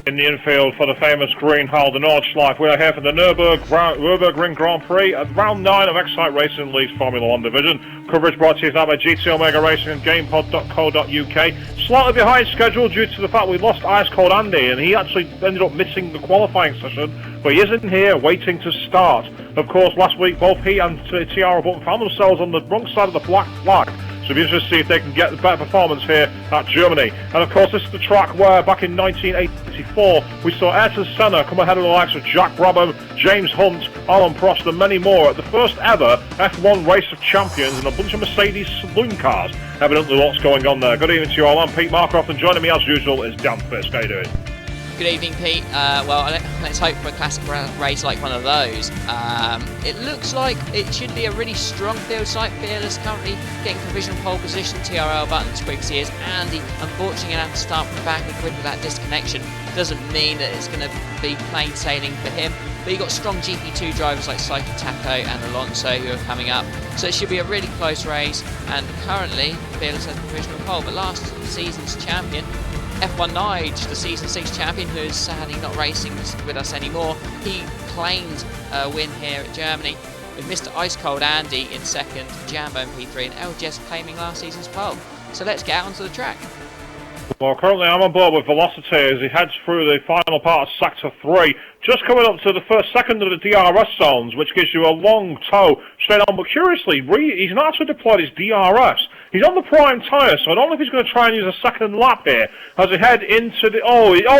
In the infield for the famous green hull, the Nordschleife. We are here for the Nürburgring Grand Prix at round 9 of Excite Racing League's Formula 1 division. Coverage brought to you now by GT Omega Racing and GamePod.co.uk. Slightly behind schedule due to the fact we lost Ice Cold Andy, and he actually ended up missing the qualifying session, but he is in here waiting to start. Of course, last week both he and Tiara Button found themselves on the wrong side of the black flag. So it'll be interesting to see if they can get the better performance here at Germany. And of course, this is the track where back in 1984 we saw Ayrton Senna come ahead of the likes of Jack Brabham, James Hunt, Alan Prost and many more at the first ever F1 Race of Champions in a bunch of Mercedes saloon cars. Evidently lots going on there. Good evening to you all. I'm Pete Markroft, and joining me as usual is Dan Fisk. How you doing? Good evening, Pete. Well, let's hope for a classic race like one of those. It looks like it should be a really strong field site. Fearless currently getting provisional pole position. TRL Button, Squigsy is Andy. Unfortunately, going to have to start from the back of the grid with that disconnection. Doesn't mean that it's going to be plain sailing for him. But you've got strong GP2 drivers like Psycho Taco and Alonso who are coming up. So it should be a really close race. And currently, Fearless has provisional pole. But last season's champion, F1 Nige, the Season 6 champion, who is sadly not racing with us anymore, he claimed a win here at Germany, with Mr. Ice Cold Andy in second, Jambo in P3, and LGS claiming last season's pole. So let's get out onto the track. Well, currently I'm on board with Velocity as he heads through the final part of Sector 3, just coming up to the second of the DRS zones, which gives you a long tow straight on. But curiously, he's not actually deployed his DRS. He's on the prime tyre, so I don't know if he's going to try and use a second lap here as he head into the...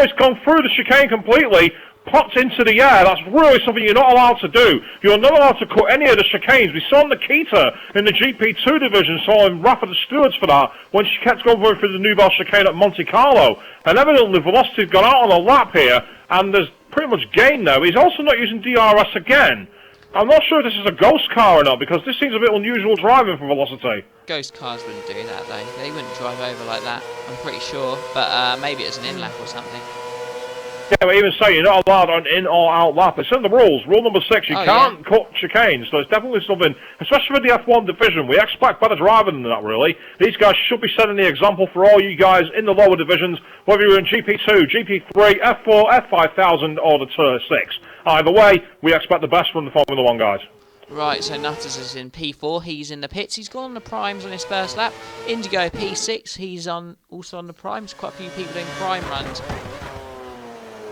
he's gone through the chicane completely, popped into the air. That's really something you're not allowed to do. You're not allowed to cut any of the chicanes. We saw Nikita in the GP2 division, saw him rap at the stewards for that when she kept going through the Nouvelle chicane at Monte Carlo. And evidently Velocity's gone out on a lap here, and there's pretty much gain now. He's also not using DRS again. I'm not sure if this is a ghost car or not, because this seems a bit unusual driving for Velocity. Ghost cars wouldn't do that, though. They wouldn't drive over like that, I'm pretty sure. But maybe it's an in-lap or something. Yeah, but even so, you're not allowed an in or out lap. It's in the rules. Rule number 6, you can't cut chicanes. So it's definitely something, especially with the F1 division, we expect better driving than that, really. These guys should be setting the example for all you guys in the lower divisions, whether you're in GP2, GP3, F4, F5000, or the Tier 6. Either way, we expect the best from the Formula 1 guys. Right, so Nutters is in P4, he's in the pits, he's gone on the primes on his first lap. Indigo P6, he's also on the primes, quite a few people doing prime runs.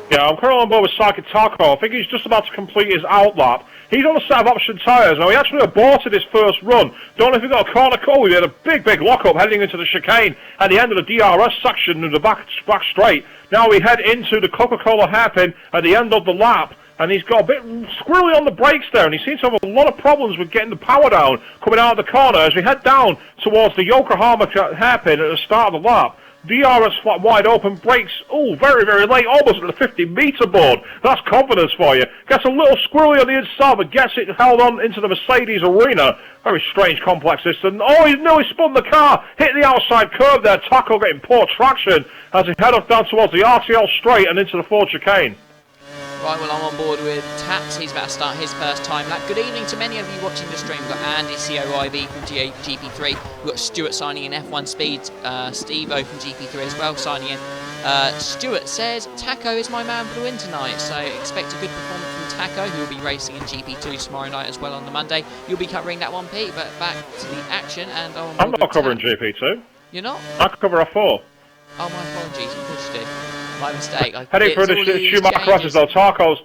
Yeah, I'm currently on board with Psychic Taco. I think he's just about to complete his out lap. He's on a set of option tyres. Now, he actually aborted his first run. Don't know if he got a corner call. He had a big lock-up heading into the chicane at the end of the DRS section of the back straight. Now we head into the Coca-Cola hairpin at the end of the lap. And he's got a bit squirrely on the brakes there, and he seems to have a lot of problems with getting the power down coming out of the corner as we head down towards the Yokohama hairpin at the start of the lap. DRS flat wide open, brakes, very late, almost at the 50-metre board. That's confidence for you. Gets a little squirrely on the inside, but gets it held on into the Mercedes arena. Very strange complex system. He nearly spun the car, hit the outside curve there. Taco getting poor traction as he head off down towards the RTL straight and into the Ford chicane. Right, well, I'm on board with Taps. He's about to start his first time lap. Good evening to many of you watching the stream. We've got Andy, COIB from GP3. We've got Stuart signing in F1 Speed. Steve-O from GP3 as well signing in. Stuart says, Taco is my man for the win tonight. So expect a good performance from Taco, who will be racing in GP2 tomorrow night as well on the Monday. You'll be covering that one, Pete, but back to the action. And I'm not covering GP2. You're not? I cover F4. Oh, my apologies. Of course you do. My mistake. Heading through the Schumacher Rosses though, Tarko's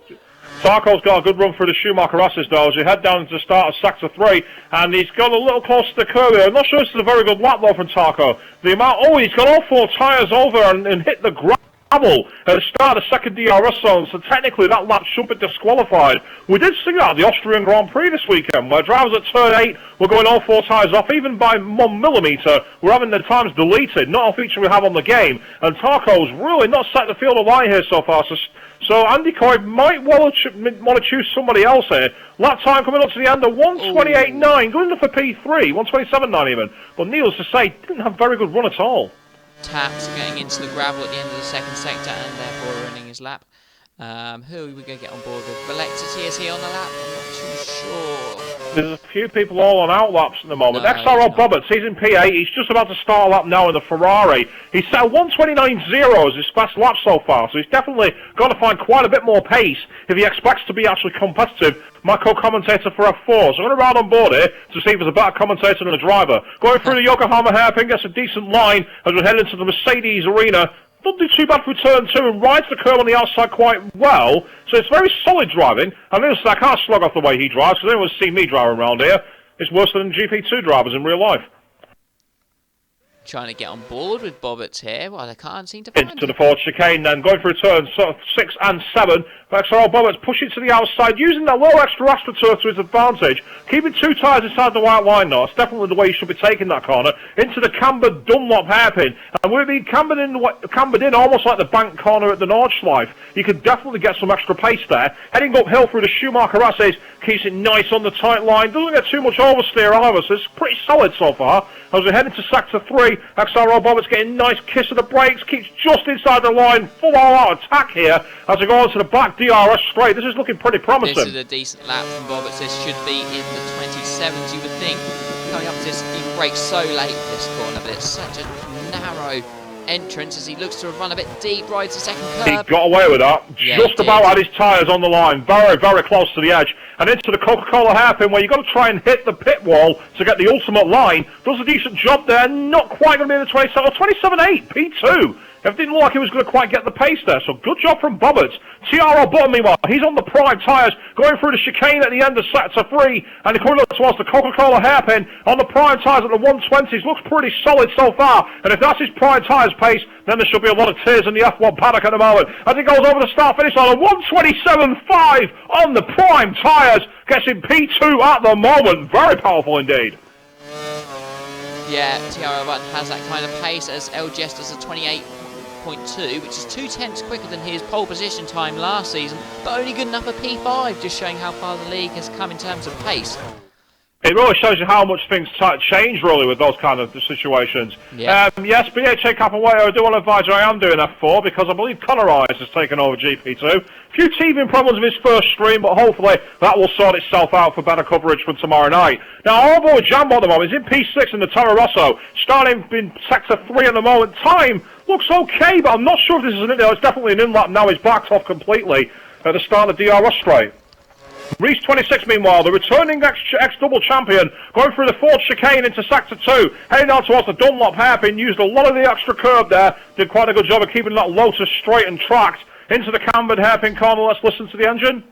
got a good run through the Schumacher Rosses though as we head down to the start of Sector 3, and he's got a little close to the curve here. I'm not sure this is a very good lap though from Tarko. The amount, he's got all 4 tyres over and hit the gravel at the start of the second DRS zone, so technically that lap should be disqualified. We did see that at the Austrian Grand Prix this weekend, where drivers at turn 8 were going all 4 tyres off, even by 1 millimetre. We're having the times deleted, not a feature we have on the game, and Tarko's really not set the field alight here so far, so Andy Coy might want to choose somebody else here. Lap time coming up to the end of 1:28.9, going for P3, 1:27.9 even, but needless to say, didn't have a very good run at all. Taps going into the gravel at the end of the second sector and therefore ruining his lap. Who are we going to get on board with? Velexity, is he on the lap? I'm not too sure. There's a few people all on outlaps at the moment. No, XRL Bobbert, he's in P8. He's just about to start a lap now in the Ferrari. He's set 129.0 as his fast lap so far, so he's definitely got to find quite a bit more pace if he expects to be actually competitive. My co-commentator for F4, so I'm going to ride on board here to see if there's a better commentator than a driver. Going through the Yokohama hairpin, gets a decent line as we head into the Mercedes arena. Doesn't do too bad for turn 2 and rides the curve on the outside quite well, so it's very solid driving. I can't slug off the way he drives, because anyone's seen me driving around here. It's worse than GP2 drivers in real life. Trying to get on board with Bobbitt here, well, they can't seem to find Into the forward chicane then, going for turn 6 and 7. XRL Bobbitt's pushing to the outside, using that little extra astroturf to his advantage, keeping 2 tyres inside the white line though. It's definitely the way you should be taking that corner. Into the cambered Dunlop hairpin, and we've been cambered in almost like the bank corner at the Nordschleife. You could definitely get some extra pace there. Heading uphill through the Schumacher Asses, keeps it nice on the tight line, doesn't get too much oversteer either, so it's pretty solid so far. As we head into sector 3, XRL Bobbitt's getting a nice kiss of the brakes, keeps just inside the line, full all-out attack here as we go onto the back DRS straight. This is looking pretty promising. This is a decent lap from Bobbitt. This should be in the 27s, you would think. Coming up to this, he brakes so late this corner, but it's such a narrow entrance as he looks to run a bit deep, rides the second curve. He got away with that. Yeah, just about had his tyres on the line. Very, very close to the edge. And into the Coca-Cola hairpin where you've got to try and hit the pit wall to get the ultimate line. Does a decent job there. Not quite going to be in the 27. 27.8, P2. It didn't look like he was going to quite get the pace there, so good job from Bobbitt. TRL Button, meanwhile, he's on the prime tyres, going through the chicane at the end of sector 3, and he coming up towards the Coca-Cola hairpin on the prime tyres at the 120s. Looks pretty solid so far, and if that's his prime tyres pace, then there should be a lot of tears in the F1 paddock at the moment. As he goes over the start-finish line, a 127.5 on the prime tyres, gets him P2 at the moment. Very powerful indeed. Yeah, TRL Button has that kind of pace as LGS does a 28.2, which is 2/10 quicker than his pole position time last season, but only good enough for P5, just showing how far the league has come in terms of pace. It really shows you how much things change, really, with those kind of situations. Yeah. Yes, BHA Capoeira, I do want to advise you I am doing F4, because I believe Connor Eyes has taken over GP2. A few teething problems with his first stream, but hopefully that will sort itself out for better coverage for tomorrow night. Now, our boy Jambo at the moment is in P6 in the Toro Rosso, starting in sector 3 at the moment. Time looks okay, but I'm not sure if this is an in-lap. It's definitely an in-lap now. He's backed off completely at the start of the DRS straight. Reese 26, meanwhile, the returning ex-double champion, going through the fourth chicane into sector 2, heading out towards the Dunlop hairpin, used a lot of the extra curb there, did quite a good job of keeping that Lotus straight and tracked into the cambered hairpin corner. Let's listen to the engine.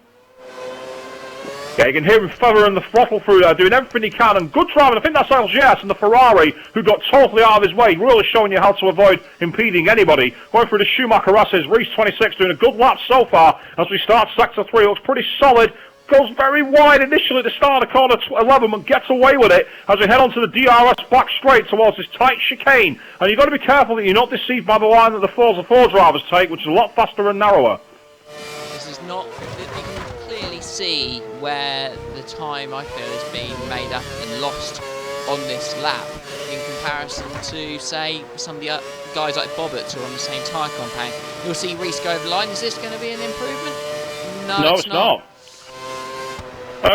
Yeah, you can hear him feathering the throttle through there, doing everything he can, and good driving. I think that's LGS and the Ferrari, who got totally out of his way, really showing you how to avoid impeding anybody. Going through the Schumacher S's, Reese 26 doing a good lap so far as we start sector 3. Looks pretty solid. Goes very wide initially at the start of corner 11, but gets away with it as we head onto the DRS back straight towards this tight chicane. And you've got to be careful that you're not deceived by the line that the Forza 4 drivers take, which is a lot faster and narrower. This is not... You can clearly see where the time, I feel, is being made up and lost on this lap in comparison to, say, some of the guys like Bobbitt who are on the same tyre compound. You'll see Reese go over the line. Is this going to be an improvement? No, it's not.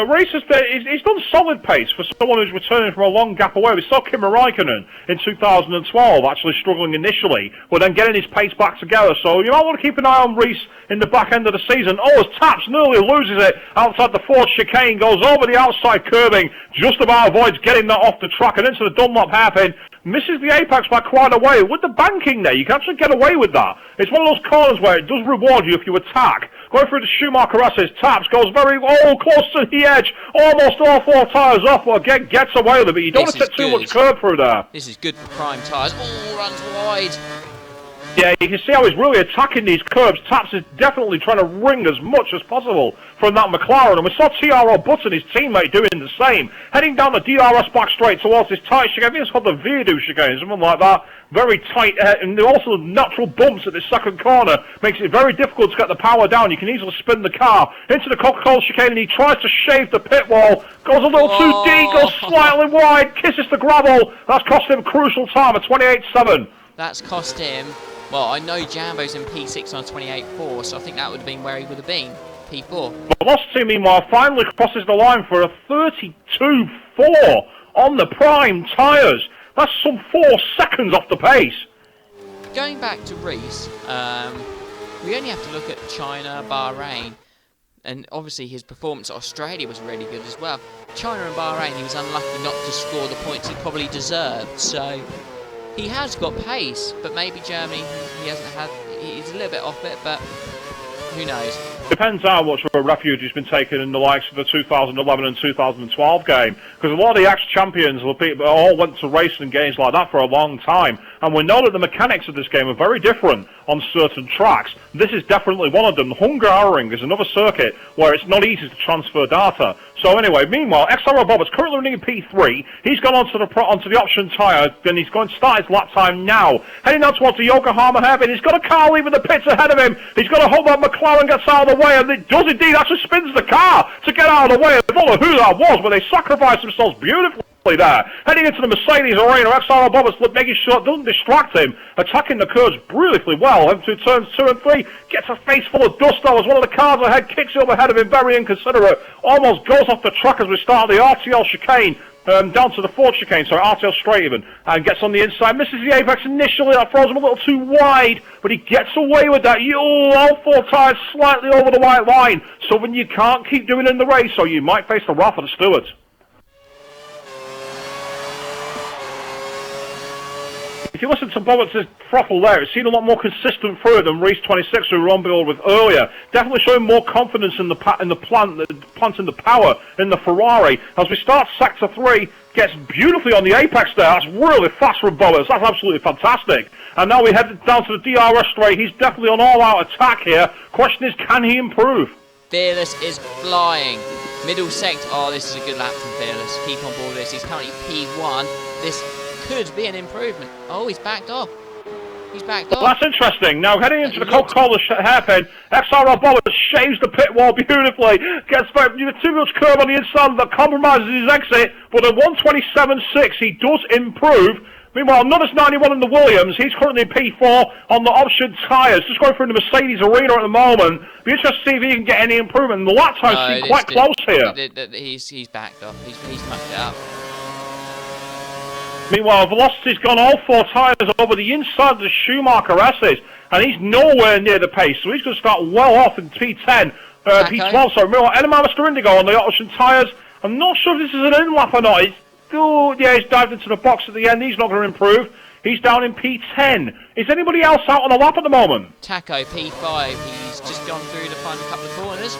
Reese he's done solid pace for someone who's returning from a long gap away. We saw Kimi Räikkönen in 2012 actually struggling initially, but then getting his pace back together. So you might want to keep an eye on Reese in the back end of the season. Oh, as Taps nearly loses it outside the fourth chicane, goes over the outside curbing, just about avoids getting that off the track and into the Dunlop hairpin. Misses the apex by quite a way. With the banking there, you can actually get away with that. It's one of those corners where it does reward you if you attack. Going through the Schumacher S's, Taps goes very close to the edge, almost all 4 tyres off, but again gets away with it, but you don't want to take too much curb through there. This is good for prime tyres. Oh, runs wide. Yeah, you can see how he's really attacking these curbs. Taps is definitely trying to wring as much as possible from that McLaren. And we saw TRL Button, his teammate, doing the same. Heading down the DRS back straight towards this tight chicane. I think it's called the Viaduct chicane, something like that. Very tight, and also natural bumps at this second corner. Makes it very difficult to get the power down. You can easily spin the car into the Coca-Cola chicane, and he tries to shave the pit wall. Goes a little too deep, goes slightly wide, kisses the gravel. That's cost him crucial time, a 28.7. That's cost him Well, I know Jambo's in P6 on a 28.4, so I think that would have been where he would have been, P4. Velocity, meanwhile, finally crosses the line for a 32.4 on the prime tyres. That's some 4 seconds off the pace. Going back to Reese, we only have to look at China, Bahrain, and obviously his performance at Australia was really good as well. China and Bahrain, he was unlucky not to score the points he probably deserved, so he has got pace, but maybe Germany, he's a little bit off it, but who knows. Depends how much of a refuge he's been taken in the likes of the 2011 and 2012 game, because a lot of the ex-champions all went to racing games like that for a long time, and we know that the mechanics of this game are very different on certain tracks. This is definitely one of them. Hungaroring is another circuit where it's not easy to transfer data. So anyway, meanwhile, XRL Bob is currently running in P3. He's gone onto the option tyre, and he's going to start his lap time now. Heading down towards the Yokohama hairpin. He's got a car leaving the pits ahead of him. He's got to hope that McLaren gets out of the way, and it does indeed actually spins the car to get out of the way. I don't know who that was, but they sacrificed themselves beautifully there. Heading into the Mercedes arena, XRL Bob is making sure it doesn't distract him, attacking the curves brilliantly well. Into turns 2 and 3, gets a face full of dust though as one of the cars ahead kicks up ahead of him, very inconsiderate. Almost goes off the track as we start the RTL chicane. Down to the Ford chicane, sorry, RTL straight even, and gets on the inside, misses the apex initially, that throws him a little too wide, but he gets away with that. All 4 tyres slightly over the white line, something you can't keep doing in the race, so you might face the wrath of the stewards. If you listen to Bobert's throttle there, it seemed a lot more consistent through it than Reese 26, who we were on board with earlier. Definitely showing more confidence in the plant in the power in the Ferrari. As we start sector 3, gets beautifully on the apex there. That's really fast from Boberts. That's absolutely fantastic. And now we head down to the DRS straight. He's definitely on all-out attack here. Question is, can he improve? Fearless is flying. Middle sector. Oh, this is a good lap from Fearless. Keep on board this. He's currently P1. This could be an improvement. Oh, he's backed off. He's backed off. Well, that's interesting. Now, heading into the Coca-Cola hairpin, XRL Bollard shaves the pit wall beautifully. Gets too much curve on the inside that compromises his exit, but at 127.6, he does improve. Meanwhile, Nutters 91 in the Williams, he's currently in P4 on the option tyres, just going through the Mercedes arena at the moment. Be interested to see if he can get any improvement. The lap times seem quite close here. He's backed off. He's mucked it up. Meanwhile, Velocity's gone all 4 tyres over the inside of the Schumacher S's, and he's nowhere near the pace, so he's going to start well off in P10, P12, sorry. Meanwhile, Enema Mr. Indigo on the option tyres. I'm not sure if this is an in-lap or not. He's dived into the box at the end. He's not going to improve. He's down in P10. Is anybody else out on the lap at the moment? Taco, P5. He's just gone through the final couple of corners,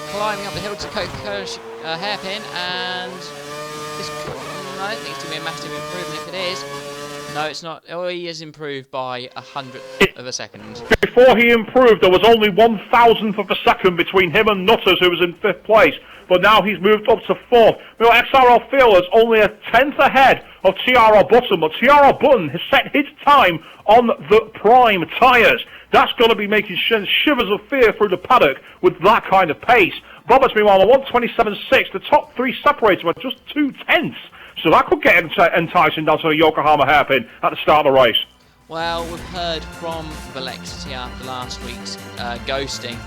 climbing up the hill to Coca-Cola hairpin, and this I don't think it's going to be a massive improvement if it is. No, it's not. Oh, he has improved by 100th of a second. Before he improved, there was only 1,000th of a second between him and Nutters, who was in 5th place. But now he's moved up to 4th. XRL Fearless only a 10th ahead of TRL Button, but TRL Button has set his time on the prime tyres. That's going to be making shivers of fear through the paddock with that kind of pace. Roberts, meanwhile, on 127.6, the top 3 separated by just 2/10. So that could get enticing down to the Yokohama hairpin at the start of the race. Well, we've heard from Velexity after last week's ghosting.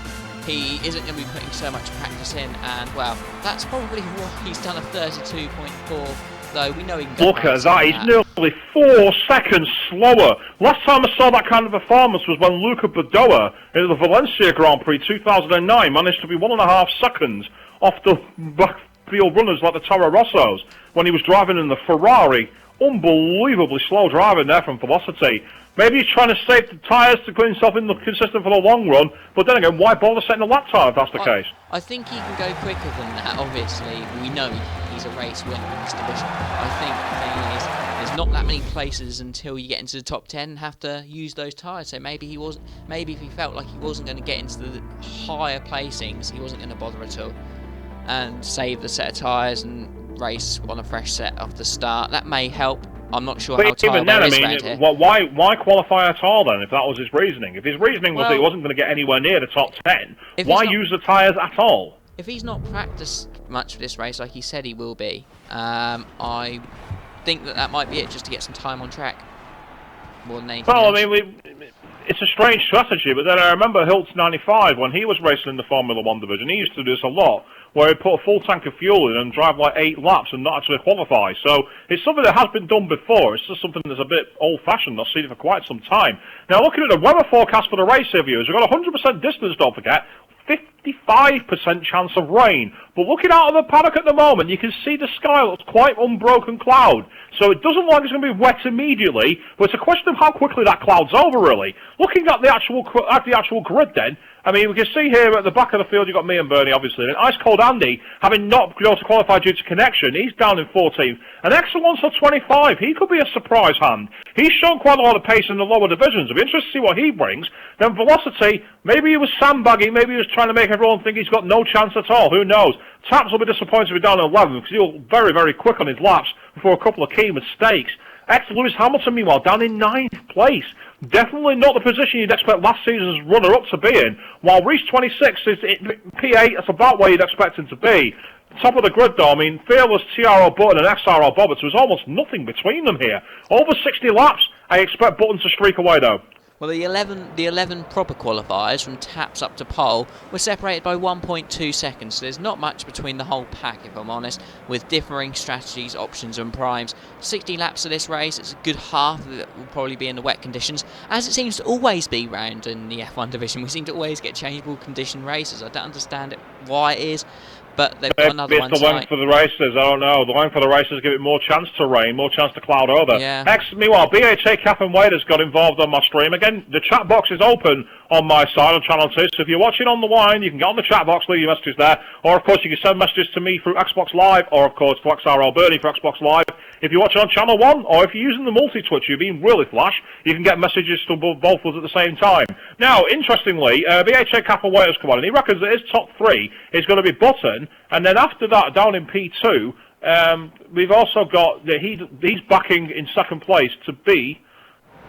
He isn't going to be putting so much practice in, and, well, that's probably why he's done a 32.4, though we know he can go. Look at that, he's nearly 4 seconds slower. Last time I saw that kind of performance was when Luca Badoa in the Valencia Grand Prix 2009 managed to be 1.5 seconds off the backfield runners like the Toro Rossos when he was driving in the Ferrari. Unbelievably slow driving there from Velocity. Maybe he's trying to save the tyres to put himself in the consistent for the long run, but then again, why bother setting a lap time if that's the case? I think he can go quicker than that, obviously. We know he's a race winner in this division. I think the thing is, there's not that many places until you get into the top 10 and have to use those tyres. So maybe if he felt like he wasn't going to get into the higher placings, he wasn't going to bother at all. And save the set of tyres and race on a fresh set off the start. That may help. I'm not sure how tyre wear is around here. Why qualify at all then, if that was his reasoning? If his reasoning was that he wasn't going to get anywhere near the top 10, why use the tyres at all? If he's not practiced much for this race, like he said he will be, I think that might be it, just to get some time on track. More than anything else. I mean, it's a strange strategy, but then I remember Hiltz 95 when he was racing in the Formula 1 division. He used to do this a lot, where he'd put a full tank of fuel in and drive like 8 laps and not actually qualify. So it's something that has been done before. It's just something that's a bit old-fashioned. I've seen it for quite some time. Now, looking at the weather forecast for the race here, viewers, we've got 100% distance, don't forget. 55% chance of rain. But looking out of the paddock at the moment, you can see the sky looks quite unbroken cloud. So it doesn't look like it's going to be wet immediately, but it's a question of how quickly that cloud's over, really. Looking at the actual grid then, I mean, we can see here at the back of the field, you've got me and Bernie, obviously. And Ice Cold Andy, having not been able to qualify due to connection, he's down in 14th. And Excellence for 25, he could be a surprise hand. He's shown quite a lot of pace in the lower divisions. It'll be interesting to see what he brings. Then Velocity, maybe he was sandbagging, maybe he was trying to make everyone think he's got no chance at all. Who knows? Taps will be disappointed to be down at 11 because he'll very, very quick on his laps before a couple of key mistakes. Lewis Hamilton, meanwhile, down in 9th place. Definitely not the position you'd expect last season's runner-up to be in. While Reese 26 is P8, that's about where you'd expect him to be. Top of the grid, though, I mean, Fearless, TRL Button and XRL Bobbert, there's almost nothing between them here. Over 60 laps, I expect Button to streak away, though. Well, the 11 proper qualifiers from Taps up to pole were separated by 1.2 seconds, so there's not much between the whole pack, if I'm honest, with differing strategies, options and primes. 60 laps of this race, it's a good half of it will probably be in the wet conditions, as it seems to always be round in the F1 division. We seem to always get changeable condition races. I don't understand why it is, but they've got another one tonight. It's the length for the races, I don't know. The length for the races give it more chance to rain, more chance to cloud over. Yeah. Meanwhile, BHA Cap and Waders got involved on my stream. Again, the chat box is open on my side on Channel 2, so if you're watching on the line, you can get on the chat box, leave your messages there, or of course you can send messages to me through Xbox Live, or of course to XRL Bernie for Xbox Live. If you're watching on Channel 1, or if you're using the multi-twitch, you're being really flash, you can get messages to both of us at the same time. Now, interestingly, BHA Cap and Waders come on, and he reckons that his top 3 is going to be Button, and then after that, down in P2, we've also got he's backing in second place to be.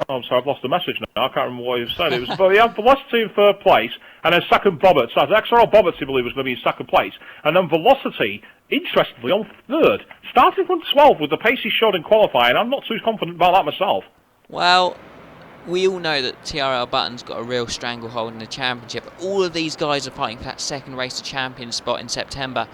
Oh, I'm sorry, I've lost the message now. I can't remember what he said. It was, but he had Velocity in third place, and then second Bobbert. So XRL Bobbert, I believe, was going to be in second place, and then Velocity, interestingly, on third, starting from 12 with the pace he showed in qualifying. I'm not too confident about that myself. Well, we all know that TRL Button's got a real stranglehold in the championship. All of these guys are fighting for that second race to champion spot in September,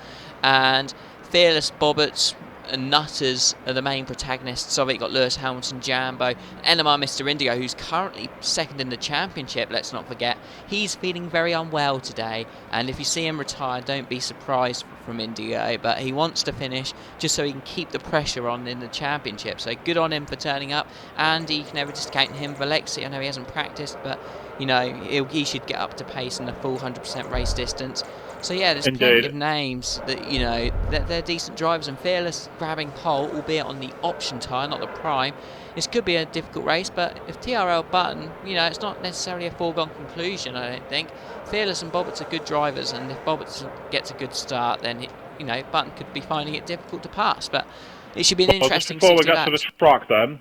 and Fearless, Bobberts and Nutters are the main protagonists of it. You've got Lewis Hamilton, Jambo, NMR Mr. Indigo, who's currently second in the championship, let's not forget. He's feeling very unwell today, and if you see him retire, don't be surprised from Indigo, but he wants to finish just so he can keep the pressure on in the championship. So good on him for turning up, and you can never discount him. Velexi, I know he hasn't practiced, but you know, he should get up to pace in the full 100% race distance. So yeah, there's plenty of names that, you know, they're decent drivers, and Fearless grabbing pole, albeit on the option tyre, not the prime. This could be a difficult race, but if TRL Button, you know, it's not necessarily a foregone conclusion, I don't think. Fearless and Bobberts are good drivers, and if Bobberts gets a good start, then, you know, Button could be finding it difficult to pass, but it should be an interesting 60 laps. Before we get to the track then,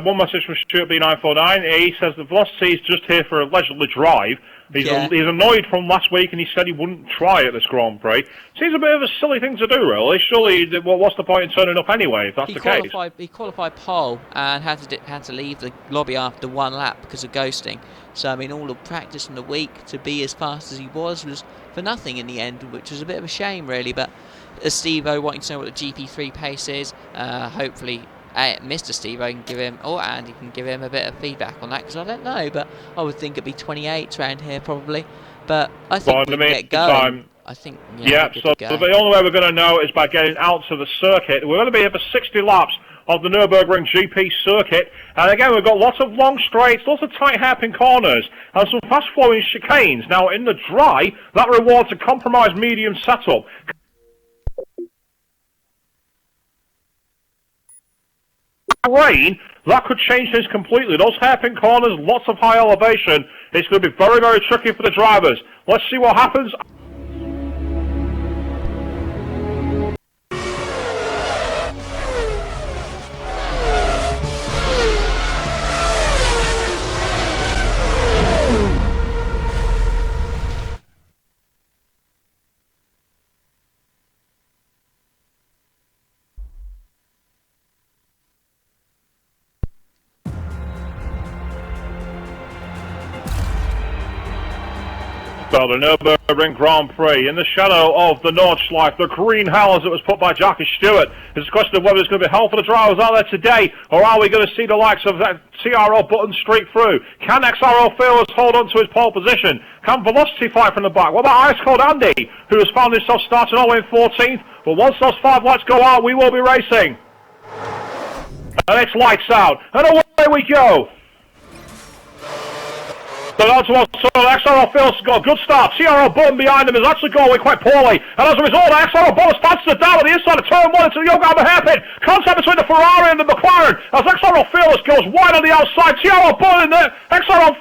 one message from Stuart B949. He says the Velocity is just here for allegedly drive. He's annoyed from last week, and he said he wouldn't try at this Grand Prix. Seems a bit of a silly thing to do, really. Surely, what's the point in turning up anyway, if that's the case? He qualified pole and had to leave the lobby after one lap because of ghosting. So, I mean, all the practice in the week to be as fast as he was for nothing in the end, which was a bit of a shame, really. But as Steve-O wanting to know what the GP3 pace is, hopefully Mr. Steve-O can give him, or Andy can give him a bit of feedback on that, because I don't know, but I would think it'd be 28 around here probably. But I think we can get going. I think, so the only way we're going to know is by getting out to the circuit. We're going to be here for 60 laps of the Nürburgring GP circuit, and again we've got lots of long straights, lots of tight hairpin corners, and some fast-flowing chicanes. Now in the dry, that rewards a compromised medium setup. Rain, that could change things completely. Those hairpin corners, lots of high elevation. It's going to be very, very tricky for the drivers. Let's see what happens. So the Nürburgring Grand Prix, in the shadow of the Nordschleife, the green house that was put by Jackie Stewart. It's a question of whether it's going to be hell for the drivers out there today, or are we going to see the likes of that TRL Button streak through? Can XRL Fearless hold on to his pole position? Can Velocity fight from the back? What about Ice Cold Andy, who has found himself starting all the way in 14th? But once those 5 lights go out, we will be racing. And it's lights out, and away we go. So XRL Fearless has got a good start. TRL Button behind him is actually going quite poorly. And as a result, XRL Button starts to down at the inside of turn 1 into the Yokohama hairpin. Contact between the Ferrari and the McLaren as XRL Fearless goes wide on the outside. TRL Button in there. XRL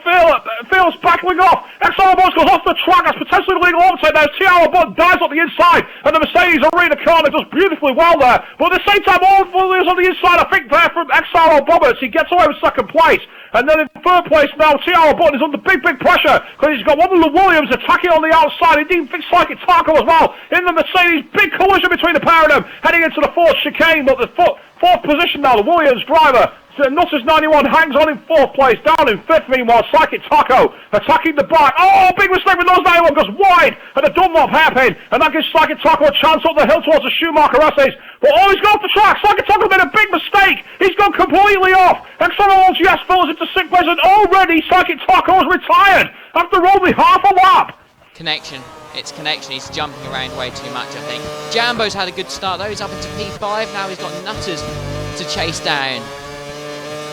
Fearless battling off. XRL Button goes off the track. That's potentially the legal overtake there. TRL Button dives on the inside. And the Mercedes Arena corner does beautifully well there. But at the same time, all is on the inside, I think, there from XRL Button. He gets away with second place. And then in third place now, TRL Button is under big pressure because he's got one of the Williams attacking on the outside. Indeed, Vic Psychic Taco as well. In the Mercedes, big collision between the pair of them, heading into the fourth chicane. But the fourth position now, the Williams driver, Nutters 91 hangs on in 4th place, down in 5th meanwhile, Psychic Taco attacking the back. Oh, big mistake with Nutters 91, goes wide at the Dunlop hairpin, and that gives Psychic Taco a chance up the hill towards the Schumacher S's. But oh, he's gone off the track. Psychic Taco made a big mistake. He's gone completely off. XRL LGS falls into 6th place, and already Psychic Taco is retired after only half a lap. Connection. It's connection. He's jumping around way too much, I think. Jambo's had a good start, though. He's up into P5. Now he's got Nutters to chase down.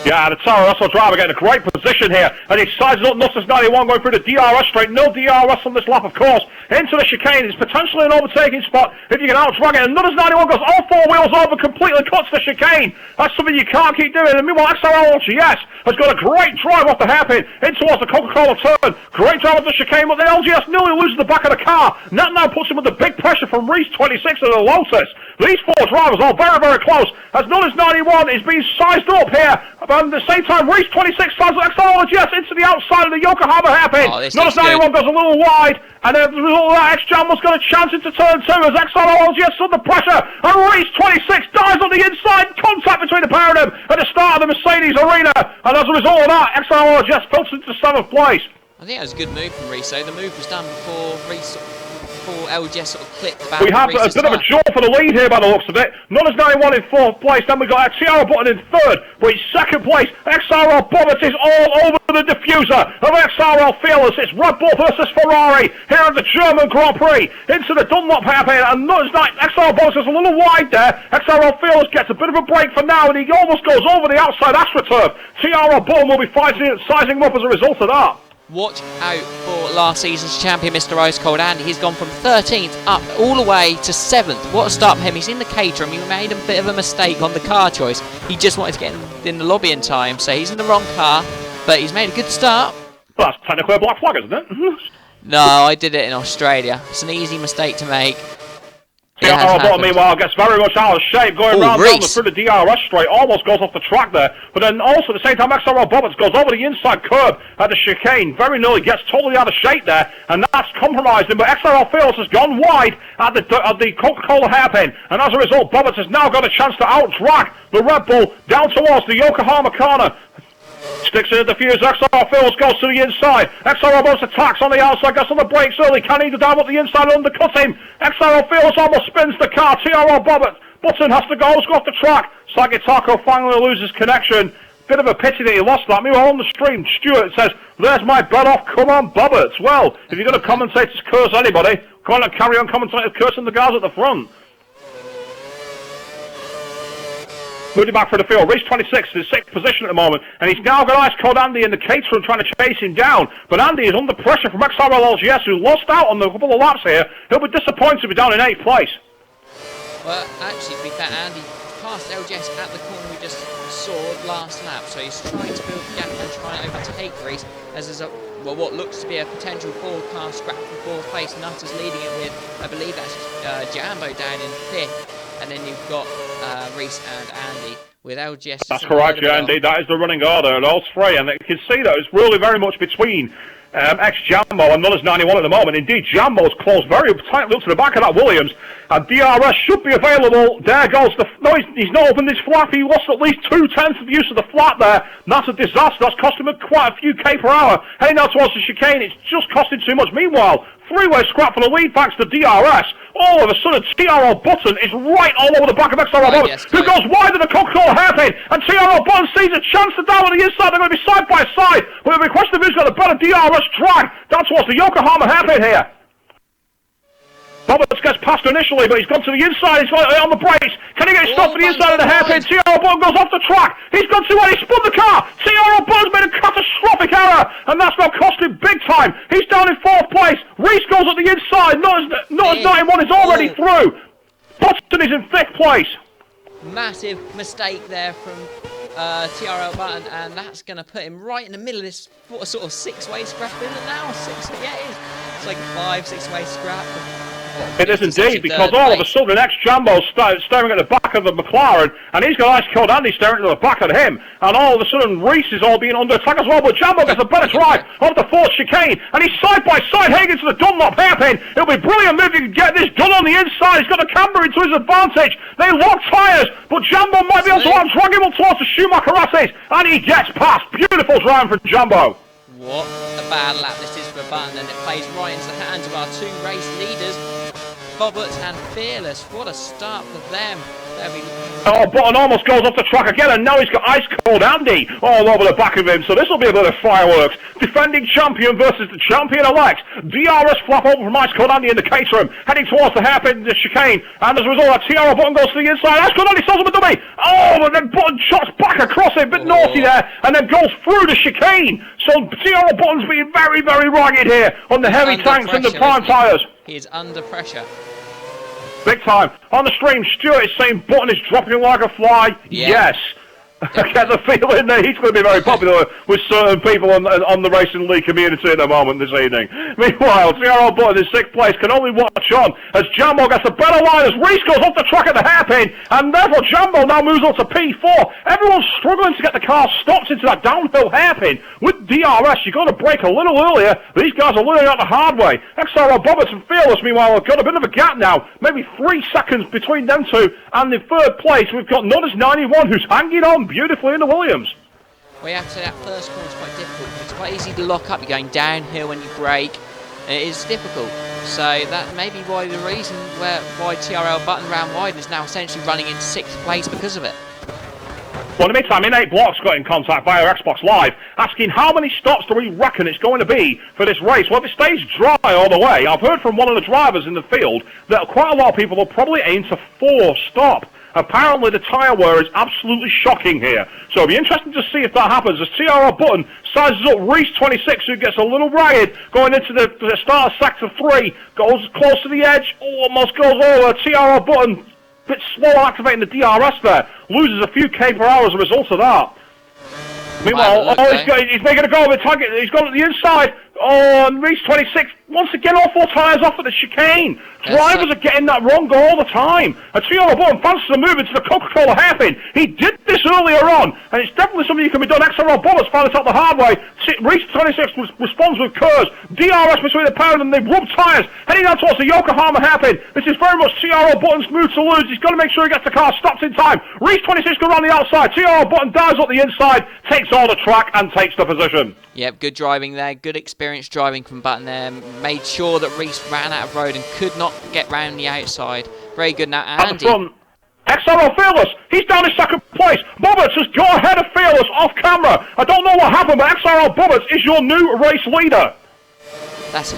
Yeah, the Toro Rosso driver getting a great position here, and he sizes up Nutters 91 going through the DRS straight. No DRS on this lap, of course. Into the chicane. It's potentially an overtaking spot if you can out-drag it. And Nutters 91 goes all 4 wheels over, completely cuts the chicane. That's something you can't keep doing. And meanwhile, XRL LGS has got a great drive off the hairpin in towards the Coca-Cola turn. Great drive off the chicane, but the LGS nearly loses the back of the car. And that now puts him under big pressure from Reese 26 and the Lotus. These 4 drivers are very close, as Nutters 91 is being sized up here. But at the same time, Reese 26 sizes XRL LGS into the outside of the Yokohama hairpin. Nutters 91 goes a little wide, and as a result of that, X-Jam was going to chance into turn 2 as XRL LGS under pressure. And Reese 26 dives on the inside, contact between the pair of them at the start of the Mercedes Arena. And as a result of that, XRL LGS filters into 7th place. I think that was a good move from Reese, though. The move was done before Reese, before LGS sort of clipped the back. We have a bit of a jump for the lead here by the looks of it. Nutters 91 in 4th place, then we got TRL Button in 3rd, but in 2nd place, XRL Button is all over the diffuser of XRL Fearless. It's Red Bull versus Ferrari here at the German Grand Prix into the Dunlop hairpin, and XRL Button is a little wide there. XRL Fearless gets a bit of a break for now, and he almost goes over the outside AstroTurf. TRL Button will be sizing him up as a result of that. Watch out for last season's champion, Mr. Ice Cold Andy. He's gone from 13th up all the way to 7th. What a start for him. He's in the caterer. He made a bit of a mistake on the car choice. He just wanted to get in the lobby in time, so he's in the wrong car, but he's made a good start. Well, that's technically a black flag, isn't it? No, I did it in Australia. It's an easy mistake to make. TRL Button, meanwhile, gets very much out of shape, going round through the DRS straight, almost goes off the track there. But then also, at the same time, XRL Button goes over the inside curb at the chicane, very nearly gets totally out of shape there, and that's compromised him. But XRL Fearless has gone wide at the Coca-Cola hairpin, and as a result, Bobbitt has now got a chance to out-drag the Red Bull down towards the Yokohama corner. Sticks in the diffuser, XRL Fearless goes to the inside. XRL Button attacks on the outside, gets on the brakes early. Can he dive up the inside and undercut him? XRL Fearless almost spins the car. TRL Button has to go off the track. Psychic Taco finally loses connection. Bit of a pity that he lost that. Meanwhile, on the stream, Stuart says, "There's my bet off. Come on, Bobbitt." Well, if you're going to commentate to curse anybody, go on and carry on commentating cursing the guys at the front. Moving back for the field. Reese 26 in 6th position at the moment, and he's now got Ice Cold Andy in the caterer trying to chase him down. But Andy is under pressure from XRL LGS, who lost out on a couple of laps here. He'll be disappointed to be down in 8th place. Well, actually, to be fair, Andy passed LGS at the corner we just saw last lap, so he's trying to build a gap and trying to overtake Reese, as there's what looks to be a potential four-car scrap for 4th place. Nutters leading it with, I believe that's Jambo down in 5th. And then you've got Reese and Andy with LGS. That's correct, yeah, indeed. That is the running order at all 3. And you can see that it's really very much between Ex-Jambo and Miller's 91 at the moment. Indeed, Jambo's close very tightly up to the back of that Williams. And DRS should be available. There goes the... No, he's not opened this flap. He lost at least 2/10 of the use of the flat there. That's a disaster. That's cost him quite a few K per hour. Heading out towards the chicane, it's just costing too much. Meanwhile, three-way scrap for the lead thanks to DRS. All of a sudden, TRL Button is right all over the back of XRL Button, yes, who goes wide of the Coca-Cola hairpin, and TRL Button sees a chance to down on the inside. They're going to be side by side, but the question of who's got a better DRS drag down towards the Yokohama hairpin here. Roberts gets past initially, but he's gone to the inside. He's got on the brakes. Can he get stopped to the inside of the hairpin? TRL Button goes off the track. He's gone too wide. He spun the car. TRL Button's made a catastrophic error, and that's now cost him big time. He's down in 4th place. Reese goes at the inside. Not as 91 is already through. Button is in 5th place. Massive mistake there from TRL Button, and that's going to put him right in the middle of this sort of 6-way scrap, isn't it now? Yeah, it is. It's like a 5-6-way scrap. It is indeed, because all of a sudden ex-Jambo's staring at the back of the McLaren, and he's got Ice Cold Andy staring at the back of him, and all of a sudden Reese is all being under attack as well, but Jambo gets a better drive off the 4th chicane, and he's side by side heading into the Dunlop hairpin. It'll be brilliant if he can get this done on the inside. He's got the camber into his advantage. They lock tyres, but Jambo might be able to drag him up towards the Schumacher Asses, and he gets past. Beautiful driving from Jambo. What a bad lap this is for Button, and it plays right into the hands of our 2 race leaders, Bobbert and Fearless. What a start for them. Oh, Button almost goes off the track again, and now he's got Ice Cold Andy all over the back of him, so this will be a bit of fireworks. Defending champion versus the champion-elect. DRS flap over from Ice Cold Andy in the Caterham, heading towards the hairpin, the chicane, and as a result, TRL Button goes to the inside. Ice Cold Andy sells him a dummy. Oh, but then Button shots back across it, a bit naughty there, and then goes through the chicane. So TRL Button's being very, very ragged here on the heavy tanks and the prime tyres. He is under pressure. Big time. On the stream, Stuart is saying Button is dropping like a fly. Yeah. Yes. I get the feeling that he's going to be very popular with certain people on the Racing League community at the moment this evening. Meanwhile, TRL Button in 6th place can only watch on as Jambo gets a better line as Reese goes off the track at the hairpin, and therefore Jambo now moves on to P4. Everyone's struggling to get the car stopped into that downhill hairpin. With DRS, you've got to brake a little earlier. These guys are learning out the hard way. XRL Bobbert and Fearless, meanwhile, have got a bit of a gap now. Maybe 3 seconds between them two. And in 3rd place, we've got Nutters 91, who's hanging on beautifully in the Williams. Well, you have to say that first corner is quite difficult. It's quite easy to lock up. You're going downhill when you brake. It is difficult. So that may be why the reason why TRL Button ran wide is now essentially running in 6th place because of it. Well, in the meantime, In8 Blocks got in contact via Xbox Live, asking how many stops do we reckon it's going to be for this race. Well, if it stays dry all the way, I've heard from one of the drivers in the field that quite a lot of people will probably aim to 4 stop. Apparently, the tyre wear is absolutely shocking here. So it'll be interesting to see if that happens. As TRL Button sizes up Reese 26, who gets a little ragged going into the start of Sector 3, goes close to the edge, almost goes over. TRL Button, a bit slow activating the DRS there, loses a few K per hour as a result of that. Meanwhile, he's making a go of the target. He's gone at the inside. Oh, and Reese 26, once again, all 4 tyres off at the chicane. Drivers are getting that wrong all the time. And TRL Button fancies to move into the Coca-Cola hairpin. He did this earlier on, and it's definitely something that can be done. XRL Button's found this out the hard way. Reese 26 responds with curves. DRS between the pair of them, they rub tyres, heading down towards the Yokohama hairpin. This is very much TRL Button's move to lose. He's got to make sure he gets the car stopped in time. Reese 26 goes around the outside. TRL Button dives up the inside, takes all the track, and takes the position. Yep, good driving there. Good experience driving from Button there. Made sure that Reese ran out of road and could not get round the outside. Very good now, Andy. At the front, XRL Fearless, he's down in 2nd place. Bobbert has gone ahead of Fearless off camera. I don't know what happened, but XRL Bobbert is your new race leader. That's...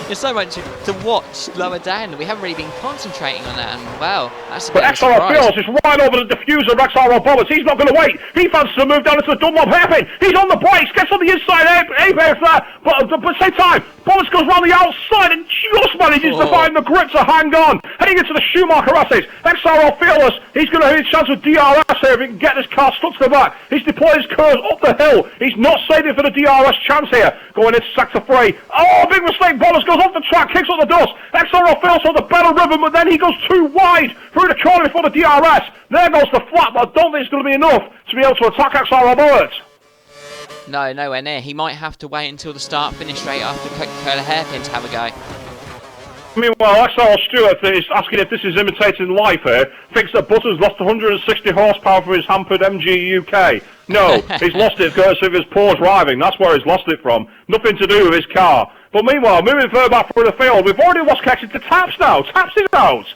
There's so much to watch lower down that we haven't really been concentrating on that, and well, that's a bit of a surprise. But XRL Fearless is right over the diffuser of XRL Bobbert. He's not going to wait. He fancies to move down into the Dunlop hairpin. He's on the brakes, gets on the inside apex there, but at the same time, Bobbert goes around the outside and just manages to find the grip to hang on. Heading into the Schumacher Asses. XRL Fearless, he's going to have a chance with DRS here if he can get this car stuck to the back. He's deployed his curves up the hill. He's not saving for the DRS chance here. Going into Sector 3. Oh, big mistake. Bobbert goes off the track, kicks up the dust. XRL Fearless on the better rhythm, but then he goes too wide through the corner before the DRS. There goes the flat, but I don't think it's going to be enough to be able to attack XRL Bobbert. No, nowhere near. He might have to wait until the start-finish straight after Coca-Cola Hairpin to have a go. Meanwhile, XRL Stewart is asking if this is imitating life here. Thinks that Butters lost 160 horsepower from his hampered MG UK. No, he's lost it because of his poor driving. That's where he's lost it from. Nothing to do with his car. But meanwhile, moving further back through the field, we've already lost connection to Taps now. Taps is out.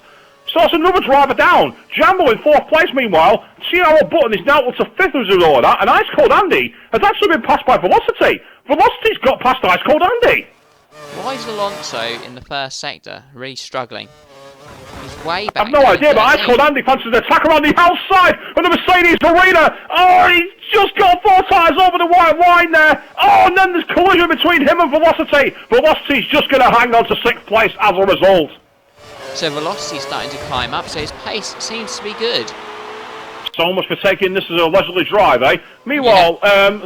So that's another driver down. Jambo in 4th place, meanwhile. CRL Button is now up to 5th as a result of that. And Ice Cold Andy has actually been passed by Velocity. Velocity's got past Ice Cold Andy. Why is Alonso in the first sector really struggling? He's way back. I've no idea, but Ice Cold Andy fancies an attack around the outside of the Mercedes arena. Oh, he's just got 4 tyres over the white line there. Oh, and then there's collision between him and Velocity. Velocity's just going to hang on to 6th place as a result. So Velocity's starting to climb up, so his pace seems to be good. So much for taking this as a leisurely drive, eh? Meanwhile,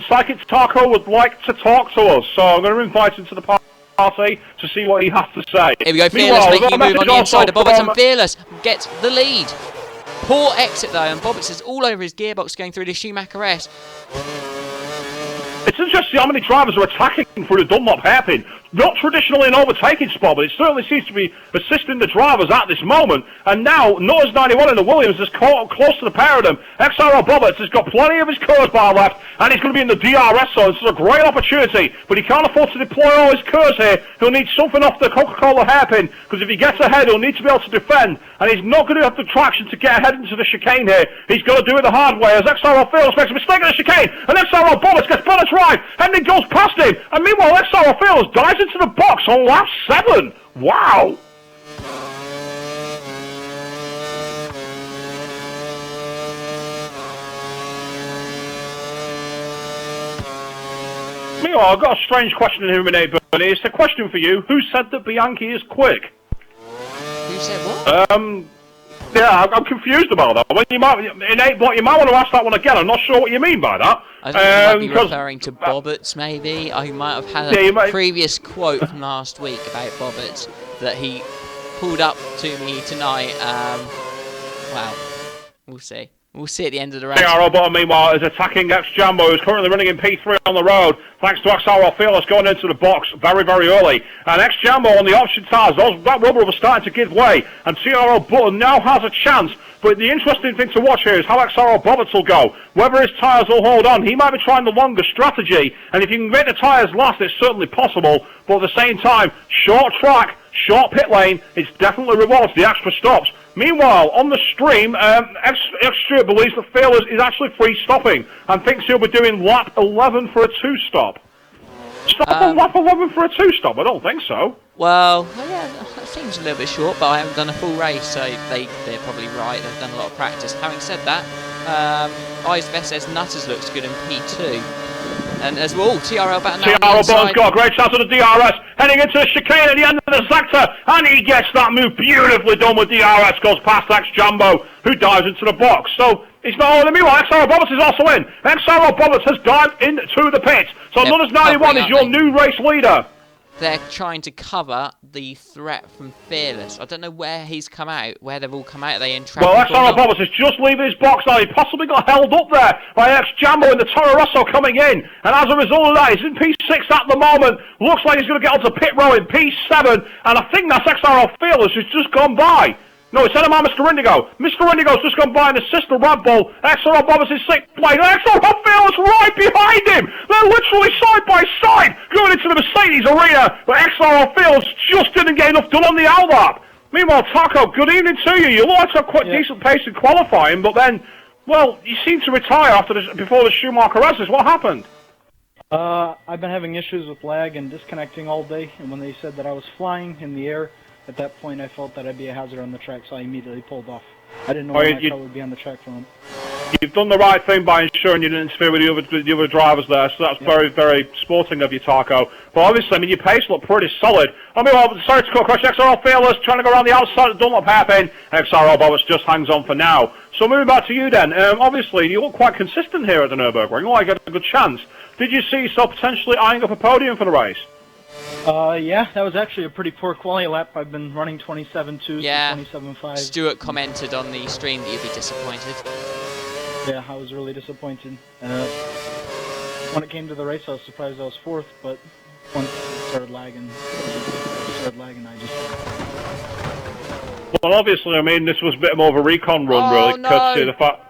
Psychic Taco would like to talk to us, so I'm going to invite him to the party to see what he has to say. Here we go, Fearless making a move on the inside of Bobbitts, and Fearless gets the lead. Poor exit though, and Bobbitts is all over his gearbox going through the Schumacher S. It's interesting how many drivers are attacking through the Dunlop hairpin. Not traditionally an overtaking spot, but it certainly seems to be assisting the drivers at this moment. And now, Nutters 91 in the Williams is caught close to the pair of them. XRL Bobbitts has got plenty of his curves bar left, and he's going to be in the DRS zone. This is a great opportunity, but he can't afford to deploy all his curves here. He'll need something off the Coca-Cola hairpin, because if he gets ahead, he'll need to be able to defend, and he's not going to have the traction to get ahead into the chicane here. He's got to do it the hard way, as XRL Fields makes a mistake in the chicane, and XRL Bobbitts gets better drive, and then goes past him, and meanwhile XRL Fields dives into the box on lap 7. Wow! Meanwhile, I've got a strange question in here, Bernie. It's a question for you. Who said that Bianchi is quick? Who said what? Yeah, I'm confused about that. Well, you might want to ask that one again. I'm not sure what you mean by that. I think you might be referring to Bobbitts, maybe. I might have had a previous quote from last week about Bobbitts that he pulled up to me tonight. Well, we'll see. We'll see at the end of the race. XRL Bottom, meanwhile, is attacking X-Jambo, who's currently running in P3 on the road, thanks to XRL Fearless going into the box very, very early. And X-Jambo on the option tyres, that rubber was starting to give way, and CRL Button now has a chance. But the interesting thing to watch here is how XRL Bobbitts will go. Whether his tyres will hold on, he might be trying the longer strategy, and if you can make the tyres last, it's certainly possible. But at the same time, short track, short pit lane, it definitely rewards the extra stops. Meanwhile, on the stream, Extra believes that Fearless is actually free stopping and thinks he'll be doing lap 11 for a 2-stop. Stop on lap 11 for a 2-stop? I don't think so. Well, yeah, that seems a little bit short, but I haven't done a full race, so they're probably right. They've done a lot of practice. Having said that, Icebest says Nutters looks good in P2. And as well, TRL back now. TRL Bottom's got a great chance of the DRS, heading into the chicane at the end of the sector, and he gets that move beautifully done with DRS, goes past X-Jambo, who dives into the box. So, it's not all in the meanwhile, XRL Bobbitts is also in. XRL Bobbitts has dived into the pit. So, Nutters 91 is your new race leader. They're trying to cover the threat from Fearless. I don't know where he's come out, where they've all come out. Are they in traffic? Well, XRL Bobbitts is just leaving his box now. He possibly got held up there by X-Jambo in the Toro Rosso coming in. And as a result of that, he's in P6 at the moment. Looks like he's going to get onto pit row in P7. And I think that's XRL Fearless who's just gone by. No, it's Enema Mr. Indigo. Mr. Indigo's just gone by in the sister Red Bull. XRL Bobbitts is 6th place. XRL Fearless right behind him. They're literally side by side going into the Mercedes arena. But XRL Fearless just didn't get enough done on the outlap. Meanwhile, Taco, good evening to you. You look like to have quite decent pace in qualifying, but then, well, you seem to retire before the Schumacher races. What happened? I've been having issues with lag and disconnecting all day, and when they said that I was flying in the air, at that point I felt that I'd be a hazard on the track, so I immediately pulled off. I didn't know my car would be on the track for him. You've done the right thing by ensuring you didn't interfere with the other drivers there, so that's very, very sporting of you, Taco. But obviously, I mean, your pace looked pretty solid. I mean, well, sorry to cut across, XRL Fearless trying to go around the outside of Dunlop hairpin. XRL Bobbitts just hangs on for now. So moving back to you then, obviously, you look quite consistent here at the Nürburgring. You look like you had a good chance. Did you see yourself potentially eyeing up a podium for the race? Yeah, that was actually a pretty poor quality lap. I've been running 27.2, yeah. 27.5. Stuart commented on the stream that you'd be disappointed. Yeah, I was really disappointed. When it came to the race, I was surprised I was 4th, but once it started lagging, I just... Well, obviously, I mean, this was a bit more of a recon run, Oh, really, no. courtesy of the fact...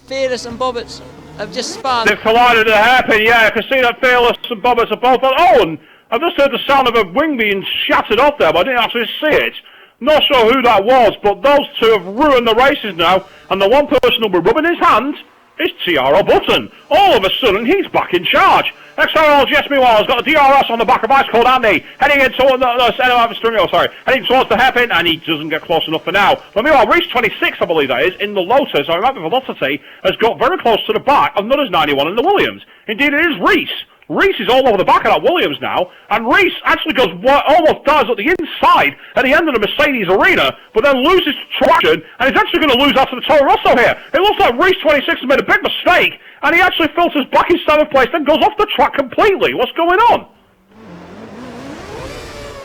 Fearless and Bobbits have just spun. They've collided at a hairpin, yeah, I can see that Fearless and Bobbits are both... Oh, and I've just heard the sound of a wing being shattered off there, but I didn't actually see it. Not sure who that was, but those two have ruined the races now, and the one person who'll be rubbing his hands is TRL Button. All of a sudden, he's back in charge. XRL, yes, meanwhile, has got a DRS on the back of Ice Cold Andy, heading in towards heading towards the hairpin, and he doesn't get close enough for now. But meanwhile, Reese 26, I believe that is, in the Lotus, I remember Velocity, has got very close to the back of Nutters 91 in the Williams. Indeed, it is Reese. Reese is all over the back of that Williams now, and Reese actually goes almost dives at the inside at the end of the Mercedes arena, but then loses traction, and he's actually going to lose out to the Toro Rosso here. It looks like Reese 26 has made a big mistake, and he actually filters back in 7th place, then goes off the track completely. What's going on?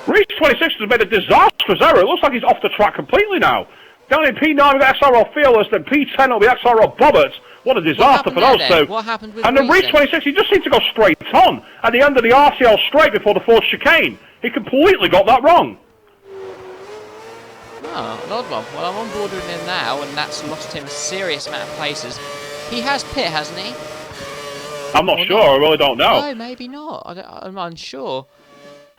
Reese 26 has made a disastrous error. It looks like he's off the track completely now. Down in P9 with XRL Fearless, then P10 will be XRL Bobbits. What a disaster for those two. What happened with and then Reese 26, he just seemed to go straight on at the end of the RCL straight before the 4th chicane. He completely got that wrong. Oh, an odd one. Well, I'm on board with him now, and that's lost him a serious amount of places. He has pit, hasn't he? I'm not sure, I really don't know. No, maybe not. I'm unsure.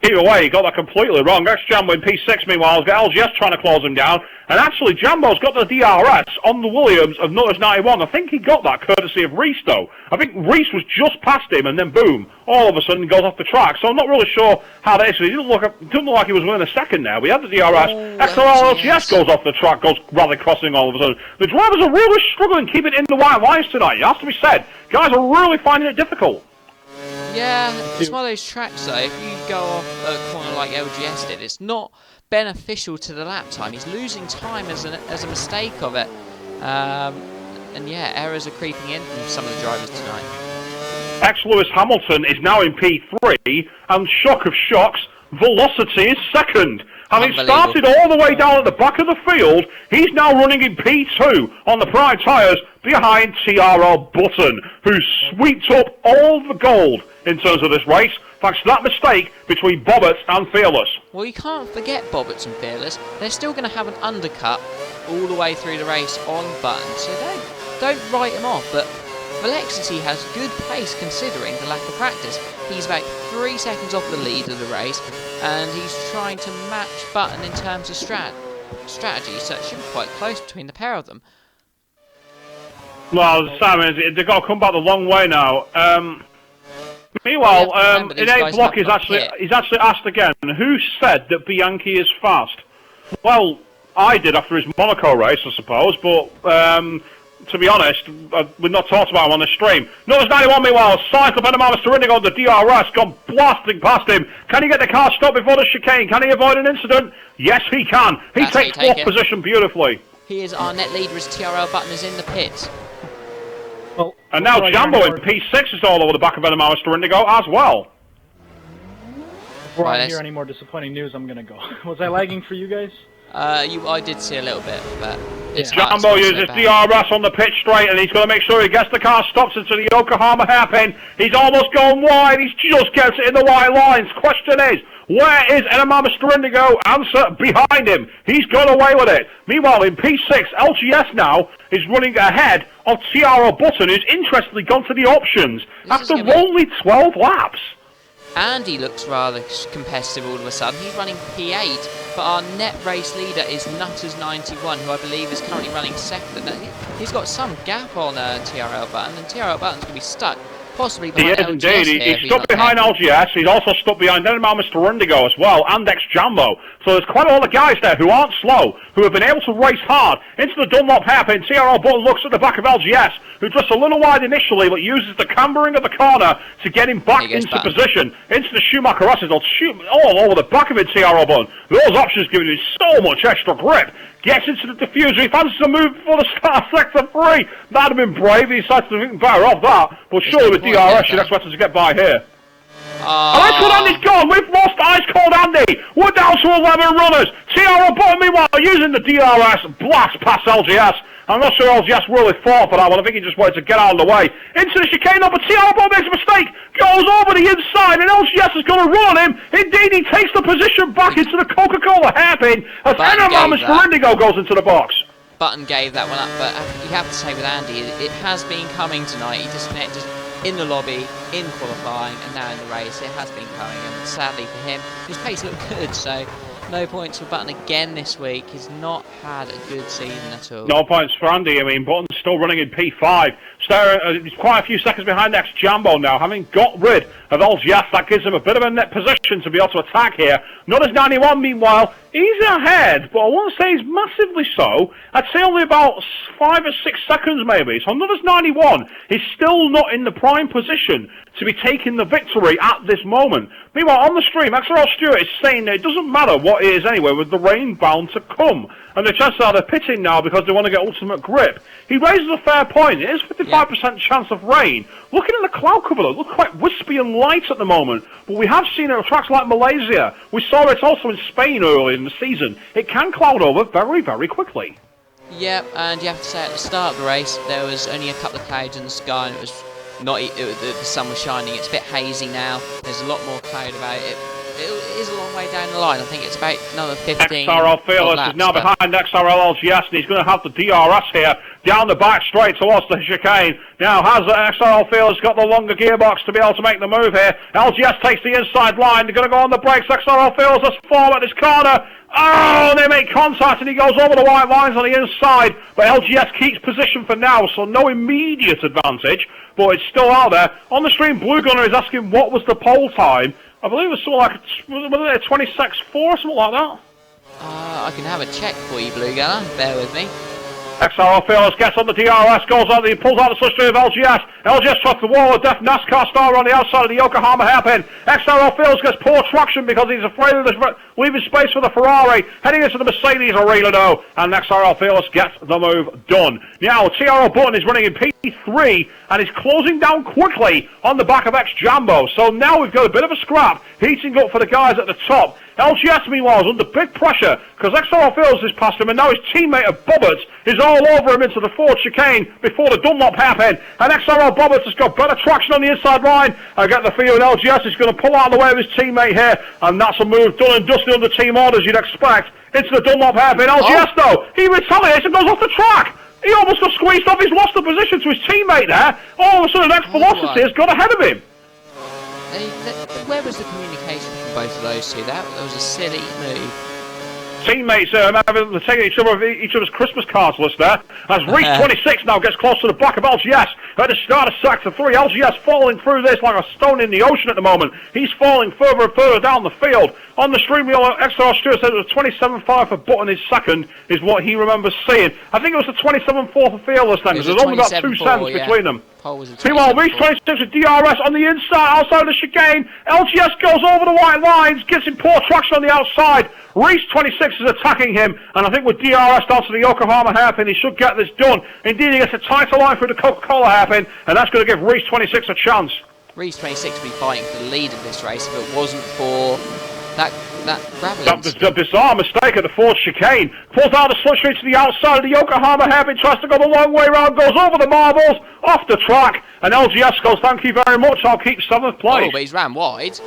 Either way, he got that completely wrong. Ex-Jambo in P6, meanwhile, has got LGS trying to close him down. And actually, Jambo's got the DRS on the Williams of Nutters 91. I think he got that courtesy of Reese, though. I think Reese was just past him, and then boom, all of a sudden he goes off the track. So I'm not really sure how that is. He didn't look like he was winning a second now. We had the DRS. XRL LGS goes off the track, goes rally crossing all of a sudden. The drivers are really struggling keeping it in the white lines tonight. It has to be said. Guys are really finding it difficult. Yeah, it's one of those tracks though, if you go off a corner like LGS did, it's not beneficial to the lap time. He's losing time as a mistake of it. And yeah, errors are creeping in from some of the drivers tonight. Ex-Lewis Hamilton is now in P3, and shock of shocks, Velocity is second. Having started all the way down at the back of the field, he's now running in P2 on the prime tyres behind TRL Button, who swept up all the gold in terms of this race, thanks to that mistake between Bobbits and Fearless. Well, you can't forget Bobbits and Fearless. They're still going to have an undercut all the way through the race on Button, so don't write him off. But Velocity has good pace considering the lack of practice. He's about 3 seconds off the lead of the race, and he's trying to match Button in terms of strategy, so it should be quite close between the pair of them. Well, Simon, they've got to come back the long way now. Meanwhile, Innate Block is he's actually asked again, who said that Bianchi is fast? Well, I did after his Monaco race, I suppose, but to be honest, we've not talked about him on the stream. Nutters 91, meanwhile, cycle Benamamas to Indigo on the DRS, gone blasting past him. Can he get the car stopped before the chicane? Can he avoid an incident? Yes, he can. He takes 4th position beautifully. He is our net leader as TRL Button is in the pits. Well, and now Jambo in P6 is all over the back of Benamamas to Indigo as well. Before I hear any more disappointing news, I'm going to go. Was I lagging for you guys? I did see a little bit, but it's Jambo uses DRS on the pitch straight, and he's going to make sure he gets the car stops into the Yokohama hairpin. He's almost going wide. He just gets it in the white lines. Question is, where is Enema Mr. Indigo? Answer, behind him. He's got away with it. Meanwhile, in P6, LGS now is running ahead of TRL Button, who's interestingly gone to the options after only 12 laps. Andy looks rather competitive all of a sudden. He's running P8, but our net race leader is Nutters 91, who I believe is currently running second. He's got some gap on TRL Button, and TRL Button's going to be stuck. Possibly behind LGS. Indeed. He's stuck behind LGS. He's also stuck behind Enema Mr. Indigo as well, and ex-Jambo. So there's quite a lot of guys there who aren't slow, who have been able to race hard into the Dunlop hairpin. TRL Button looks at the back of LGS, who just a little wide initially, but uses the cambering of the corner to get him back into position, into the Schumacher Rosses. They'll shoot all over the back of it, TRL Button. Those options giving him so much extra grip. Gets into the diffuser, he fancies a move before the start of Sector 3. That'd have been brave, he decided to think better off that. But surely with DRS, you'd expect us to get by here. And Ice Cold Andy's gone, we've lost Ice Cold Andy. We're down to 11 runners. TRL Button, meanwhile, using the DRS, blast past LGS. I'm not sure LGS really fought for that one. I think he just wanted to get out of the way. Into the chicane, but TRL Bot makes a mistake, goes over the inside, and LGS is going to run on him. Indeed, he takes the position back into the Coca-Cola hairpin as Enderman for Indigo goes into the box. Button gave that one up, but you have to say with Andy, it has been coming tonight. He disconnected in the lobby, in qualifying, and now in the race. It has been coming, and sadly for him, his pace looked good, so no points for Button again this week. He's not had a good season at all. No points for Andy. I mean, Button's still running in P5. He's quite a few seconds behind next Jambo now, having got rid of LGS. That gives him a bit of a net position to be able to attack here. Not as 91, meanwhile. He's ahead, but I won't say he's massively so. I'd say only about 5 or 6 seconds maybe. So not as 91. He's still not in the prime position to be taking the victory at this moment. Meanwhile, on the stream, XRL Stewart is saying that it doesn't matter what it is anyway, with the rain bound to come. And the chances are they're pitting now because they want to get ultimate grip. He raises a fair point. It is 55% chance of rain. Looking at the cloud cover, it looks quite wispy and light at the moment. But we have seen it at tracks like Malaysia. We saw it also in Spain early in the season. It can cloud over very, very quickly. Yep, and you have to say at the start of the race, there was only a couple of clouds in the sky, and it was not. The sun was shining. It's a bit hazy now. There's a lot more cloud about it. It is a long way down the line. I think it's about another 15. XRL Fearless is now behind XRL LGS, and he's going to have the DRS here down the back straight towards the chicane. Now has XRL Fearless got the longer gearbox to be able to make the move here. LGS takes the inside line. They're going to go on the brakes. XRL Fearless has fallen at this corner. Oh, they make contact and he goes over the white lines on the inside, but LGS keeps position for now, so no immediate advantage, but it's still out there. On the stream, Blue Gunner is asking what was the pole time. I believe it was something like a 26.4 or something like that. I can have a check for you, Blue Gunner. Bear with me. XRL Fearless gets on the DRS, goes out, he pulls out the slipstream of LGS. LGS trucks the wall of death, NASCAR star on the outside of the Yokohama hairpin. XRL Fearless gets poor traction because he's afraid of leaving space for the Ferrari, heading into the Mercedes arena though, and XRL Fearless gets the move done. Now, TRL Button is running in P3 and is closing down quickly on the back of X-Jambo. So now we've got a bit of a scrap, heating up for the guys at the top. LGS, meanwhile, is under big pressure because XRL Fearless is past him, and now his teammate of Bobbert is all over him into the forward chicane before the Dunlop hairpin. And XRL Bobbert has got better traction on the inside line. I get the feeling LGS is going to pull out of the way of his teammate here, and that's a move done and dusted under team orders, you'd expect. Into the Dunlop hairpin. LGS, though, he retaliates and goes off the track. He almost got squeezed off. He's lost the position to his teammate there. All of a sudden, X-Velocity has got ahead of him. Where was the communication from both of those two? That was a silly move. Teammates taking each other's Christmas cards list there. As Reese 26 now gets close to the back of LGS at the start of sector 3. LGS falling through this like a stone in the ocean at the moment. He's falling further and further down the field. On the stream, XR Stewart said it was 27.5 for Button. His second is what he remembers seeing. I think it was the 27.4 for Fearless then, because there's only about 2 cents between them. Meanwhile, Reese 26 with DRS on the inside, outside of the chicane. LGS goes over the white lines, gets him poor traction on the outside. Reese 26 is attacking him, and I think with DRS down to the Yokohama hairpin, he should get this done. Indeed, he gets a tighter line through the Coca-Cola hairpin, and that's going to give Reese 26 a chance. Reese 26 would be fighting for the lead of this race if it wasn't for that gravel. That was a bizarre mistake at the fourth chicane. Pulls out the slipstream to the outside of the Yokohama hairpin, tries to go the long way around, goes over the marbles, off the track, and LGS goes, thank you very much, I'll keep 7th place. Oh, but he's ran wide.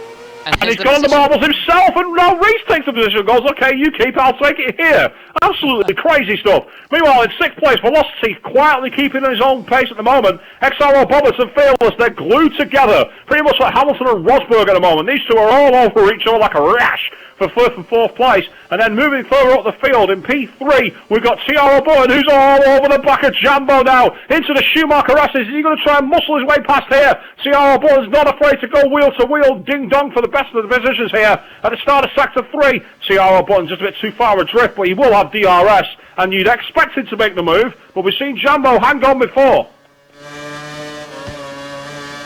And he's gone on the marbles himself, and now Reese takes the position and goes, okay, you keep, I'll take it here. Absolutely crazy stuff. Meanwhile, in 6th place, Velocity quietly keeping his own pace at the moment. XRL Bobbers and Fearless, they're glued together, pretty much like Hamilton and Rosberg at the moment. These two are all over each other like a rash for 1st and 4th place. And then moving further up the field in P3, we've got TRL Button, who's all over the back of Jambo now, into the Schumacher S's. Is he going to try and muscle his way past here? TRL Button's not afraid to go wheel to wheel, ding-dong for the best of the positions here at the start of Sector 3. TRL Button's just a bit too far adrift, but he will have DRS, and you'd expect him to make the move, but we've seen Jambo hang on before.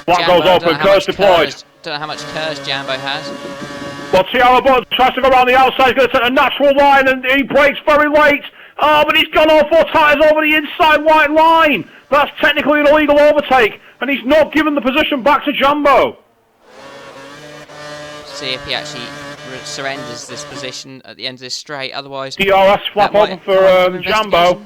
That goes open, Curse deployed. Don't know how much curse Jambo has. Well, TRL Button tries to go around the outside, he's going to take a natural line, and he breaks very late. Oh, but he's gone all 4 tyres over the inside white line. That's technically an illegal overtake, and he's not given the position back to Jambo. See if he actually surrenders this position at the end of this straight, otherwise... DRS flap open for Jambo.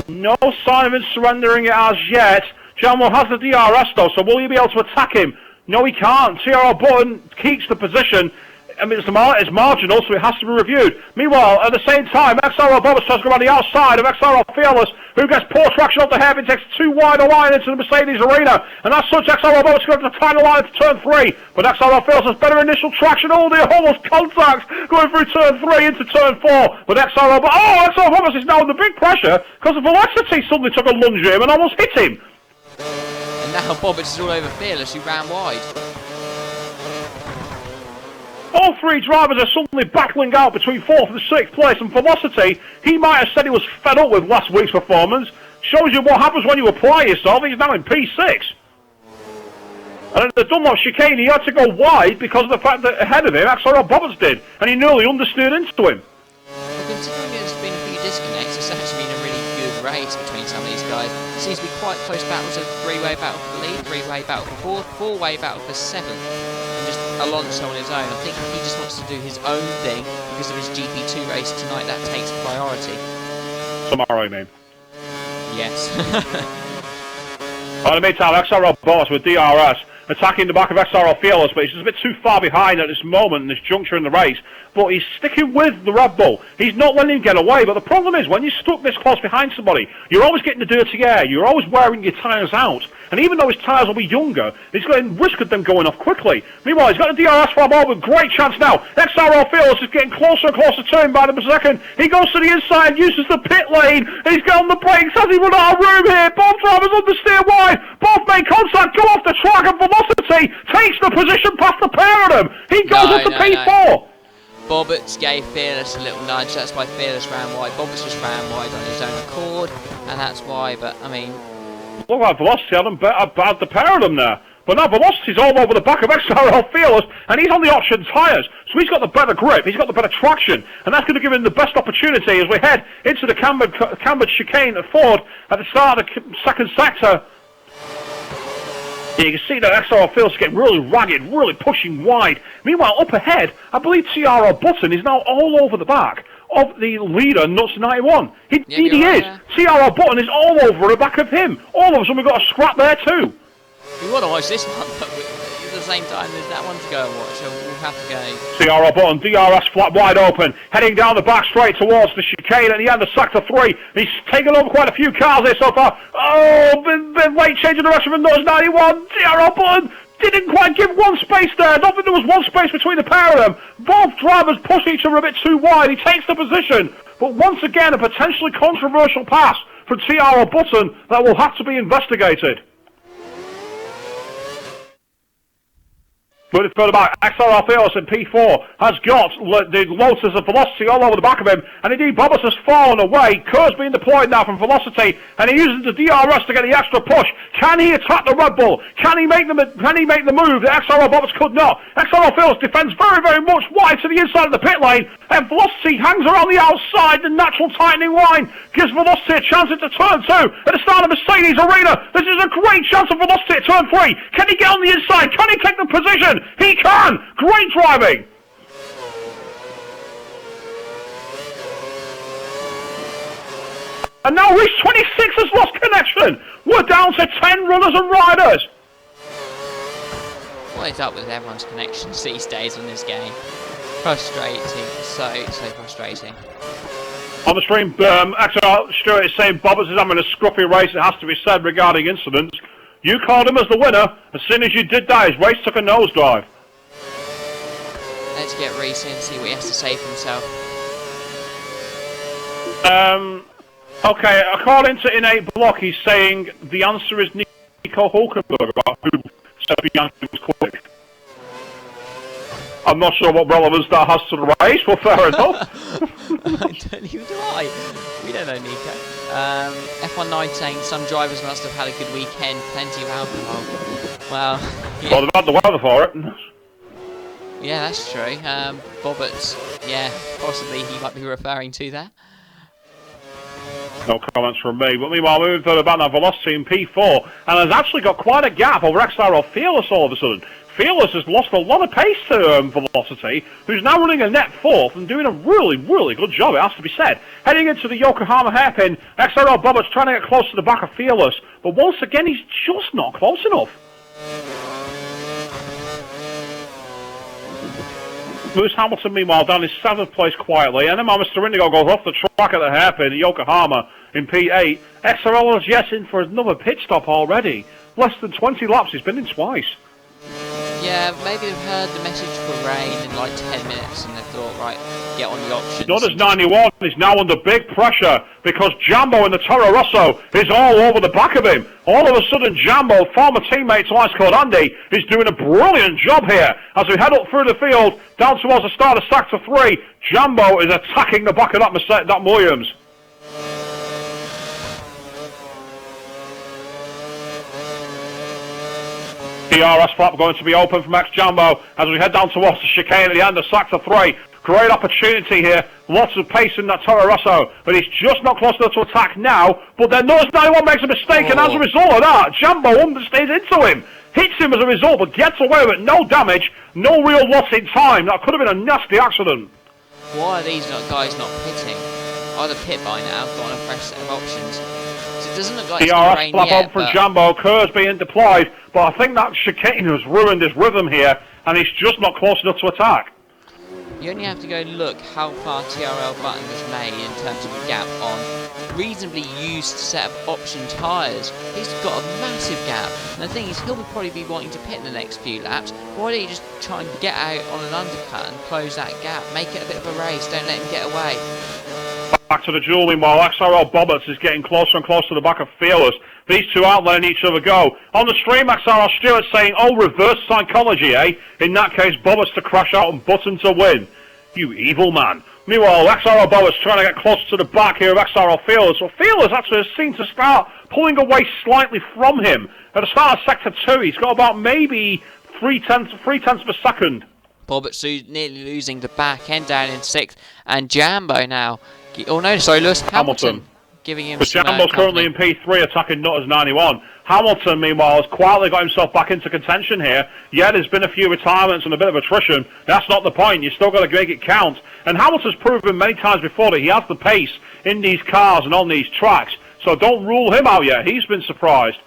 No sign of him surrendering it as yet. Jamwell has the DRS though, so will you be able to attack him? No, he can't. TRL Button keeps the position. I mean, it's marginal, so it has to be reviewed. Meanwhile, at the same time, XRL Bobbitt tries to go around the outside of XRL Fearless, who gets poor traction off the hairpin, takes too wide a line into the Mercedes arena, and as such, XRL Bobbitt's going to final line to turn 3. But XRL Fearless has better initial traction. Oh, they almost contact going through turn 3 into turn 4. But XRL Bobbitt is now under big pressure because the Velocity suddenly took a lunge at him and almost hit him. And now Bobbitt is all over Fearless, who ran wide. All 3 drivers are suddenly battling out between 4th and 6th place, and Velocity, he might have said he was fed up with last week's performance. Shows you what happens when you apply yourself. He's now in P6. And at the Dunlop chicane, he had to go wide because of the fact that ahead of him, XRL Bobbitt did, and he nearly understeered into him. Well, considering there's been a few disconnects, it's actually been a really good race between some of these guys. It seems to be quite close battles of 3-way battle for the lead, 3-way battle for 4th, 4-way battle for 7th. Just Alonso on his own. I think he just wants to do his own thing because of his GP2 race tonight. That takes priority. Tomorrow, I mean. Yes. In the meantime, XRL Bottas with DRS attacking the back of XRL Fearless, but he's just a bit too far behind at this moment in this juncture in the race. But he's sticking with the Red Bull. He's not letting him get away. But the problem is, when you're stuck this close behind somebody, you're always getting the dirty air. You're always wearing your tyres out. And even though his tyres will be younger, he's going to risk of them going off quickly. Meanwhile, he's got the DRS for him with great chance now. XRL Fearless is getting closer and closer to him by the second. He goes to the inside, uses the pit lane. He's got on the brakes. Has he run out of room here? Both drivers understeer wide. Both make contact, go off the track, and Velocity takes the position past the pair of them. He goes up to P4. No. Bobbitt gave Fearless a little nudge. That's why Fearless ran wide. Bobbitt just ran wide on his own accord, and that's why. But I mean, look like Velocity had them bad the pair of them there. But now Velocity's all over the back of XRL Fearless, and he's on the option tyres, so he's got the better grip, he's got the better traction, and that's going to give him the best opportunity as we head into the cambered chicane at Ford at the start of the second sector. You can see that XRL Fearless is getting really ragged, really pushing wide. Meanwhile, up ahead, I believe TRL Button is now all over the back of the leader, Nuts 91. Indeed he is. Yeah. TRL Button is all over the back of him. All of us, and we've got a scrap there too. we want to watch this one, but at the same time, there's that one to go and watch, so we'll have to go. TRL Button, DRS flat wide open, heading down the back straight towards the chicane at the end of sector 3. He's taken over quite a few cars here so far. Oh, been late change of direction from Nuts 91. TRL Button didn't quite give one space there. I don't think there was one space between the pair of them. Both drivers push each other a bit too wide. He takes the position, but once again, a potentially controversial pass from TRL Button that will have to be investigated. Moving further back, XRL Fearless in P4 has got the Lotus of Velocity all over the back of him, and indeed Bobbitt has fallen away. Kerr's being deployed now from Velocity, and he uses the DRS to get the extra push. Can he attack the Red Bull? Can he make the move that XRL Bobbitt could not? XRL Fearless defends very, very much wide to the inside of the pit lane, and Velocity hangs around the outside. The natural tightening line gives Velocity a chance into turn 2 at the start of Mercedes Arena. This is a great chance for Velocity at turn 3. Can he get on the inside? Can he take the position? He can! Great driving! And now Race 26 has lost connection! We're down to 10 runners and riders! What is up with everyone's connections these days in this game? Frustrating. So frustrating. On the stream, XR Stuart is saying Bobbitt is having a scruffy race, it has to be said, regarding incidents. You called him as the winner. As soon as you did that, his race took a nosedive. Let's get Reese in and see what he has to say for himself. Okay, according to Innate Block, he's saying the answer is Nico Hulkenberg, who said the answer was quick. I'm not sure what relevance that has to the race, well, fair enough. Neither do I. We don't know Nico. F19 saying some drivers must have had a good weekend, plenty of alcohol. Well, yeah. Well, they've had the weather for it. Yeah, that's true. Bobbitt, yeah, possibly he might be referring to that. No comments from me. But meanwhile, moving further back now, Velocity in P4, and has actually got quite a gap over XRL Fearless all of a sudden. Fearless has lost a lot of pace to Velocity, who's now running a net fourth and doing a really, really good job, it has to be said. Heading into the Yokohama hairpin, XRL Bubba's trying to get close to the back of Fearless, but once again, he's just not close enough. Lewis Hamilton, meanwhile, down in 7th place quietly, and then Mr. Indigo goes off the track at the hairpin at Yokohama in P8. XRL is yes in for another pit stop already. Less than 20 laps, he's been in twice. Yeah, maybe they've heard the message for rain in like 10 minutes and they thought, right, get on the options. Not as 91 is now under big pressure because Jambo in the Toro Rosso is all over the back of him. All of a sudden, Jambo, former teammate to Ice Cold Andy, is doing a brilliant job here. As we head up through the field, down towards the start of Sector 3, Jambo is attacking the back of that Williams. DRS flap going to be open from ex-Jambo as we head down towards the chicane at the end of Sector 3. Great opportunity here. Lots of pace in that Toro Rosso, but he's just not close enough to attack now. But then notice 91 makes a mistake, and as a result of that, Jambo understays into him. Hits him as a result, but gets away with it. No damage, no real loss in time. That could have been a nasty accident. Why are these guys not pitting? Either pit by now, got on a fresh set of options. It doesn't look like DRS flap on from Jambo, Kerr's being deployed, but I think that chicane has ruined his rhythm here, and he's just not close enough to attack. You only have to go look how far TRL Button has made in terms of a gap on reasonably used set of option tyres. He's got a massive gap, and the thing is, he'll probably be wanting to pit in the next few laps. Why don't you just try and get out on an undercut and close that gap, make it a bit of a race, don't let him get away. Back to the duel, meanwhile, XRL Bobberts is getting closer and closer to the back of Fearless. These two out letting each other go. On the stream, XRL Stewart saying, oh, reverse psychology, eh? In that case, Bobberts to crash out and Button to win. You evil man. Meanwhile, XRL Bobberts trying to get closer to the back here of XRL Fearless. Well, Fearless actually has seemed to start pulling away slightly from him. At the start of Sector 2, he's got about maybe 3/10 of a second. Bobberts nearly losing the back end down in 6th, and Jambo now. Oh no, sorry, Lewis Hamilton giving him some Jambo's currently in P3 attacking Nutters 91. Hamilton, meanwhile, has quietly got himself back into contention here. Yeah, there's been a few retirements and a bit of attrition. That's not the point. You've still got to make it count. And Hamilton's proven many times before that he has the pace in these cars and on these tracks. So don't rule him out yet. He's been surprised.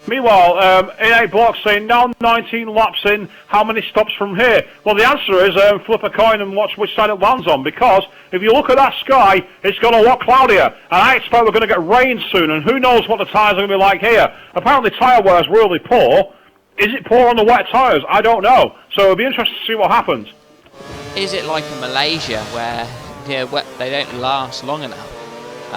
Meanwhile, A Block saying, now 19 laps in, how many stops from here? Well, the answer is flip a coin and watch which side it lands on, because if you look at that sky, it's got a lot cloudier, and I expect we're going to get rain soon, and who knows what the tyres are going to be like here. Apparently tyre wear is really poor. Is it poor on the wet tyres? I don't know. So it'll be interesting to see what happens. Is it like in Malaysia, where they don't last long enough?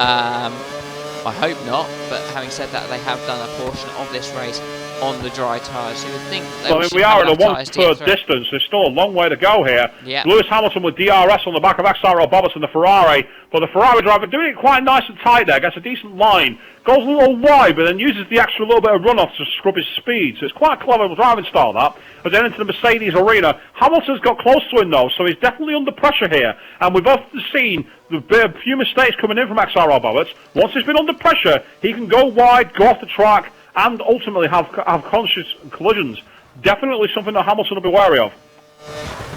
I hope not, but having said that, they have done a portion of this race on the dry tyres, so you would think they we are at a 1/3 distance. There's still a long way to go here. Yeah. Lewis Hamilton with DRS on the back of XRL Bobberts and the Ferrari, but the Ferrari driver doing it quite nice and tight there, gets a decent line, goes a little wide, but then uses the extra little bit of runoff to scrub his speed. So it's quite a clever driving style, that. But then into the Mercedes arena, Hamilton's got close to him though, so he's definitely under pressure here. And we've often seen the few mistakes coming in from XRL Bobberts. Once he's been under pressure, he can go wide, go off the track, and ultimately have conscious collisions. Definitely something that Hamilton will be wary of.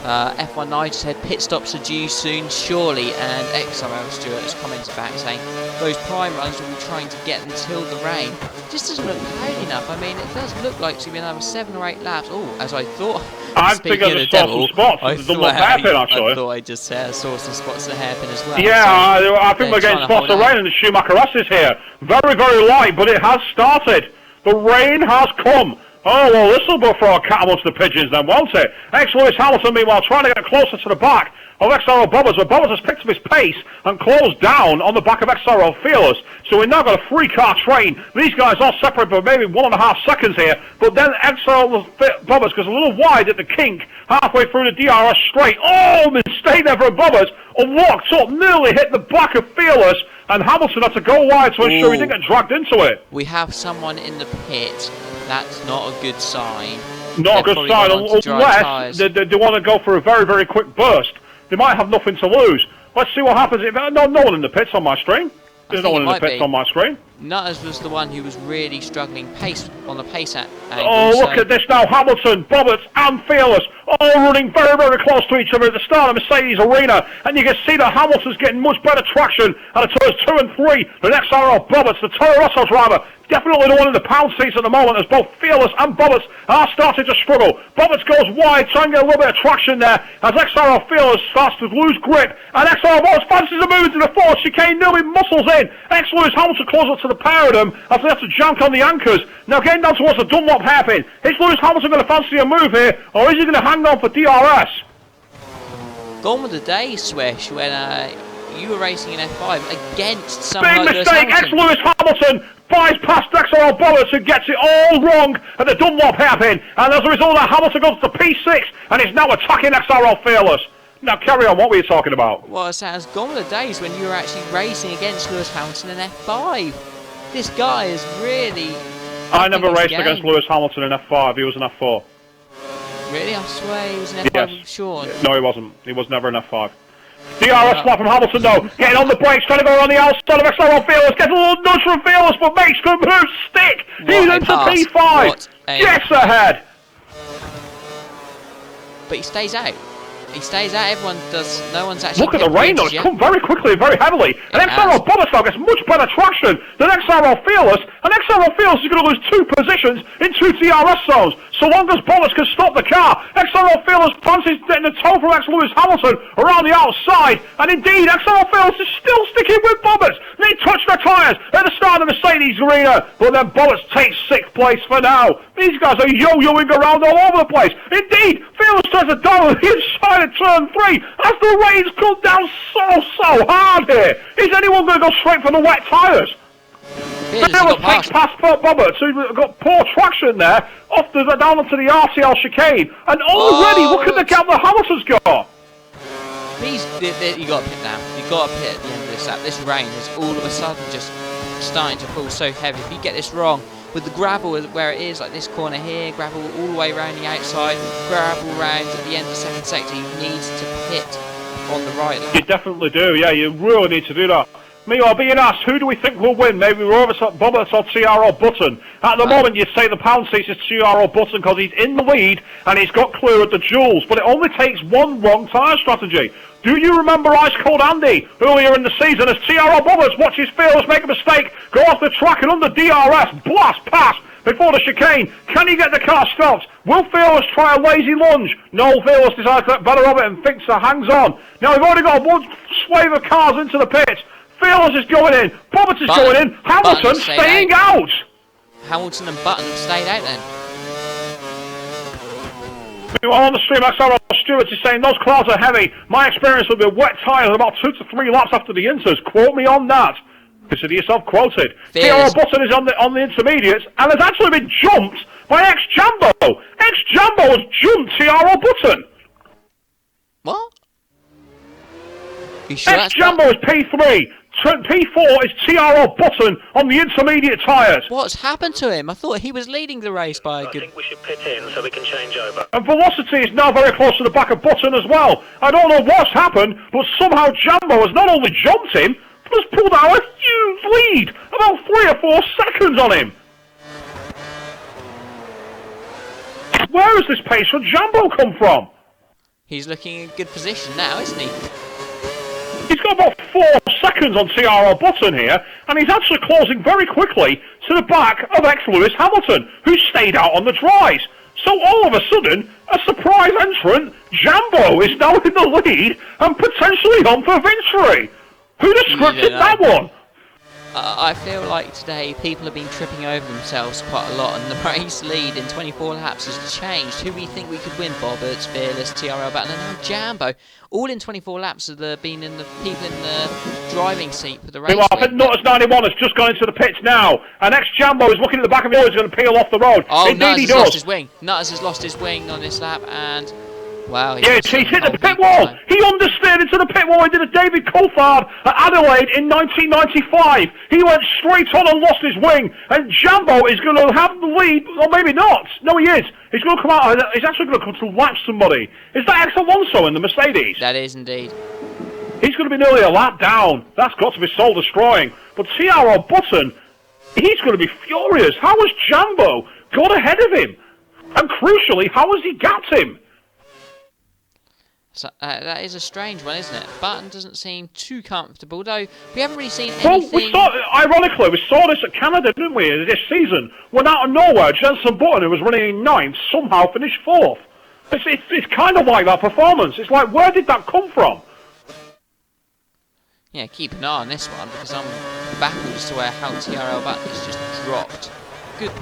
F19 said pit stops are due soon, surely, and XRL Stewart has commented back saying those prime runs will be trying to get until the rain. It just doesn't look cloudy enough. I mean, it does look like it's going to be another 7 or 8 laps. Oh, as I thought. I think I saw some spots. I thought I just saw some spots at hairpin as well. Yeah, so I think we're getting spots of rain in the Schumacher S's here. Very, very light, but it has started. The rain has come. Oh, well, this will go for a cat amongst the pigeons then, won't it? Ex-Lewis Hamilton, meanwhile, trying to get closer to the back of XRL Bobberts, but Bobberts has picked up his pace and closed down on the back of XRL Fearless. So we've now got a 3-car train. These guys all separate by maybe 1.5 seconds here, but then XRL Bobberts goes a little wide at the kink halfway through the DRS straight. Oh, mistake there for Bobberts, and walked up, nearly hit the back of Fearless, and Hamilton had to go wide to ensure he didn't get dragged into it. We have someone in the pit. That's not a good sign. Not a good sign, unless they want to go for a very, very quick burst. They might have nothing to lose. Let's see what happens. No one in the pits on my screen. There's no one in the pits on my screen. Nutters was the one who was really struggling on the pace angle. Oh, look at this now. Hamilton, Roberts and Fearless all running very, very close to each other at the start of Mercedes Arena. And you can see that Hamilton's getting much better traction at the turns 2 and 3 than XRL Roberts, the Toro Rosso driver. Definitely the one in the pound seats at the moment, as both Fearless and Roberts are starting to struggle. Roberts goes wide, trying to get a little bit of traction there, as XRL Fearless starts to lose grip. And XRL Roberts fancies a move into the fourth chicane, nearly muscles in. Lewis Hamilton close up to the pair of them, as they have to jump on the anchors. Now getting down towards the Dunlop hairpin. Is Lewis Hamilton going to fancy a move here, or is he going to hang on for DRS? Gone with the day, Swish, when you were racing in F5 against someone big like mistake. Lewis Hamilton flies past XRL Roberts, who gets it all wrong at the Dunlop hairpin, and as a result, Hamilton goes to P6 and is now attacking XRL Fearless. Now carry on. What were you talking about? Well, it sounds gone with the days when you were actually racing against Lewis Hamilton in F5. This guy is really. I never raced against Lewis Hamilton in F5. He was in F4. Really? I swear he was in F5 with Sean. No, he wasn't. He was never in F5. DRS spot from Hamilton though, getting on the brakes, trying to go around the outside of XRL Fearless, gets a little nudge from Fearless, but makes good move, stick! He's into P5! Gets ahead! But he stays out. He stays out, everyone does, no one's actually... Look at the rain though, it's come very quickly and very heavily. And XRL Roberts now gets much better traction than XRL Fearless, and XRL Fearless is going to lose 2 positions in 2 DRS zones. So long as Roberts can stop the car, XRL Fearless fancies getting the toe from Lewis Hamilton around the outside, and indeed XRL Fearless is still sticking with Roberts. They touch their tyres at the start of the Mercedes Arena, but then Roberts takes 6th place for now. These guys are yo-yoing around all over the place. Indeed, Fearless tries to dial the inside of turn 3 as the rain's come down so hard here. Is anyone going to go straight for the wet tyres? Fearless takes past Roberts, who's got poor traction there, down onto the RTL chicane, and already look at the gap that Hamilton's got. You got to pit now. You got to pit at the end of this lap. This rain is all of a sudden just starting to fall so heavy. If you get this wrong, with the gravel where it is, like this corner here, gravel all the way around the outside, gravel round at the end of the second sector, you need to pit on the right lap. You definitely do, yeah, you really need to do that. Meanwhile, being asked, who do we think will win? Maybe Roberts or TRL Button. At the moment, you'd say the pound seats is TRL Button because he's in the lead and he's got clear at the duels, but it only takes one wrong tyre strategy. Do you remember Ice Cold Andy earlier in the season as TRL Roberts watches Fearless make a mistake, go off the track and under DRS, blast past before the chicane? Can he get the car stopped? Will Fearless try a lazy lunge? No, Fearless decides to get better of it and thinks that hangs on. Now we've already got one swathe of cars into the pit. Fearless is going in, Roberts is going in, Hamilton staying out. Hamilton and Button have stayed out then. On the stream, XRL Stewart is saying those clouds are heavy. My experience with the wet tyres about 2 to 3 laps after the inters. Quote me on that. Consider yourself quoted. TRL Button is on the intermediates and has actually been jumped by X-Jambo. X-Jambo has jumped TRL Button. What? You sure X-Jambo is P3. P4 is TRL Button on the intermediate tyres. What's happened to him? I thought he was leading the race by a good... I think we should pit in so we can change over. And Velocity is now very close to the back of Button as well. I don't know what's happened, but somehow Jambo has not only jumped him, but has pulled out a huge lead. About 3 or 4 seconds on him. Where has this pace from Jambo come from? He's looking in good position now, isn't he? He's got about 4 seconds on TRL Button here, and he's actually closing very quickly to the back of Lewis Hamilton, who stayed out on the dries. So all of a sudden, a surprise entrant, Jambo, is now in the lead and potentially on for victory. Who'd have scripted that one? I feel like today people have been tripping over themselves quite a lot, and the race lead in 24 laps has changed. Who we think we could win? Roberts, Fearless, TRL Button, and now Jambo. All in 24 laps have been in the people in the driving seat for the race. I think Nutters 91 has just gone into the pits now, and X-Jambo is looking at the back of the he's going to peel off the road. Oh, Indeed, he does. Lost his wing. Nutters has lost his wing on this lap, and... Wow, yes, he's hit the pit wall. He understeered into the pit wall. He did a David Coulthard at Adelaide in 1995. He went straight on and lost his wing. And Jambo is going to have the lead, or maybe not. No, he is. He's going to come out. He's actually going to come to lap somebody. Is that X Alonso in the Mercedes? That is indeed. He's going to be nearly a lap down. That's got to be soul destroying. But TRL Button He's going to be furious. How has Jambo got ahead of him? And crucially, how has he gapped him? So, that is a strange one, isn't it? Button doesn't seem too comfortable, though we haven't really seen anything... Well, ironically, we saw this at Canada, didn't we, this season, when out of nowhere, Jenson Button, who was running in 9th, somehow finished 4th. It's kind of like that performance. It's like, where did that come from? Yeah, keep an eye on this one, because I'm baffled as to how TRL Button has just dropped.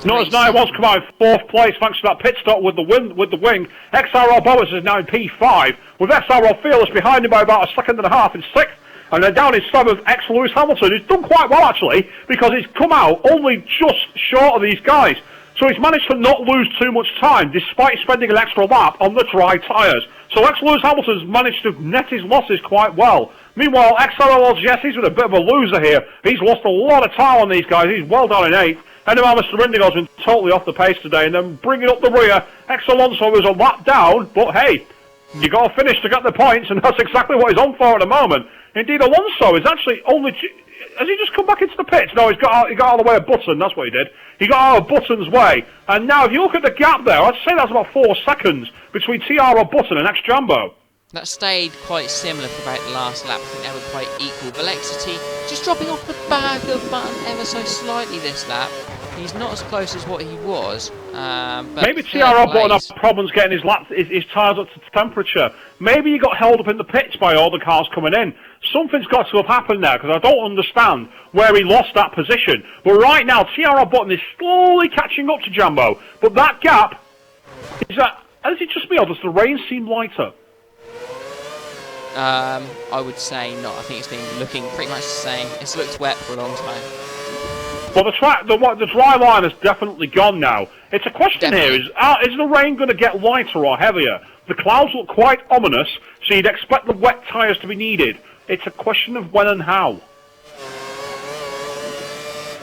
Notice now he wants to come out in 4th place thanks to that pit stop with the wing. XRL Boas is now in P5, with XRL Fearless behind him by about a second and a half in 6th. And then down in 7th, Lewis Hamilton, who's done quite well actually, because he's come out only just short of these guys. So he's managed to not lose too much time, despite spending an extra lap on the dry tyres. So Lewis Hamilton's managed to net his losses quite well. Meanwhile, XRL LGS, he's been a bit of a loser here. He's lost a lot of time on these guys. He's well down in 8th. Anyway, Mr. Indigo's been totally off the pace today, and then bringing up the rear, Alonso is a lap down, but hey, you got to finish to get the points, and that's exactly what he's on for at the moment. Indeed, Alonso is actually only... Has he just come back into the pits? No, he got out of the way of Button, that's what he did. He got out of Button's way, and now if you look at the gap there, I'd say that's about 4 seconds between TR Button and X-Jambo. That stayed quite similar for about the last lap. I think they were quite equal. Velexity just dropping off the back of Button ever so slightly this lap. He's not as close as what he was. But maybe TR Button had problems getting his tyres up to temperature. Maybe he got held up in the pits by all the cars coming in. Something's got to have happened there, because I don't understand where he lost that position. But right now, TR Button is slowly catching up to Jambo. But that gap, is it just me, or does the rain seem lighter? I would say not. I think it's been looking pretty much the same. It's looked wet for a long time. Well, the dry line has definitely gone now. It's a question here, is the rain going to get lighter or heavier? The clouds look quite ominous, so you'd expect the wet tyres to be needed. It's a question of when and how.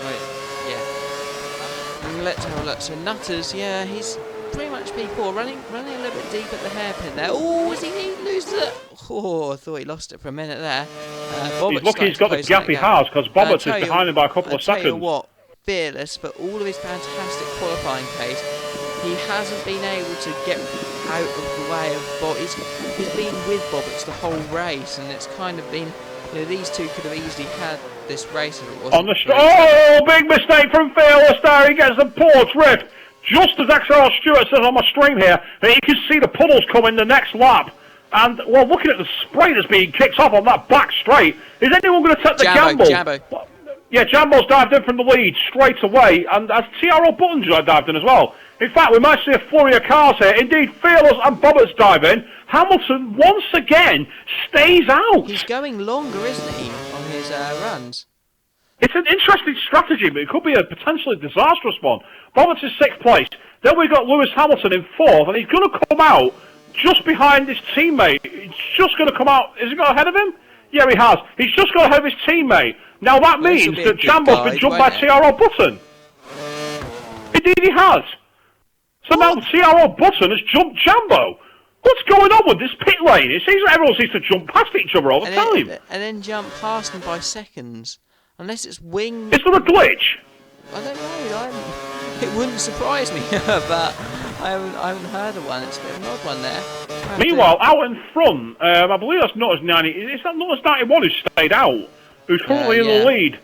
Right, yeah. Let's have a look. So Nutters, yeah, he's pretty much P4, running a little bit deep at the hairpin there. Oh, is he lose it? Oh, I thought he lost it for a minute there. He's lucky he's got the gap he has, because Bobbitt is behind him by a couple of seconds. Tell you what, Fearless, but all of his fantastic qualifying pace, he hasn't been able to get out of the way of Bobbitt. He's been with Bobbitt the whole race, and it's kind of been, you know, these two could have easily had this race if it wasn't. Oh, big mistake from Fearless there. He gets the poor drift. Just as XRL Stewart says on my stream here, that you can see the puddles coming the next lap. And, well, looking at the spray that's being kicked off on that back straight, is anyone going to take the gamble? Jambo. Yeah, Jambo's dived in from the lead straight away, and as TRL Button's dived in as well. In fact, we might see a flurry of cars here. Indeed, Fearless and Bobbitt's dive in. Hamilton, once again, stays out. He's going longer, isn't he, on his runs? It's an interesting strategy, but it could be a potentially disastrous one. Bobbitt's in 6th place. Then we've got Lewis Hamilton in 4th, and he's going to come out just behind his teammate. He's just going to come out. Has he got ahead of him? Yeah, he has. He's just got ahead of his teammate. Now that means that Jambo's been jumped by TRL Button. Indeed he has. So now TRL Button has jumped Jambo. What's going on with this pit lane? It seems that everyone seems to jump past each other all the time. And then jump past them by seconds. Unless it's wing... Is there a glitch? I don't know. It wouldn't surprise me, but I haven't heard of one. It's a bit of an odd one there. Meanwhile, out in front, I believe that's Nutters 90. Is that Nutters 91 who stayed out? Who's currently in the lead?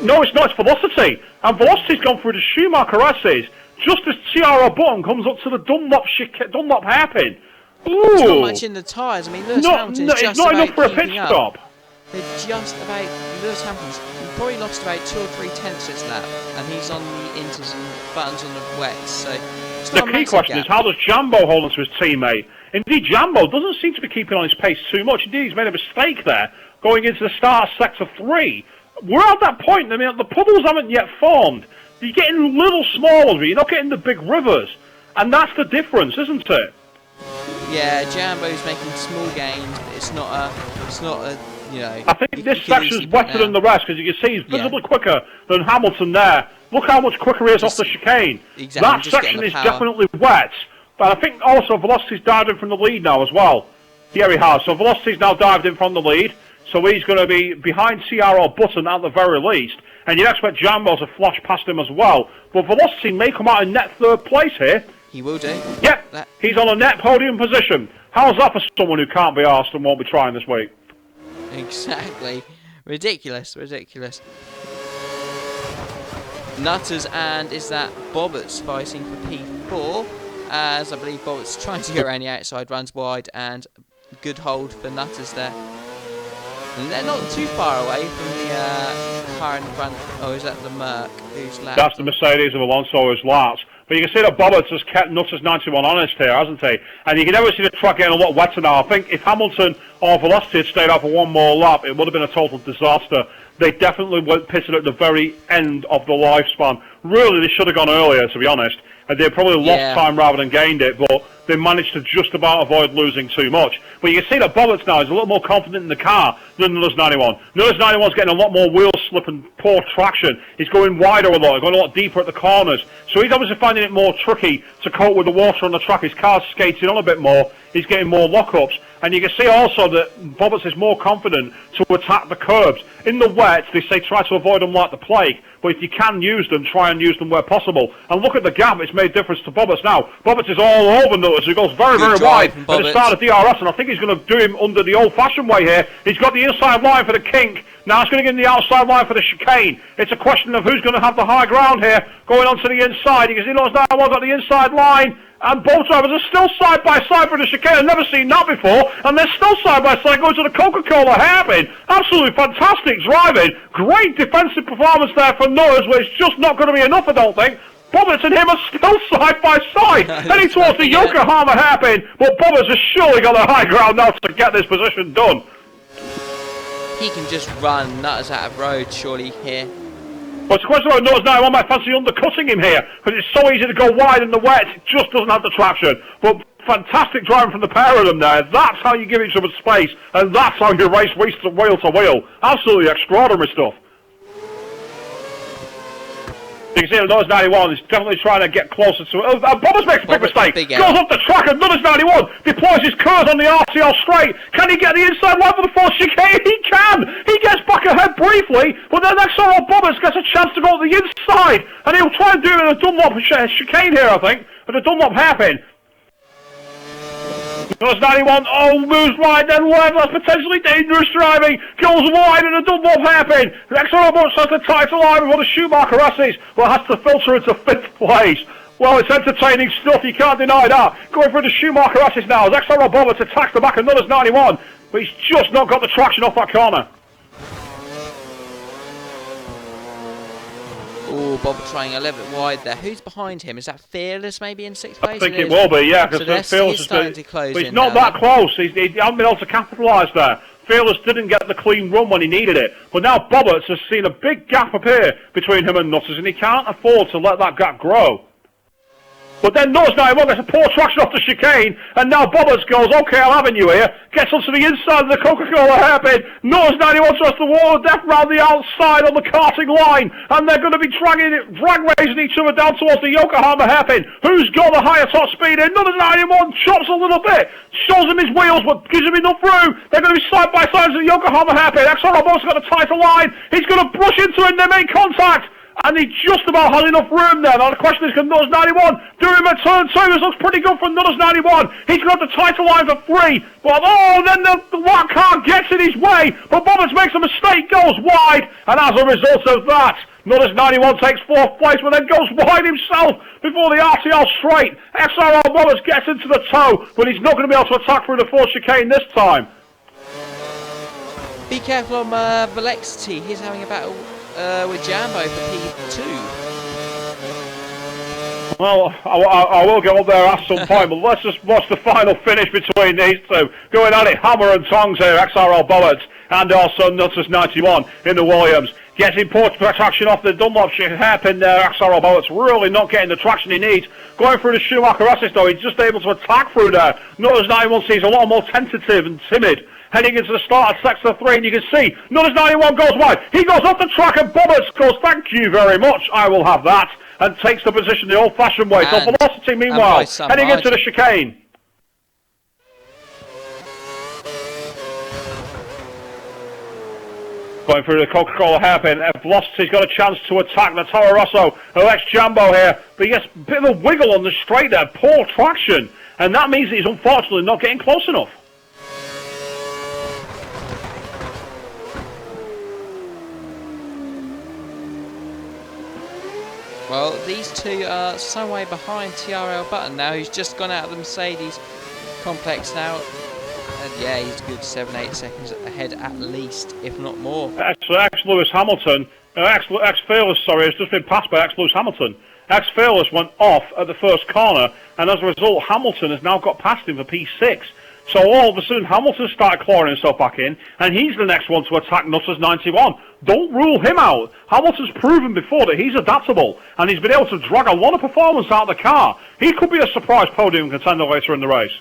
No, it's not. It's Velocity. And Velocity's gone through the Schumacher S's just as TRL Button comes up to the Dunlop hairpin. Ooh. It's not much in the tyres. I mean, Lewis Hamilton's just it's not enough for a pit stop. They're just about... Lewis Hamilton's probably lost about 2 or 3 tenths this lap, and he's on the inters and Buttons on the wets, so... The key question is, how does Jambo hold on to his teammate? Indeed, Jambo doesn't seem to be keeping on his pace too much. Indeed, he's made a mistake there, going into the start of Sector 3. We're at that point, I mean, the puddles haven't yet formed. You're getting little small ones, but you're not getting the big rivers. And that's the difference, isn't it? Yeah, Jambo's making small gains, but it's not a you know... I think this section's wetter than the rest, because you can see he's visibly quicker than Hamilton there. Look how much quicker he is off the chicane. Exactly, that section is definitely wet. But I think also Velocity's dived in from the lead now as well. Here he has. So Velocity's now dived in from the lead. so he's going to be behind TRL Button at the very least, and you'd expect Jambo to flash past him as well. But Velocity may come out in net third place here. He will do. Yep, he's on a net podium position. How's that for someone who can't be arsed and won't be trying this week? Exactly. Ridiculous, ridiculous. Nutters, and is that Bobberts fighting for P4, as I believe Bobberts trying to get around the outside, runs wide, and good hold for Nutters there. And they're not too far away from the car in front. Oh, is that the Merc who's lapped? That's the Mercedes of Alonso who's lapped. But you can see that Bobberts has kept Nutters 91 honest here, hasn't he? And you can never see the track getting a lot wetter now. I think if Hamilton or Velocity had stayed out for one more lap, it would have been a total disaster. They definitely went pitted at the very end of the lifespan. Really, they should have gone earlier, to be honest. And they probably lost time rather than gained it, but they managed to just about avoid losing too much. But you can see that Bobberts now is a little more confident in the car than Nutters 91. Nutters 91's getting a lot more wheel slip and poor traction. He's going wider a lot, going a lot deeper at the corners. So he's obviously finding it more tricky to cope with the water on the track. His car's skating on a bit more. He's getting more lockups. And you can see also that Bobberts is more confident to attack the curbs. In the wet, they say try to avoid them like the plague. But if you can use them, try and use them where possible. And look at the gap, it's made difference to Bobberts now. Bobberts is all over Nutters, who goes very, very wide at the start of DRS. And I think he's going to do him under the old-fashioned way here. He's got the inside line for the kink. Now it's going to get in the outside line for the chicane. It's a question of who's going to have the high ground here, going on to the inside. You can see Nutters 91's on the inside line. And both drivers are still side by side for the chicane. I've never seen that before. And they're still side by side going to the Coca-Cola hairpin. Absolutely fantastic driving. Great defensive performance there for Nutters, where it's just not going to be enough, I don't think. Bobberts and him are still side by side, heading towards the Yokohama hairpin. But Bobberts has surely got the high ground now to get this position done. He can just run Nutters out of road, surely, here. Well, it's a question about Nutters 91 might fancy undercutting him here, because it's so easy to go wide in the wet, it just doesn't have the traction. But fantastic driving from the pair of them there. That's how you give each other space, and that's how you race wheel to wheel. Absolutely extraordinary stuff. You can see that Nutters 91 is definitely trying to get closer to it. Bobberts makes a big mistake. Goes off the track, and Nutters 91 deploys his curves on the RTL straight. Can he get the inside line for the fourth chicane? He can! He gets back ahead briefly, but then next time Bobberts gets a chance to go to the inside, and he'll try and do it in a Dunlop chicane here, I think, at the Dunlop hairpin. Nutters 91, moves wide, then left, that's potentially dangerous driving, goes wide in a Dunlop hairpin. XRL Butch has the title line before the Schumacher S's, well, has to filter into 5th place. Well, it's entertaining stuff, you can't deny that. Going through the Schumacher S's now, as XRL Bobberts attacks the back of Nutters 91, but he's just not got the traction off that corner. Oh, Bob trying a little bit wide there. Who's behind him? Is that Fearless maybe in 6th place? I think it will be, yeah, because so Fearless is starting to close but he's in not now, that close. He hasn't been able to capitalise there. Fearless didn't get the clean run when he needed it. But now Bobberts has seen a big gap appear between him and Nutters, and he can't afford to let that gap grow. But then Nutters 91 gets a poor traction off the chicane, and now Bobberts goes, okay, I'm having you here, gets onto the inside of the Coca-Cola hairpin. Nutters 91 tries to wall the death round the outside on the karting line, and they're going to be drag racing each other down towards the Yokohama hairpin. Who's got the higher top speed in? Nutters 91 chops a little bit, shows him his wheels, but gives him enough room. They're going to be side by side to the Yokohama hairpin. XRL Bobberts got a tighter line. He's going to brush into it and they make contact. And he just about had enough room there. Now the question is, can Nutters 91 do him at turn 2? This looks pretty good for Nutters 91. He's got the title line for 3. But then the white car gets in his way. But Bobberts makes a mistake, goes wide. And as a result of that, Nutters 91 takes 4th place, but then goes wide himself before the RTL straight. XRL Bobberts gets into the toe, but he's not going to be able to attack through the 4th chicane this time. Be careful on Velexity. He's having a battle with Jambo for P2. Well, I will get up there at some point, but let's just watch the final finish between these two. Going at it, hammer and tongs here, XRL Bobberts, and also Nutters 91 in the Williams. Getting poor traction off the Dunlop hairpin there, XRL Bobberts really not getting the traction he needs. Going through the Schumacher S's though, he's just able to attack through there. Nutters 91 seems a lot more tentative and timid. Heading into the start of sector 3, and you can see Nutters 91 goes wide. He goes off the track, and Bobberts goes, thank you very much, I will have that, and takes the position the old-fashioned way. So Velocity, meanwhile, heading into the chicane. Going through the Coca-Cola hairpin. Velocity's got a chance to attack the Toro Rosso, who ex-Jambo here, but he gets a bit of a wiggle on the straight there, poor traction, and that means that he's unfortunately not getting close enough. Well, these two are some way behind TRL Button now, who's just gone out of the Mercedes complex now. And yeah, he's good 7-8 seconds ahead at least, if not more. Ex-Lewis Hamilton, ex-Fearless, sorry, has just been passed by ex-Lewis Hamilton. Ex-Fearless went off at the first corner, and as a result, Hamilton has now got past him for P6. So all of a sudden, Hamilton started clawing himself back in, and he's the next one to attack Nutters 91. Don't rule him out. Hamilton's proven before that he's adaptable, and he's been able to drag a lot of performance out of the car. He could be a surprise podium contender later in the race.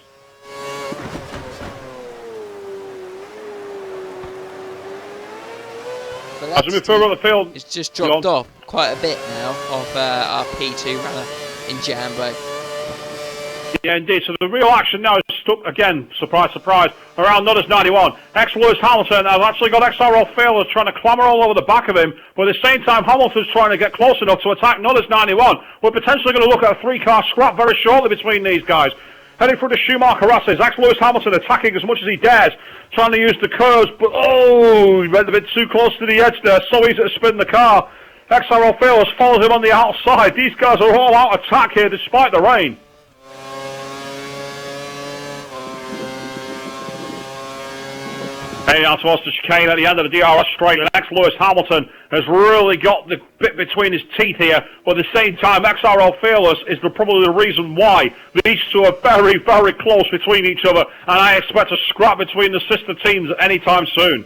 As we move further up the field, it's just dropped off quite a bit now of our P2 runner in Jambo. Yeah, indeed. So the real action now is stuck again, surprise, surprise, around Nutters 91. Ex-Lewis Hamilton has actually got XRL Fearless trying to clamber all over the back of him, but at the same time, Hamilton's trying to get close enough to attack Nutters 91. We're potentially going to look at a 3-car scrap very shortly between these guys. Heading through the Schumacher races, ex-Lewis Hamilton attacking as much as he dares, trying to use the curves, but oh, he went a bit too close to the edge there, so easy to spin the car. XRL Fearless follows him on the outside. These guys are all out attack here despite the rain. Heading out towards the chicane at the end of the DRS straight, and ex-Lewis Hamilton has really got the bit between his teeth here, but at the same time, XRL Fearless is probably the reason why these two are very, very close between each other, and I expect a scrap between the sister teams anytime soon.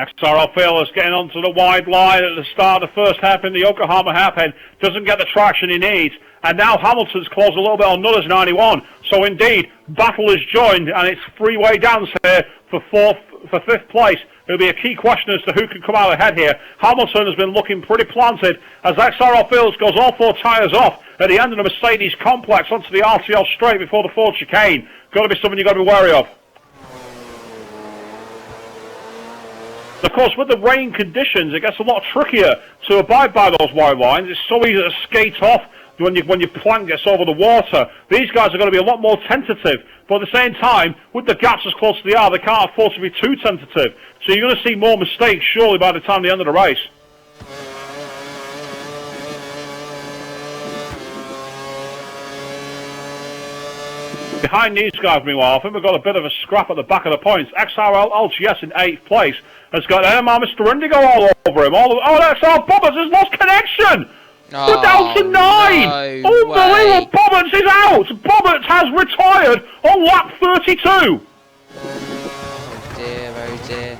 XRL Fearless getting onto the wide line at the start of the first hairpin. The Yokohama hairpin doesn't get the traction he needs. And now Hamilton's closed a little bit on Nutters 91. So indeed, battle is joined, and it's three-way dance here for fifth place. It'll be a key question as to who can come out ahead here. Hamilton has been looking pretty planted as XRL Fearless goes all 4 tyres off at the end of the Mercedes complex onto the RTL straight before the Ford chicane. Got to be something you've got to be wary of. Of course, with the rain conditions, it gets a lot trickier to abide by those wide lines. It's so easy to skate off when your plank gets over the water. These guys are going to be a lot more tentative. But at the same time, with the gaps as close as they are, they can't afford to be too tentative. So you're going to see more mistakes, surely, by the time the end of the race. Behind these guys, meanwhile, I think we've got a bit of a scrap at the back of the points. XRL LGS in 8th place has got NMR Mr. Indigo all over him. XRL Bobbins has lost connection! We're down to 9! No Unbelievable! way. Bobbins is out! Bobbins has retired on lap 32! Oh dear, oh dear.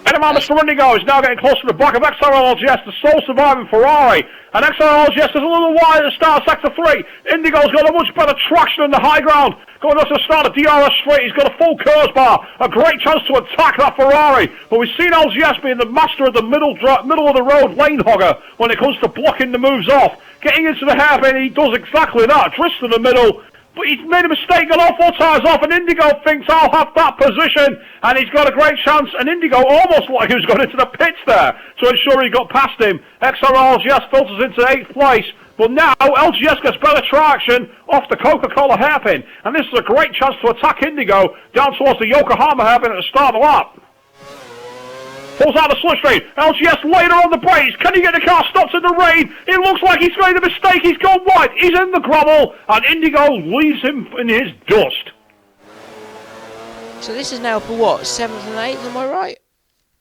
NMR Mr. Indigo is now getting close to the back of XRL LGS, the sole surviving Ferrari. And XRL LGS is a little wide at the start of Sector 3. Indigo's got a much better traction in the high ground. Going up to the start of DRS straight, he's got a full curves bar. A great chance to attack that Ferrari. But we've seen LGS being the master of the middle of the road lane hogger when it comes to blocking the moves off. Getting into the hairpin, he does exactly that. Drifts to the middle. But he's made a mistake, got all 4 tyres off, and Indigo thinks I'll have that position, and he's got a great chance, and Indigo almost like he was going into the pits there to ensure he got past him. XRL LGS filters into 8th place, but now LGS gets better traction off the Coca-Cola hairpin, and this is a great chance to attack Indigo down towards the Yokohama hairpin at the start of the lap. Pulls out the slipstream. LGS later on the brakes. Can he get the car stopped in the rain? It looks like he's made a mistake. He's gone wide. He's in the gravel. And Indigo leaves him in his dust. So this is now for what? 7th and 8th, am I right?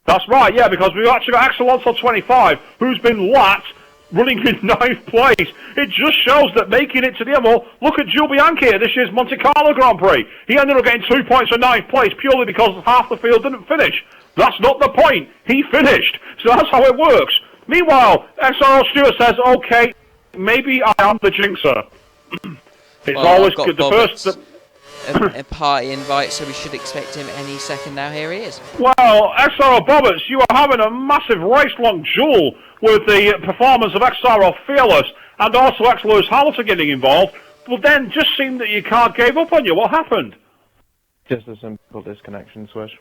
That's right, yeah, because we've actually got Axel Alonso 25, who's been lapped, running in 9th place. It just shows that making it to the end. Well, look at Jules Bianchi here, this year's Monte Carlo Grand Prix. He ended up getting 2 points for 9th place purely because half the field didn't finish. That's not the point. He finished. So that's how it works. Meanwhile, XRL Stewart says, okay, maybe I am the jinxer. It's well, always good. The first... a party invite, so we should expect him any second now. Here he is. Well, XRL Bobbits, you are having a massive race-long duel with the performance of XRL Fearless and also Lewis Hamilton getting involved, but then just seemed that your car gave up on you. What happened? Just a simple disconnection switch.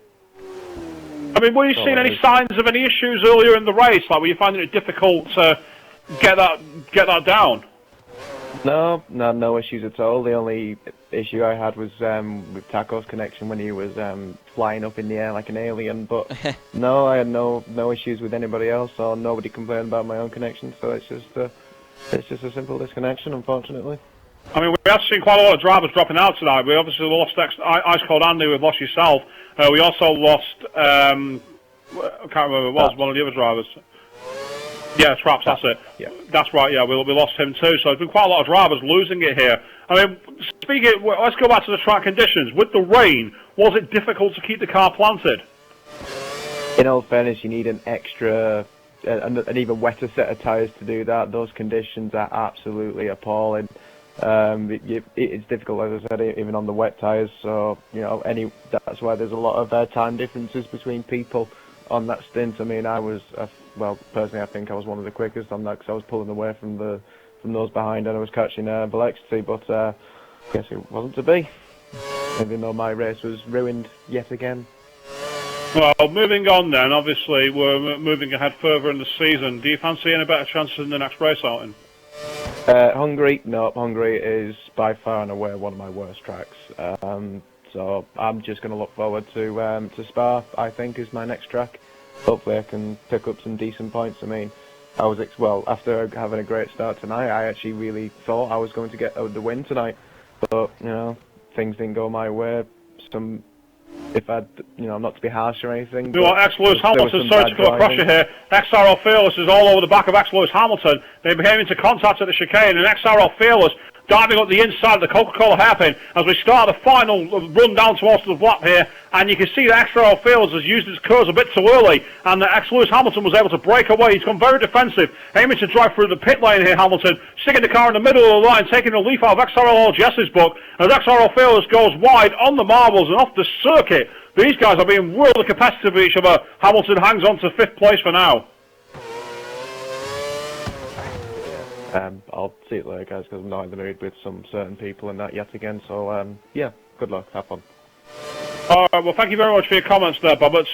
I mean, were you seeing any signs of any issues earlier in the race? Like, were you finding it difficult to get that down? No issues at all. The only issue I had was with Taco's connection when he was flying up in the air like an alien. But no, I had no issues with anybody else, or nobody complained about my own connection. So it's just a simple disconnection, unfortunately. I mean, we have seen quite a lot of drivers dropping out tonight. We obviously lost Ice Cold Andy, we've lost yourself. We also lost, I can't remember who it was, one of the other drivers. Yeah, Traps, that's it. Yeah. That's right, yeah, we lost him too. So there's been quite a lot of drivers losing it here. I mean, let's go back to the track conditions. With the rain, was it difficult to keep the car planted? In all fairness, you need an extra, an even wetter set of tyres to do that. Those conditions are absolutely appalling. It's difficult, as I said, even on the wet tyres. So that's why there's a lot of time differences between people on that stint. I mean, well, personally, I think I was one of the quickest on that because I was pulling away from those behind and I was catching velocity. But I guess it wasn't to be, even though my race was ruined yet again. Well, moving on then. Obviously, we're moving ahead further in the season. Do you fancy any better chances in the next race outing? Hungary? No, Hungary is by far and away one of my worst tracks. So I'm just going to look forward to Spa, I think, is my next track. Hopefully I can pick up some decent points. I mean, after having a great start tonight, I actually really thought I was going to get the win tonight. But, things didn't go my way. Not to be harsh or anything. You know what, Lewis Hamilton, sorry to come across you here. XRL Fearless is all over the back of Lewis Hamilton. They came into contact at the chicane, and XRL Fearless diving up the inside of the Coca-Cola hairpin as we start the final run down towards the lap here. And you can see that XRL Fearless has used its curves a bit too early, and Lewis Hamilton was able to break away. He's gone very defensive, aiming to drive through the pit lane here, Hamilton, sticking the car in the middle of the line, taking a leaf out of XRL LGS's book, as XRL Fearless goes wide on the marbles and off the circuit. These guys are being really competitive with each other. Hamilton hangs on to 5th place for now. I'll see it later, guys, because I'm not in the mood with some certain people and that yet again. So, yeah, good luck. Have fun. All right, well, thank you very much for your comments there, Bob. Let's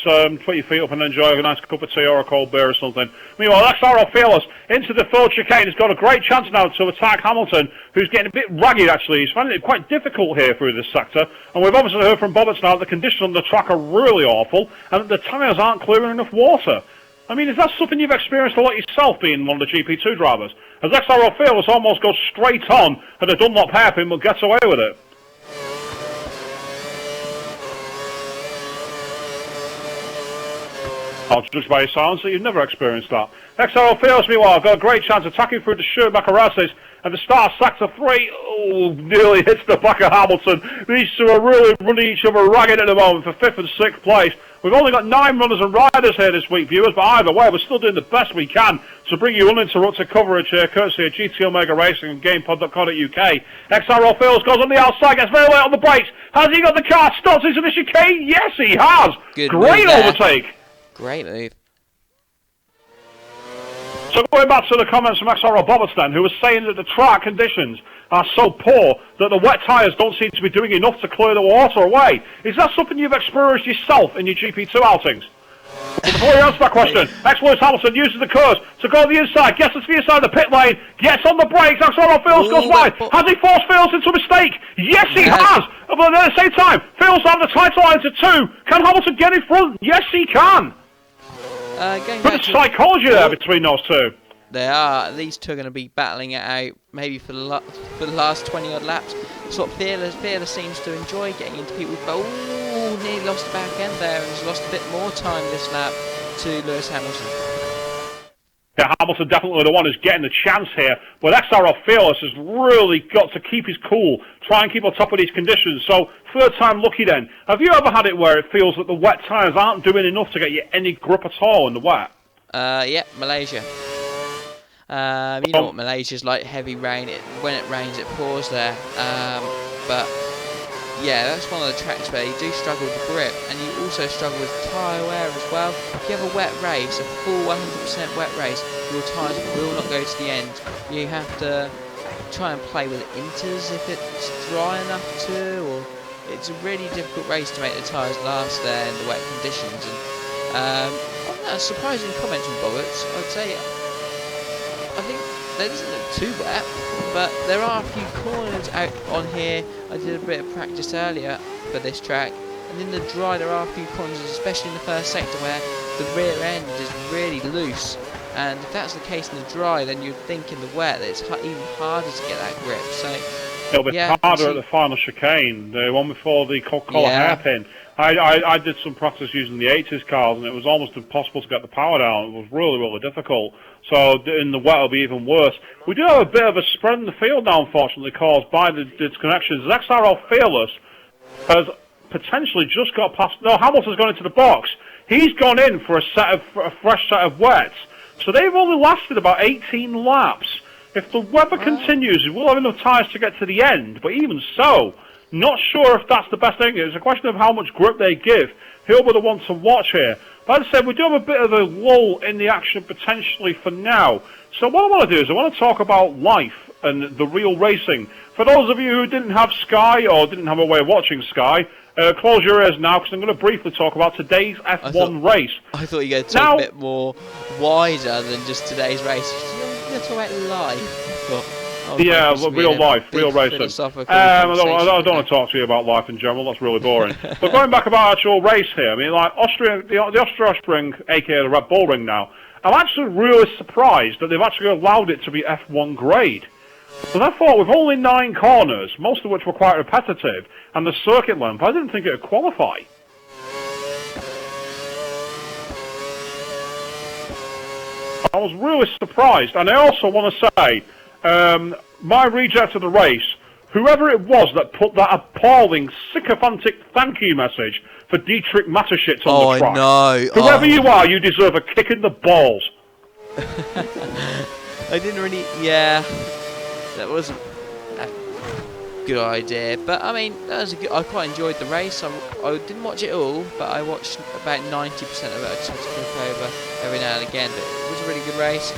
put your feet up and enjoy a nice cup of tea or a cold beer or something. Meanwhile, XRL Fearless into the third chicane has got a great chance now to attack Hamilton, who's getting a bit ragged, actually. He's finding it quite difficult here through this sector. And we've obviously heard from Bobbits now that the conditions on the track are really awful and that the tyres aren't clearing enough water. I mean, is that something you've experienced a lot yourself, being one of the GP2 drivers? As XRL Fearless almost goes straight on at a Dunlop hairpin but gets away with it. I'll judge by your silence that you've never experienced that. XRL Fearless, meanwhile, got a great chance attacking through the Schumacher-Rasses at the start of sector 3. Oh, nearly hits the back of Hamilton. These two are really running each other ragged at the moment for 5th and 6th place. We've only got 9 runners and riders here this week, viewers, but either way, we're still doing the best we can to bring you uninterrupted coverage here, courtesy of GT Omega Racing and GamePod.co.uk. XRL Fearless goes on the outside, gets very late on the brakes. Has he got the car? Stops into the chicane? Yes, he has! Good Great overtake! Great move. So going back to the comments from XRL Bobbits then, who was saying that the track conditions are so poor that the wet tyres don't seem to be doing enough to clear the water away. Is that something you've experienced yourself in your GP2 outings? Well, before you answer that question, Lewis Hamilton uses the curves to go to the inside, gets to the inside of the pit lane, gets on the brakes, XRL Fearless goes wide. Has he forced Fearless into a mistake? Yes, he has! But at the same time, Fearless have the title line to 2. Can Hamilton get in front? Yes, he can! But the psychology there between those two. They are. These two are going to be battling it out, maybe for the last 20 odd laps. That's what Fearless seems to enjoy, getting into people. Oh, nearly lost the back end there, and has lost a bit more time this lap to Lewis Hamilton. Yeah, Hamilton definitely the one who's getting the chance here, but XRL Fearless has really got to keep his cool, try and keep on top of these conditions. So, third time lucky then. Have you ever had it where it feels that the wet tyres aren't doing enough to get you any grip at all in the wet? Yeah, Malaysia. You know what Malaysia's like, heavy rain. When it rains, it pours there. But yeah, that's one of the tracks where you do struggle with grip, and you also struggle with tyre wear as well. If you have a wet race, a full 100% wet race, your tyres will not go to the end. You have to try and play with inters if it's dry enough to, or it's a really difficult race to make the tyres last there in the wet conditions. And a surprising comment from Bollocks. I'd say I think they doesn't look too wet, but there are a few corners out on here. I did a bit of practice earlier for this track, and in the dry there are a few corners, especially in the first sector, where the rear end is really loose. And if that's the case in the dry, then you'd think in the wet that it's even harder to get that grip. So it'll be harder at the final chicane, the one before the collar hairpin. I did some practice using the 80s cars, and it was almost impossible to get the power down. It was really, really difficult. So in the wet, it'll be even worse. We do have a bit of a spread in the field now, unfortunately, caused by the disconnections. XRL Fearless has potentially just got past. No, Hamilton's gone into the box. He's gone in for a fresh set of wets. So they've only lasted about 18 laps. If the weather continues, we'll have enough tyres to get to the end. But even so, not sure if that's the best thing. It's a question of how much grip they give. He'll be the one to watch here. But as I said, we do have a bit of a lull in the action potentially for now. So what I want to do is I want to talk about life and the real racing. For those of you who didn't have Sky or didn't have a way of watching Sky, close your ears now, because I'm going to briefly talk about today's F1 race. I thought you were going to talk a bit more wider than just today's race. You're going to talk about life. Yeah, real life, real racing. I don't want to talk to you about life in general. That's really boring. But going back about actual race here, I mean, like the Austria Ring, aka the Red Bull Ring now, I'm actually really surprised that they've actually allowed it to be F1 grade. Because I thought with only 9 corners, most of which were quite repetitive, and the circuit length, I didn't think it would qualify. I was really surprised, and I also want to say, my reject of the race, whoever it was that put that appalling, sycophantic thank you message for Dietrich Mateschitz on the track. No. Whoever you are, you deserve a kick in the balls. I didn't really, that wasn't a good idea, but I mean, I quite enjoyed the race. I didn't watch it all, but I watched about 90% of it. I just had to click over every now and again, but it was a really good race.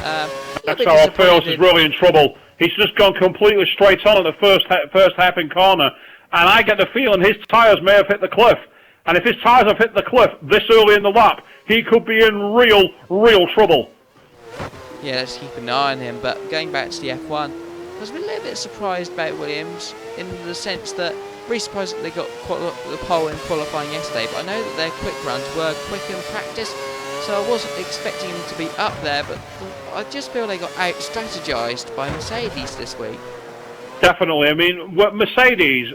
XRL Fearless is really in trouble. He's just gone completely straight on at the first hairpin corner, and I get the feeling his tyres may have hit the cliff. And if his tyres have hit the cliff this early in the lap, he could be in real trouble. Yeah, let's keep an eye on him. But going back to the F1, I was a little bit surprised about Williams in the sense that really surprised that they got the pole in qualifying yesterday. But I know that their quick runs were quick in practice, so I wasn't expecting him to be up there. But I just feel they got out-strategized by Mercedes this week. Definitely. I mean, Mercedes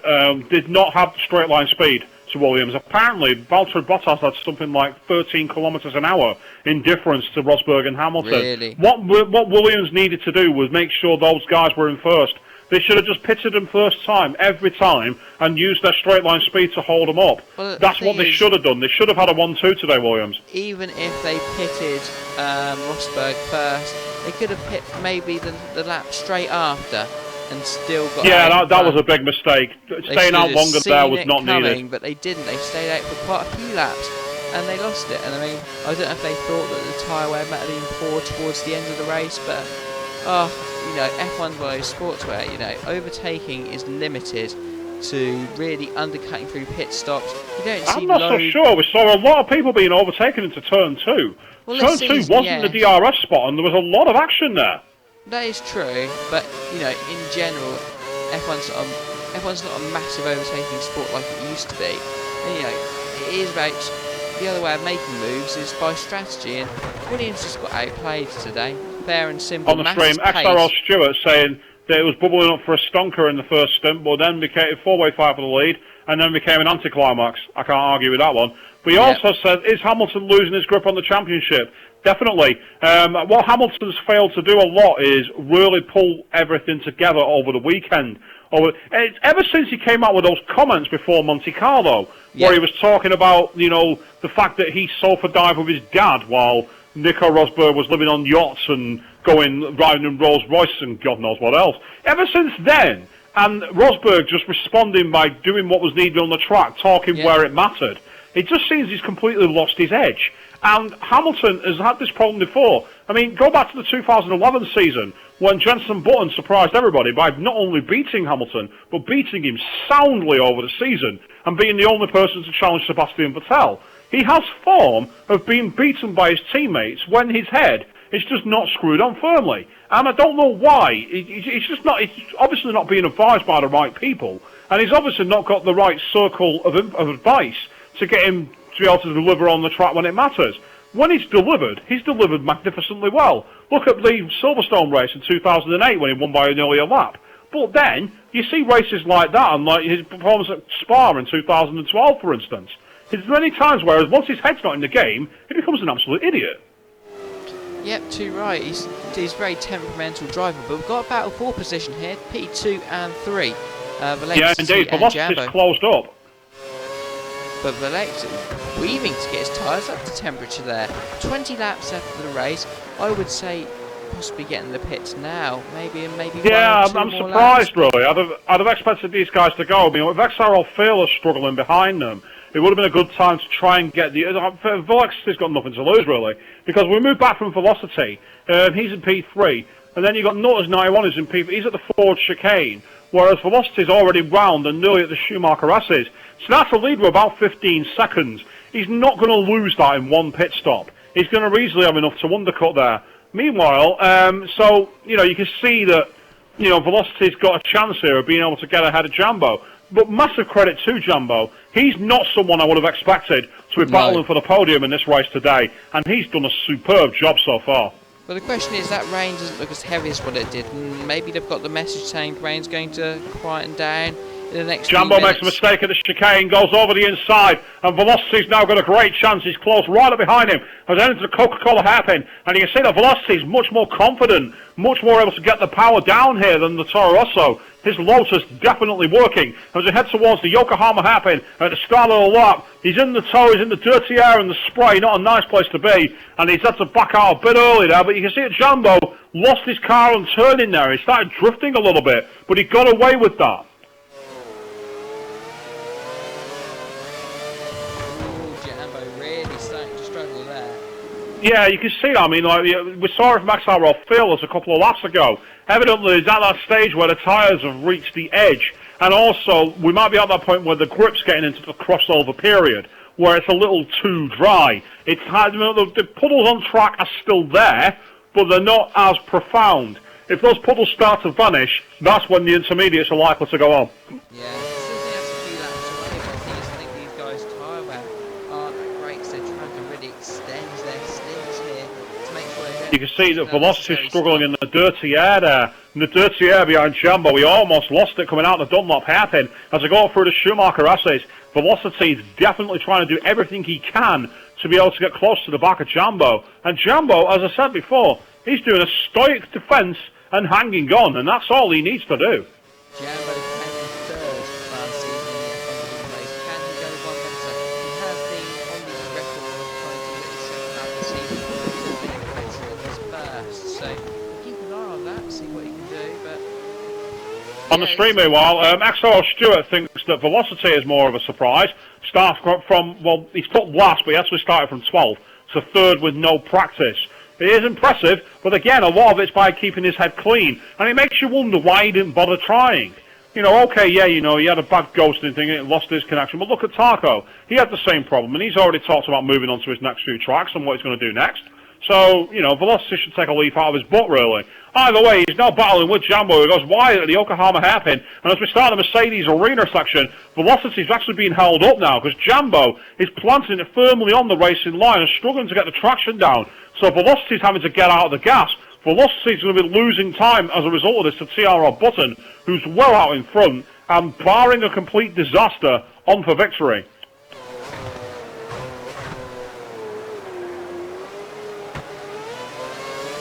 did not have straight line speed to Williams. Apparently, Valtteri Bottas had something like 13 kilometres an hour in difference to Rosberg and Hamilton. Really? What Williams needed to do was make sure those guys were in first. They should have just pitted them first time, every time, and used their straight line speed to hold them up. Well, that's what they should have done. They should have had a 1-2 today, Williams. Even if they pitted Rosberg first, they could have pit maybe the lap straight after and still got out. That was a big mistake. Staying out longer there was not needed. But they didn't. They stayed out for quite a few laps and they lost it. And I mean, I don't know if they thought that the tyre wear might have been poor towards the end of the race, but you know, F1's one of those sports where, you know, overtaking is limited to really undercutting through pit stops. You don't see I'm not so sure. We saw a lot of people being overtaken into turn 2. Well, turn 2 wasn't the DRS spot, and there was a lot of action there. That is true, but you know, in general, F1's not a massive overtaking sport like it used to be. And, you know, it is about the other way of making moves is by strategy, and Williams just got outplayed today. Fair and simple. On the stream, XRL Stewart saying that it was bubbling up for a stonker in the first stint, but then became a 4-way fight for the lead, and then became an anticlimax. I can't argue with that one. But he also said, is Hamilton losing his grip on the championship? Definitely. What Hamilton's failed to do a lot is really pull everything together over the weekend. Ever since he came out with those comments before Monte Carlo, where he was talking about, you know, the fact that he sofa dived with his dad while Nico Rosberg was living on yachts and riding in Rolls Royce and God knows what else. Ever since then, and Rosberg just responding by doing what was needed on the track, talking where it mattered. It just seems he's completely lost his edge. And Hamilton has had this problem before. I mean, go back to the 2011 season when Jenson Button surprised everybody by not only beating Hamilton, but beating him soundly over the season and being the only person to challenge Sebastian Vettel. He has form of being beaten by his teammates when his head is just not screwed on firmly. And I don't know why. He's just not. He's obviously not being advised by the right people, and he's obviously not got the right circle of advice to get him to be able to deliver on the track when it matters. When he's delivered magnificently well. Look at the Silverstone race in 2008 when he won by nearly a lap. But then, you see races like that, and like his performance at Spa in 2012, for instance. There's many times where once his head's not in the game, he becomes an absolute idiot. Yep, too right. He's a very temperamental driver, but we've got a battle for position here, P2 and 3. Yeah, indeed. Velocity's closed up. But Velocity weaving to get his tyres up to temperature there. 20 laps after the race, I would say possibly getting the pits now. Maybe. Yeah, I'm surprised really. I'd have expected these guys to go. I mean, with XRL Fearless struggling behind them, it would have been a good time to try and get the... Velocity's got nothing to lose really, because we moved back from Velocity. He's in P3, and then you've got Nutters 91 who's in P... He's at the Ford chicane, whereas Velocity's already round and nearly at the Schumacher S's. So that's a lead with about 15 seconds. He's not going to lose that in one pit stop. He's going to easily have enough to undercut there. Meanwhile, you can see that, Velocity's got a chance here of being able to get ahead of Jambo. But massive credit to Jambo. He's not someone I would have expected to be battling for the podium in this race today. And he's done a superb job so far. But the question is, that rain doesn't look as heavy as what it did. Maybe they've got the message saying rain's going to quieten down in the next Jambo makes a mistake at the chicane, goes over the inside, and Velocity's now got a great chance. He's close right up behind him, has entered the Coca-Cola hairpin, and you can see that Velocity's much more confident, much more able to get the power down here than the Toro Rosso. His Lotus definitely working. As he heads towards the Yokohama hairpin at the start of the lap, he's in the tow, he's in the dirty air and the spray, not a nice place to be, and he's had to back out a bit early there, but you can see that Jambo lost his car on turning there. He started drifting a little bit, but he got away with that. Yeah, you can see that. I mean, we saw it from XRL Fearless a couple of laps ago. Evidently, it's at that stage where the tyres have reached the edge. And also, we might be at that point where the grip's getting into the crossover period, where it's a little too dry. It's hard, the puddles on track are still there, but they're not as profound. If those puddles start to vanish, that's when the intermediates are likely to go on. Yeah. You can see that Velocity's struggling in the dirty air there. In the dirty air behind Jambo, he almost lost it coming out the Dunlop hairpin. As they go through the Schumacher S's, Velocity's definitely trying to do everything he can to be able to get close to the back of Jambo. And Jambo, as I said before, he's doing a stoic defence and hanging on, and that's all he needs to do. Jambo came in third last season in the race. Can he go one better? He has been on the record of trying to get the second half of the season first, so keep an eye on that, see what he can do. But on the stream, meanwhile, XRL Stewart thinks that Velocity is more of a surprise. Starts from, well, he's put last, but he actually started from 12th, so third with no practice. It is impressive, but again, a lot of it's by keeping his head clean, and it makes you wonder why he didn't bother trying. Okay, yeah, he had a bad ghosting thing and lost his connection, but look at Tarko. He had the same problem, and he's already talked about moving on to his next few tracks and what he's going to do next. So, Velocity should take a leaf out of his butt, really. Either way, he's now battling with Jambo, who goes wide at the Yokohama hairpin. And as we start the Mercedes Arena section, Velocity's actually being held up now, because Jambo is planting it firmly on the racing line and struggling to get the traction down. So Velocity's having to get out of the gas. Velocity's going to be losing time as a result of this to TRL Button, who's well out in front, and barring a complete disaster, on for victory.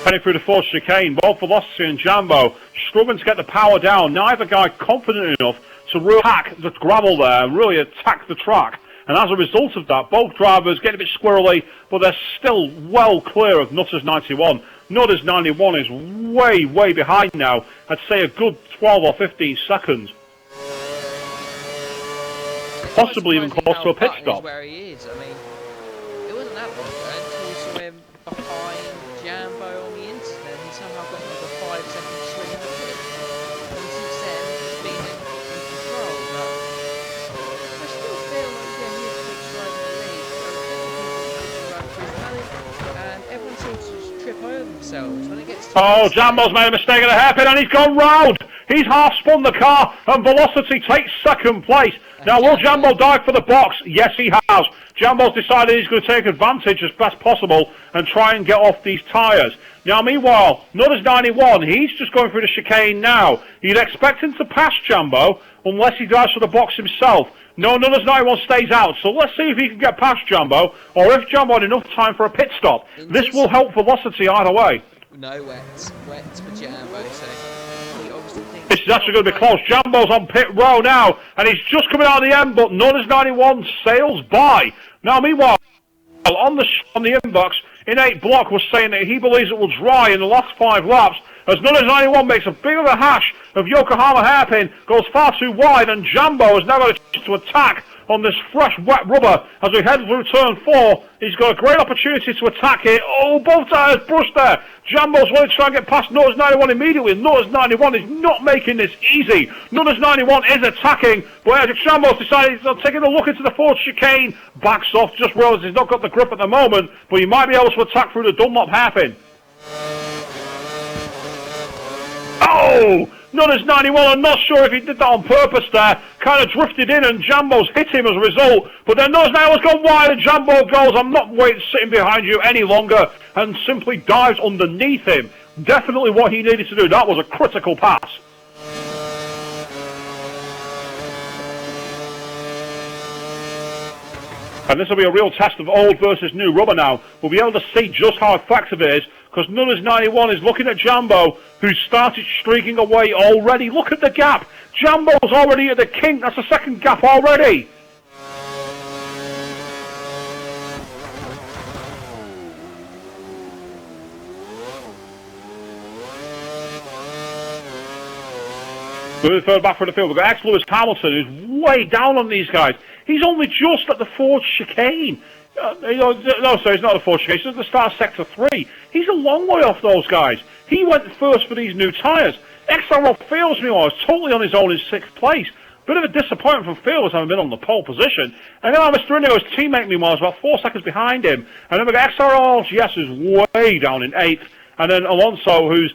Heading through the Ford chicane, both Velocity and Jambo struggling to get the power down. Neither guy confident enough to really attack the gravel there and really attack the track. And as a result of that, both drivers get a bit squirrely, but they're still well clear of Nutters 91. Notice 91 is way, way behind now. I'd say a good 12 or 15 seconds. Possibly even close to a pit stop. Where he is. I mean, it wasn't that long ago until we saw him behind Jambo on the incident. He somehow got like a 5-second swing in the pit. And since then, he's been in control. But I still feel like, yeah, he is a big driver in the league. There are people who run for his money, and everyone seems to just trip over themselves when it gets to. Oh, Jambo's made a mistake at the hairpin and he's gone round. He's half spun the car and Velocity takes second place. Now, will Jambo dive for the box? Yes, he has. Jambo's decided he's going to take advantage as best possible and try and get off these tyres. Now, meanwhile, Nutters 91, he's just going through the chicane now. You'd expect him to pass Jambo unless he dives for the box himself. No, Nutters 91 stays out, so let's see if he can get past Jambo or if Jambo had enough time for a pit stop. This will help Velocity either way. No wets. Wets for Jambo, so he obviously thinks... This is actually going to be close. Jambo's on pit row now, and he's just coming out of the end, but Nutters 91 sails by. Now, meanwhile, on the inbox, Innate Block was saying that he believes it will dry in the last 5 laps, as Nutters 91 makes a big of a hash of Yokohama hairpin, goes far too wide, and Jambo has now got a chance to attack on this fresh, wet rubber as we head through turn 4. He's got a great opportunity to attack it. Oh, both tyres brushed there. Jambo's wanting to try and get past Nutters 91 immediately. Nutters 91 is not making this easy. Nutters 91 is attacking, but Jambo's decided he's taking a look into the forward chicane. Backs off, just realised he's not got the grip at the moment, but he might be able to attack through the Dunlop hairpin. Oh! Nutters 91, I'm not sure if he did that on purpose there. Kind of drifted in and Jambo's hit him as a result. But then Nutters 91's gone wide and Jambo goes, I'm not sitting behind you any longer, and simply dives underneath him. Definitely what he needed to do. That was a critical pass. And this will be a real test of old versus new rubber now. We'll be able to see just how effective it is, because Nutters 91 is looking at Jambo, who started streaking away already. Look at the gap. Jambo's already at the kink. That's the second gap already. Moving further back from the field, we've got Lewis Hamilton, who's way down on these guys. He's only just at the forward chicane. No, sorry, he's not the forward chicane. He's at the start of Sector 3. He's a long way off those guys. He went first for these new tyres. XRL Fearless, meanwhile, is totally on his own in 6th place. Bit of a disappointment from Fearless having been on the pole position. And then Mr. Indigo's teammate, meanwhile, is about 4 seconds behind him. And then we've got XRL LGS, who's way down in 8th. And then Alonso, who's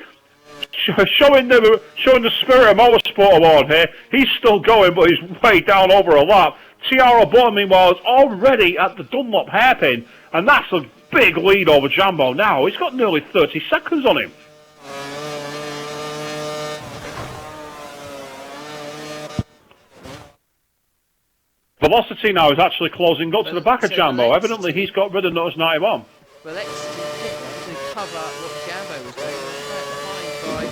showing the spirit of motorsport award here. He's still going, but he's way down over a lap. Tiara Bourne, meanwhile, is already at the Dunlop hairpin, and that's a big lead over Jambo now. He's got nearly 30 seconds on him. Velocity now is actually closing up to the back of Jambo. Evidently, he's got rid of Nutters 91. Well, let's cover what Jambo was doing. Behind by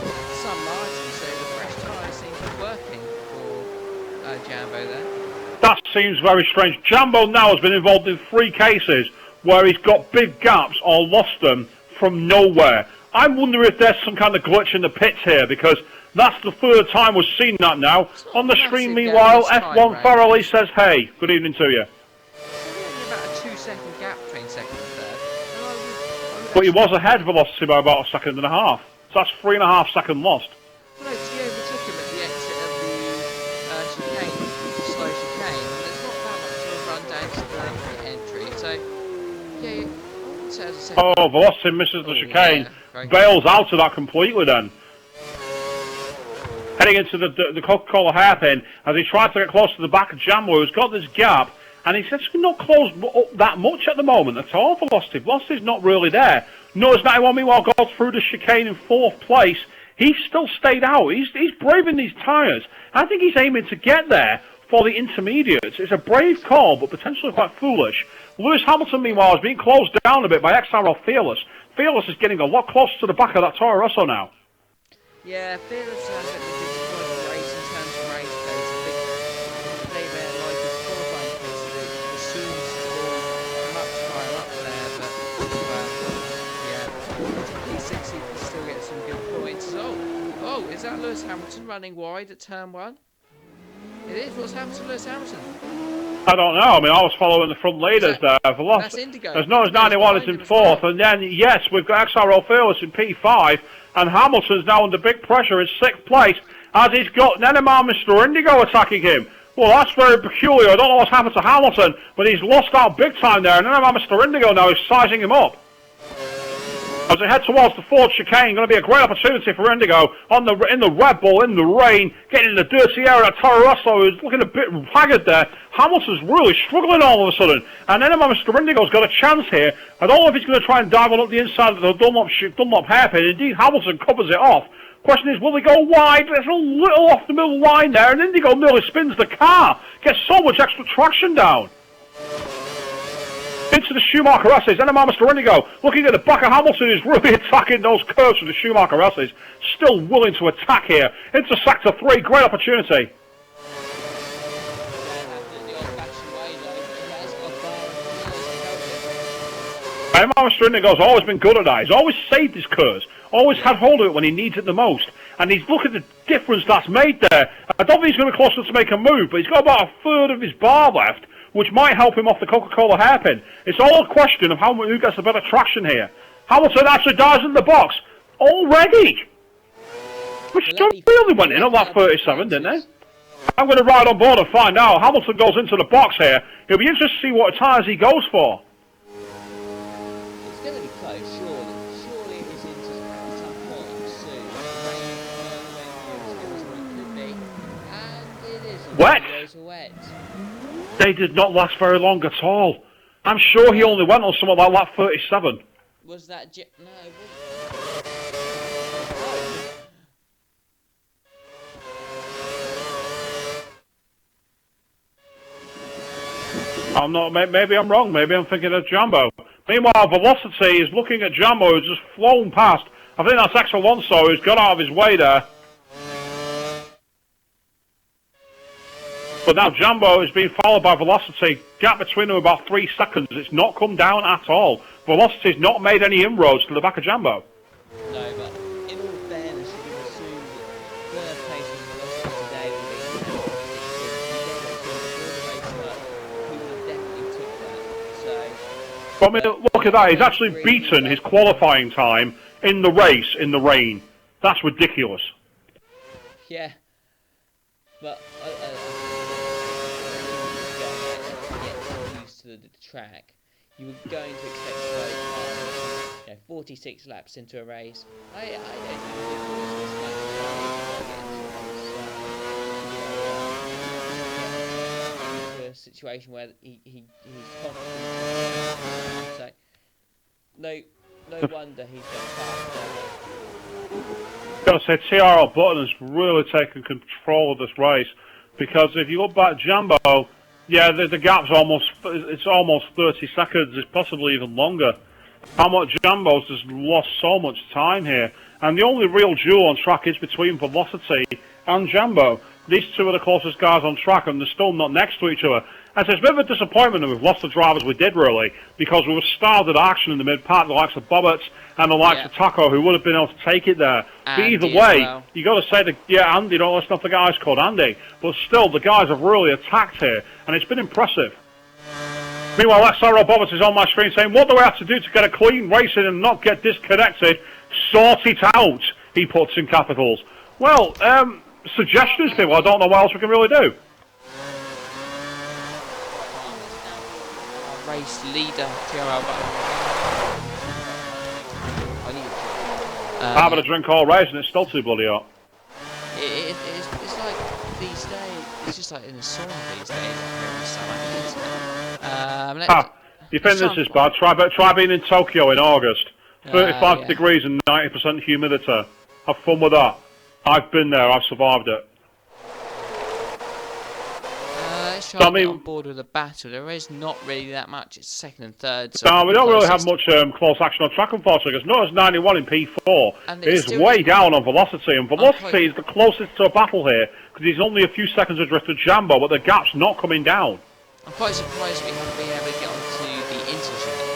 some margin, so the fresh tyre seems to be working for Jambo there. That seems very strange. Jambo now has been involved in 3 cases where he's got big gaps or lost them from nowhere. I wonder if there's some kind of glitch in the pits here, because that's the 3rd time we've seen that now. On the screen, meanwhile, F1 Farrelly says, hey, good evening to you. About a 2-second gap between 2nd and 3rd. But he was ahead Velocity by about 1.5 seconds. So that's 3.5 seconds lost. Well, no, he overtook him at the exit of the chicane, the slow chicane. There's not that much of a run down to the entry, so yeah. So as I said, oh, Velocity misses the chicane, bails out of that completely then. Heading into the Coca-Cola hairpin as he tries to get close to the back of Jambo, who's got this gap, and he's actually not closed up that much at the moment at all. Velocity's not really there. Nutters 91 meanwhile goes through the chicane in 4th place. He's still stayed out. He's braving these tyres. I think he's aiming to get there for the intermediates. It's a brave call, but potentially quite foolish. Lewis Hamilton, meanwhile, is being closed down a bit by XRL Fearless. Fearless is getting a lot closer to the back of that Toro Rosso now. Yeah, Fearless has a bit of a disappointing race in terms of race pace. I think they may like his qualifying pace that it assumes all much higher up there, but yeah, P60 Is that Lewis Hamilton running wide at turn 1? It is. What's happened to Lewis Hamilton? I don't know. I mean, I was following the front leaders there. That's Indigo. There's no 91 is in 4th, and then, yes, we've got XRL Fearless in P5, and Hamilton's now under big pressure in 6th place, as he's got Nenema Mr. Indigo attacking him. Well, that's very peculiar. I don't know what's happened to Hamilton, but he's lost out big time there, and Nenema Mr. Indigo now is sizing him up. As they head towards the 4th chicane, going to be a great opportunity for Indigo in the Red Bull, in the rain, getting in the dirty area of Toro Rosso, who's looking a bit haggard there. Hamilton's really struggling all of a sudden, and then Mr. Indigo's got a chance here. I don't know if he's going to try and dive on up the inside of the Dunlop hairpin. Indeed, Hamilton covers it off. Question is, will they go wide? There's a little off the middle line there, and Indigo nearly spins the car. Gets so much extra traction down. Into the Schumacher S's, and Mr. Indigo looking at the back of Hamilton, who's really attacking those curves with the Schumacher S's. Still willing to attack here. Into Sector 3, great opportunity. And Mr. Indigo's always been good at that. He's always saved his curves. Always had hold of it when he needs it the most. And he's look at the difference that's made there. I don't think he's going to be close enough to make a move, but he's got about a third of his bar left, which might help him off the Coca-Cola hairpin. It's all a question of who gets the better traction here. Hamilton actually dives in the box already. Which really went in on that 37, didn't they? I'm going to ride on board and find out. Hamilton goes into the box here. It'll be interesting to see what tyres he goes for. It's going to be close, surely. Surely it is into some point soon. It could be. And it is. Wet. Wet. They did not last very long at all. I'm sure he only went on something like lap 37. Was that... No, it I'm not. Maybe I'm wrong. Maybe I'm thinking of Jumbo. Meanwhile, Velocity is looking at Jumbo, who's just flown past. I think that's Axel Alonso, who's got out of his way there. But now Jumbo is being followed by Velocity. Gap between them about 3 seconds. It's not come down at all. Velocity's not made any inroads to the back of Jumbo. No, but in all fairness, you can assume that third place in Velocity today will be he would have definitely took that. So, but I mean, look at that. He's actually beaten his qualifying time in the race in the rain. That's ridiculous. Yeah, but to the track, you were going to expect to go 46 laps into a race. I don't think into a situation where he's confident. So no wonder he's going fast. Got to say, TRL Button has really taken control of this race, because if you look back at Jumbo, yeah, the gap's almost 30 seconds, it's possibly even longer. How much Jumbo's just lost so much time here. And the only real duel on track is between Velocity and Jumbo. These two are the closest guys on track, and they're still not next to each other. And so it's a bit of a disappointment that we've lost the drivers we did, really, because we were starved at action in the mid-pack, the likes of Bobbitt and the likes of Taco, who would have been able to take it there. But either way, you got to say that, yeah, Andy, don't let's not the guy's called Andy, but still, the guys have really attacked here, and it's been impressive. Meanwhile, XRL Bobbitt is on my screen saying, what do I have to do to get a clean race in and not get disconnected? Sort it out, he puts in capitals. Well, suggestions, people, I don't know what else we can really do. Race leader, TRL Having a drink all race and it's still too bloody hot. It's like these days, it's just like in the sauna these days. You think this is bad? Try being in Tokyo in August. 35 degrees and 90% humidity. Have fun with that. I've been there, I've survived it. Let's try to get on board with the battle. There is not really that much. It's second and third. So no, we don't really have much close action on track, unfortunately. Because notice 91 in P4 is way down on Velocity. And Velocity is the closest to a battle here, because he's only a few seconds adrift of Jumbo, but the gap's not coming down. I'm quite surprised we haven't been able to get onto the interchange.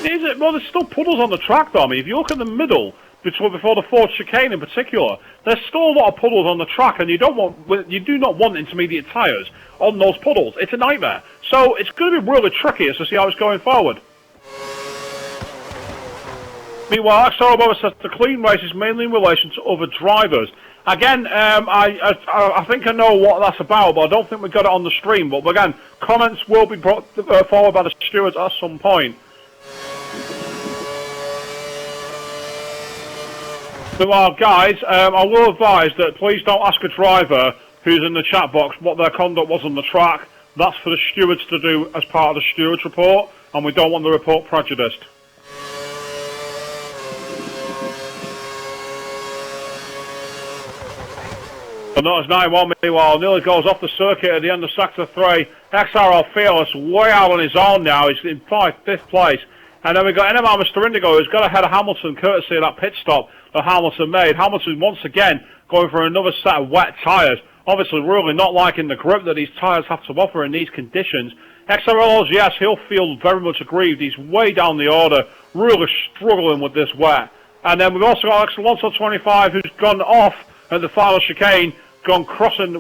Is it? Well, there's still puddles on the track, though. I mean, if you look in the middle, before the fourth chicane in particular. There's still a lot of puddles on the track, and you do not want intermediate tyres on those puddles. It's a nightmare. So it's going to be really tricky as to see how it's going forward. Meanwhile, XRL says the clean race is mainly in relation to other drivers. Again, I think I know what that's about, but I don't think we got it on the stream. But again, comments will be brought forward by the stewards at some point. Meanwhile, guys, I will advise that please don't ask a driver who's in the chat box what their conduct was on the track. That's for the stewards to do as part of the stewards report, and we don't want the report prejudiced. But notice 91, meanwhile, nearly goes off the circuit at the end of Sector 3. XRL Fearless way out on his own now. He's in fifth place. And then we've got NMR Mr. Indigo, who's got ahead of Hamilton, courtesy of that pit stop that Hamilton made. Hamilton, once again, going for another set of wet tyres. Obviously, really not liking the grip that these tyres have to offer in these conditions. XRL, yes, he'll feel very much aggrieved. He's way down the order, really struggling with this wet. And then we've also got Alex Alonso 25, who's gone off at the final chicane, gone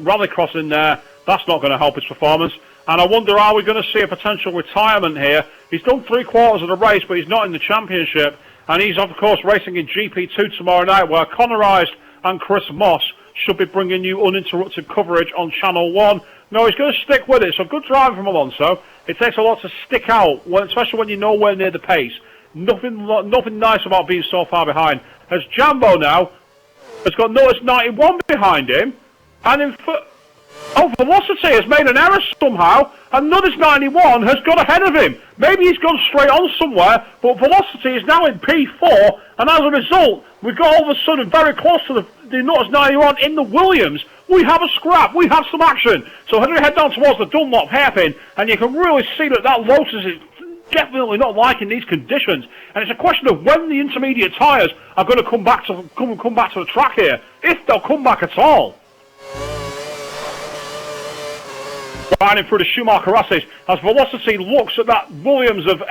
rally crossing there. That's not going to help his performance. And I wonder, are we going to see a potential retirement here? He's done 3/4 of the race, but he's not in the championship. And he's, of course, racing in GP2 tomorrow night, where Connor Rice and Chris Moss should be bringing you uninterrupted coverage on Channel 1. No, he's going to stick with it. So good driving from Alonso. It takes a lot to stick out, especially when you're nowhere near the pace. Nothing nice about being so far behind. As Jambo now has got Notice 91 behind him, and Velocity has made an error somehow, and Notice 91 has got ahead of him. Maybe he's gone straight on somewhere, but Velocity is now in P4, and as a result, we've got all of a sudden very close to the Notice 91 in the Williams. We have a scrap, we have some action. So head down towards the Dunlop hairpin, and you can really see that Lotus is definitely not liking these conditions, and it's a question of when the intermediate tyres are going to come back to the track here, if they'll come back at all. Riding through the Schumacher Rasses as Velocity looks at that Williams looks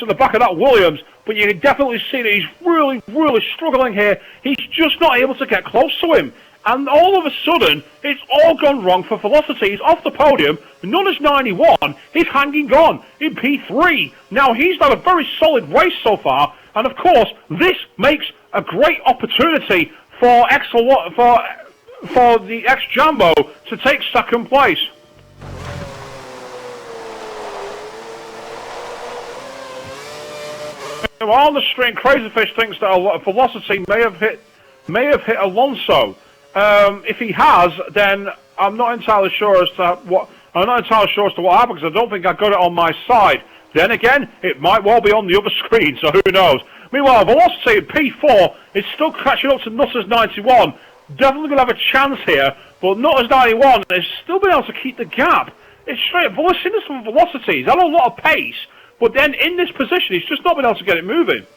at the back of that Williams, but you can definitely see that he's really, really struggling here. He's just not able to get close to him. And all of a sudden, it's all gone wrong for Velocity. He's off the podium. Notice 91, he's hanging on in P3. Now, he's had a very solid race so far. And, of course, this makes a great opportunity for the ex-Jambo to take second place. On the stream, Crazyfish thinks that Velocity may have hit Alonso. If he has, then I'm not entirely sure as to what happened, because I don't think I got it on my side. Then again, it might well be on the other screen, so who knows? Meanwhile, Velocity at P4 is still catching up to Nutters 91. Definitely going to have a chance here, but Nutters 91 has still been able to keep the gap. It's straight Velocity. He's had a lot of pace, but then in this position, he's just not been able to get it moving.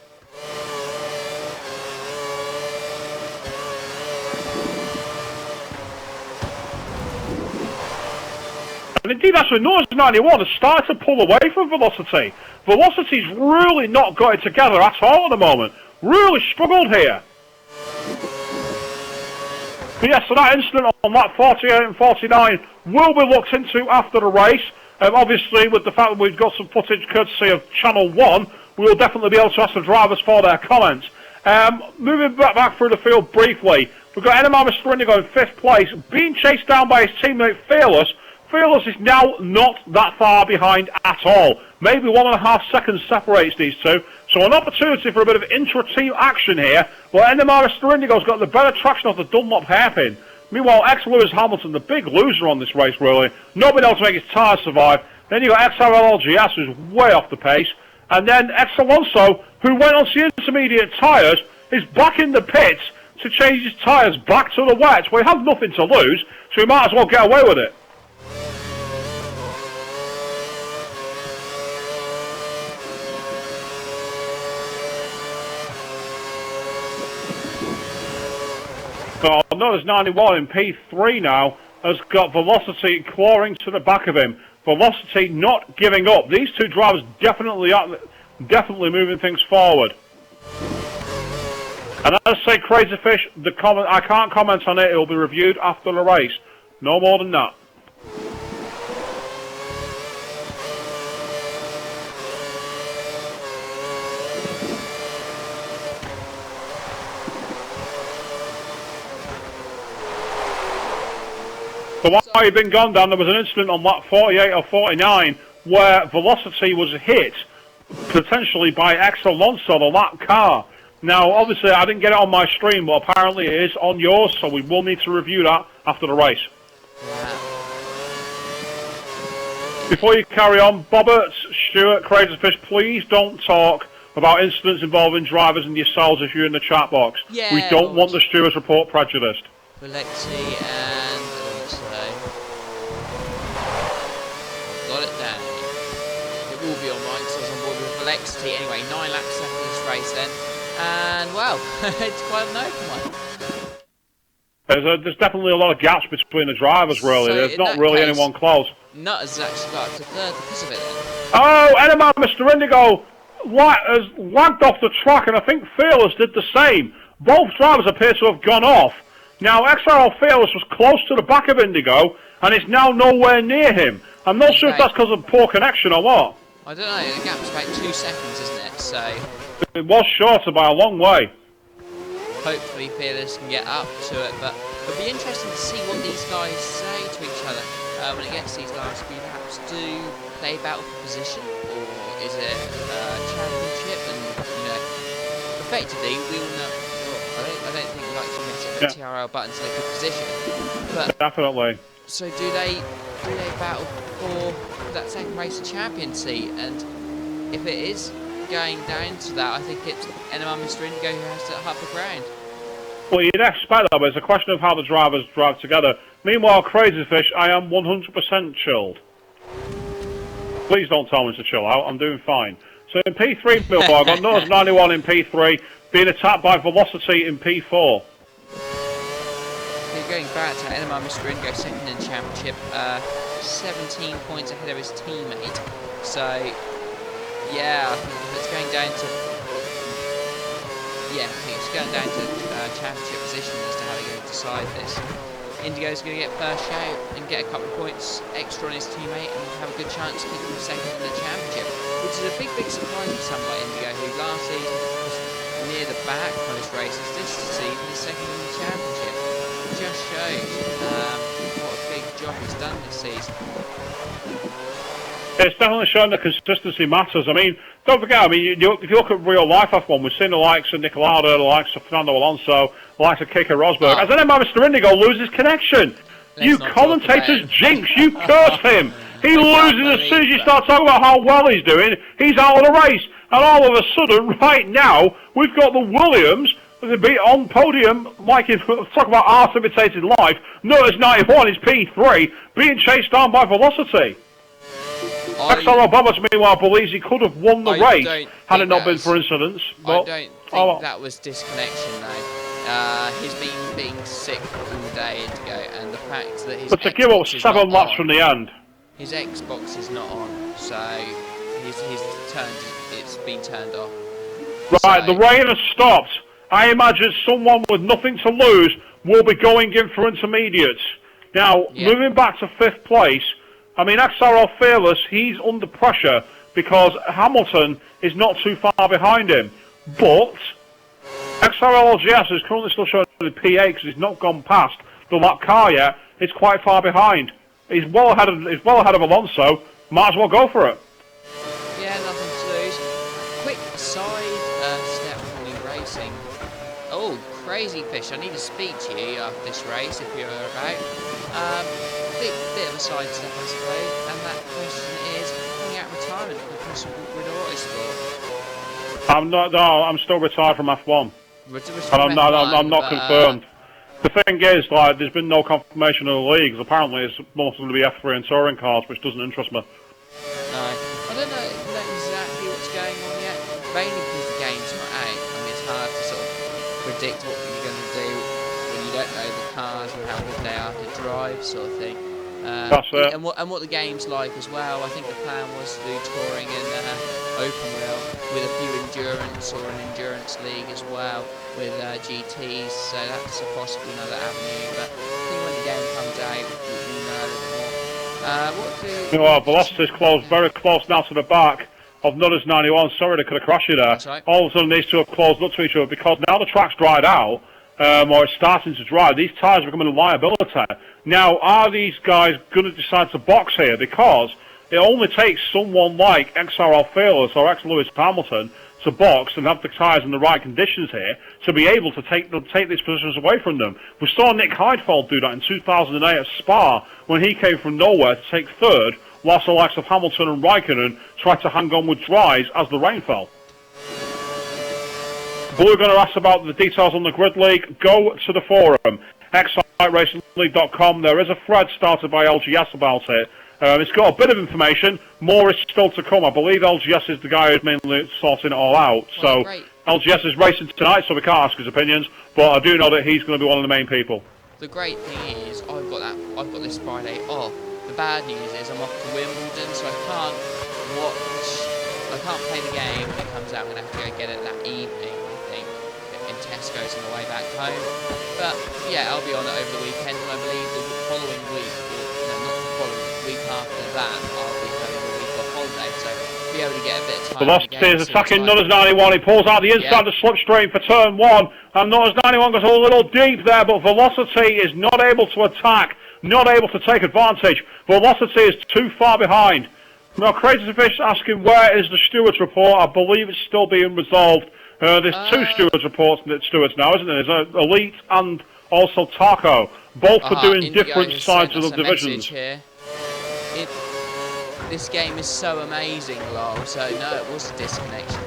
And indeed, actually, Notice 91 has started to pull away from Velocity. Velocity's really not got it together at all at the moment. Really struggled here. But yes, so that incident on lap 48 and 49 will be looked into after the race. Obviously, with the fact that we've got some footage courtesy of Channel 1, we will definitely be able to ask the drivers for their comments. Moving back through the field briefly, we've got NMR Mr. Indigo in 5th place, being chased down by his teammate Fearless. Fearless is now not that far behind at all. Maybe 1.5 seconds separates these two. So an opportunity for a bit of intra-team action here. Well, NMR Mr. Indigo's got the better traction off the Dunlop hairpin. Meanwhile, ex-Lewis Hamilton, the big loser on this race, really. Not been able to make his tyres survive. Then you've got XRL LGS, who's way off the pace. And then Alonso, who went on the intermediate tyres, is back in the pits to change his tyres back to the wets, where he has nothing to lose, so he might as well get away with it. Notice 91 in P3 now has got Velocity clawing to the back of him. Velocity not giving up. These two drivers definitely moving things forward. And as I say, Crazy Fish, I can't comment on it. It will be reviewed after the race. No more than that. But while you've been gone, Dan, there was an incident on lap 48 or 49 where Velocity was hit, potentially by X Alonso, the lap car. Now, obviously, I didn't get it on my stream, but apparently it is on yours, so we will need to review that after the race. Before you carry on, Bobbert, Stuart, Crazy Fish, please don't talk about incidents involving drivers and yourselves if you're in the chat box. Yeah, we don't want the stewards report prejudiced. Alexi and got it down. It will be on mine because I was on board with Alexi. Anyway, 9 laps left of this race then. And, well, it's quite an open one. There's definitely a lot of gaps between the drivers, really. So There's not really anyone close. Nutters actually got up to third because of it then. Oh, Enema, Mr. Indigo has lagged off the track, and I think Fearless did the same. Both drivers appear to have gone off. Now, XRL Fearless was close to the back of Indigo, and it's now nowhere near him. I'm not sure if that's because of poor connection or what. I don't know, the gap's about 2 seconds, isn't it? So it was shorter by a long way. Hopefully Fearless can get up to it, but it'll be interesting to see what these guys say to each other when it gets to these last few laps. Do they battle for position, or is it championship? And you know, effectively we all know. Well, I don't think we like to miss the TRL button to make a position, but definitely. So do they battle for that second race of championship? And if it is going down to that, I think it's Enema Mr. Indigo who has to have the ground. Well, you'd expect that, but it's a question of how the drivers drive together. Meanwhile, Crazy Fish, I am 100% chilled. Please don't tell me to chill out, I'm doing fine. So in P3, Milbo, I got Noah's 91 in P3, being attacked by Velocity in P4. You're going back to Enema Mr. Indigo, second in championship, 17 points ahead of his teammate. So, yeah, I think if it's going down to... Yeah, I think it's going down to championship position as to how they're going to decide this. Indigo's going to get first shout and get a couple of points extra on his teammate and have a good chance of keeping him second in the championship, which is a big surprise for someone like Indigo, who last season was near the back on his races. This season is second in the championship. It just shows what a big job he's done this season. It's definitely showing that consistency matters. I mean, don't forget, if you look at real life F1, we've seen the likes of Nicolado, the likes of Fernando Alonso, the likes of Keke Rosberg. As then Mr. Indigo loses connection. You commentators jinx, you curse him. He loses as soon as you start talking about how well he's doing. He's out of the race. And all of a sudden, right now, we've got the Williams be on podium, like if talk about art imitated life. Notice 91 is P3, being chased down by Velocity. XRL Bobbers, meanwhile, believes he could have won the race had it not been for incidents. But I don't think that was disconnection, though. He's been being sick all day, Indigo, and the fact that his But to give up 7 laps from the end. His Xbox is not on, so it's been turned off. Right, so, the rain has stopped. I imagine someone with nothing to lose will be going in for intermediates. Now, moving back to 5th place, I mean, XRL Fearless, he's under pressure because Hamilton is not too far behind him. But XRL LGS is currently still showing the P8 because he's not gone past the lap car yet. It's quite far behind. He's well ahead of Alonso. Might as well go for it. Yeah, nothing to lose. Quick side step morning racing. Oh, Crazy Fish, I need to speak to you after this race if you're about. Bit of a side step, I suppose, and that question is coming out of retirement for possible Grid Autosport. I'm not. No, I'm still retired from F1. And I'm not confirmed. The thing is, like, there's been no confirmation of the leagues. Apparently, it's mostly going to be F3 and touring cars, which doesn't interest me. No, I don't know exactly what's going on yet. Mainly because the game's not out. I mean, it's hard to sort of predict what you're going to do when you don't know the cars and how good they are to drive, sort of thing. That's it. And what the game's like as well. I think the plan was to do touring and open wheel with a few endurance or an endurance league as well with GTs. So that's a possible another avenue. But I think when the game comes out, we'll know a little more. Velocity's close, very close now to the back of Nutters 91. Sorry they could have crashed you there. That's right. All of a sudden these two have closed up to each other because now the track's dried out, or it's starting to dry. These tyres are becoming a liability. Now, are these guys going to decide to box here? Because it only takes someone like XRL Fearless or ex-Lewis Hamilton to box and have the tyres in the right conditions here to be able to take these positions away from them. We saw Nick Heidfeld do that in 2008 at Spa when he came from nowhere to take third, whilst the likes of Hamilton and Raikkonen tried to hang on with dries as the rain fell. But we're going to ask about the details on the Grid League. Go to the forum, xrlracingleague.com. There is a thread started by LGS about it. It's got a bit of information. More is still to come. I believe LGS is the guy who's mainly sorting it all out. So great. LGS is racing tonight, so we can't ask his opinions. But I do know that he's going to be one of the main people. The great thing is, I've got this Friday off. The bad news is I'm off to Wimbledon, so I can't play the game when it comes out. I'm going to have to go get it that evening, I think, in Tesco's on the way back home. But yeah, I'll be on it over the weekend, and I believe the following week, not the following week after that, I'll be having a week off holiday, so be able to get a bit of time. Velocity is attacking Nutters 91. He pulls out the inside of the slipstream for turn 1, and Nutters 91 goes a little deep there, but Velocity is not able to attack, not able to take advantage. Velocity is too far behind. Now, Crazy Fish asking where is the stewards report. I believe it's still being resolved. There's two stewards reports now, isn't there? There's Elite and also Taco, both for doing different sides of the divisions. This game is so amazing, lol. So no, it was a disconnection.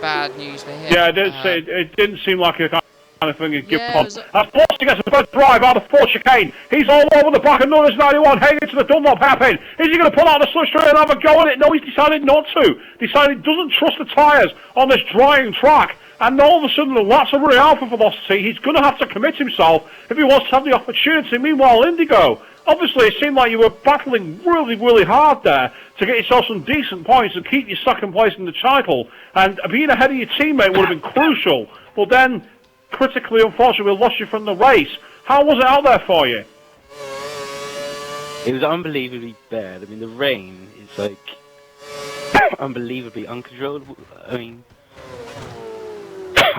Bad news for him. Yeah, it didn't seem like a kind of thing he'd give up on. Forster gets a first drive out of fourth chicane. He's all over the back of Nutters 91, heading to the Dunlop hairpin. Is he going to pull out the slipstream and have a go at it? No, he's decided not to. Decided he doesn't trust the tyres on this drying track. And all of a sudden, the laps are running out for Velocity. He's going to have to commit himself if he wants to have the opportunity. Meanwhile, Indigo, obviously, it seemed like you were battling really, really hard there to get yourself some decent points and keep your second place in the title. And being ahead of your teammate would have been crucial. But then, critically, unfortunately, we lost you from the race. How was it out there for you? It was unbelievably bad. I mean, the rain is like unbelievably uncontrollable. I mean,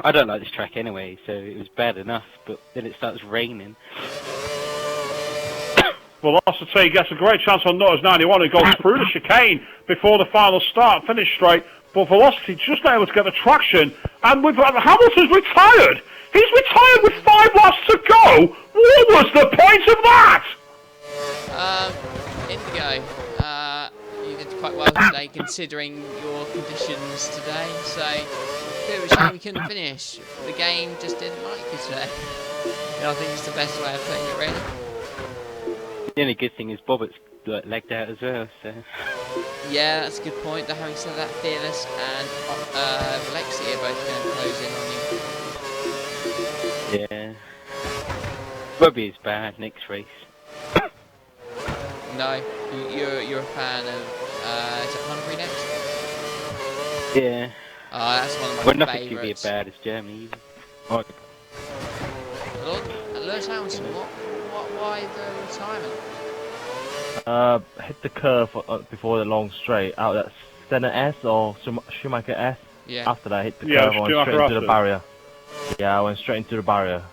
I don't like this track anyway, so it was bad enough, but then it starts raining. Velocity gets a great chance on Nutters 91 who goes through the chicane before the final start, finish straight, but Velocity just not able to get the traction, and with Hamilton's retired! He's retired with 5 laps to go! What was the point of that? Indigo, you did quite well today considering your conditions today, so bit of a shame you couldn't finish. The game just didn't like you today. I think it's the best way of putting it, really. The only good thing is Bobbitt's legged out as well, so... Yeah, that's a good point. Though having said that, Fearless and Alexi are both going to close in on you. Yeah. Bobby is bad next race. No, you're a fan of... is it Hungary next? Yeah. Oh, that's one of my nothing favourites. could be as bad as Germany. Lewis Hamilton, why the retirement? Hit the curve before the long straight out that Senna S or Schumacher S. Yeah. After that, I hit the curve, I went straight into the barrier. Yeah, I went straight into the barrier.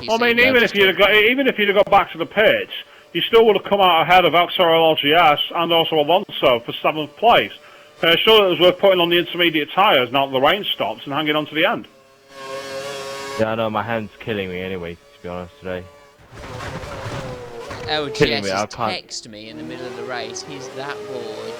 I mean, even if you'd have got back to the pits, you still would have come out ahead of XRL LGS and also Alonso for 7th place. Surely it was worth putting on the intermediate tyres now that the rain stops and hanging on to the end. Yeah, I know, my hand's killing me anyway, to be honest, today. LGS has texted me in the middle of the race, he's that bored,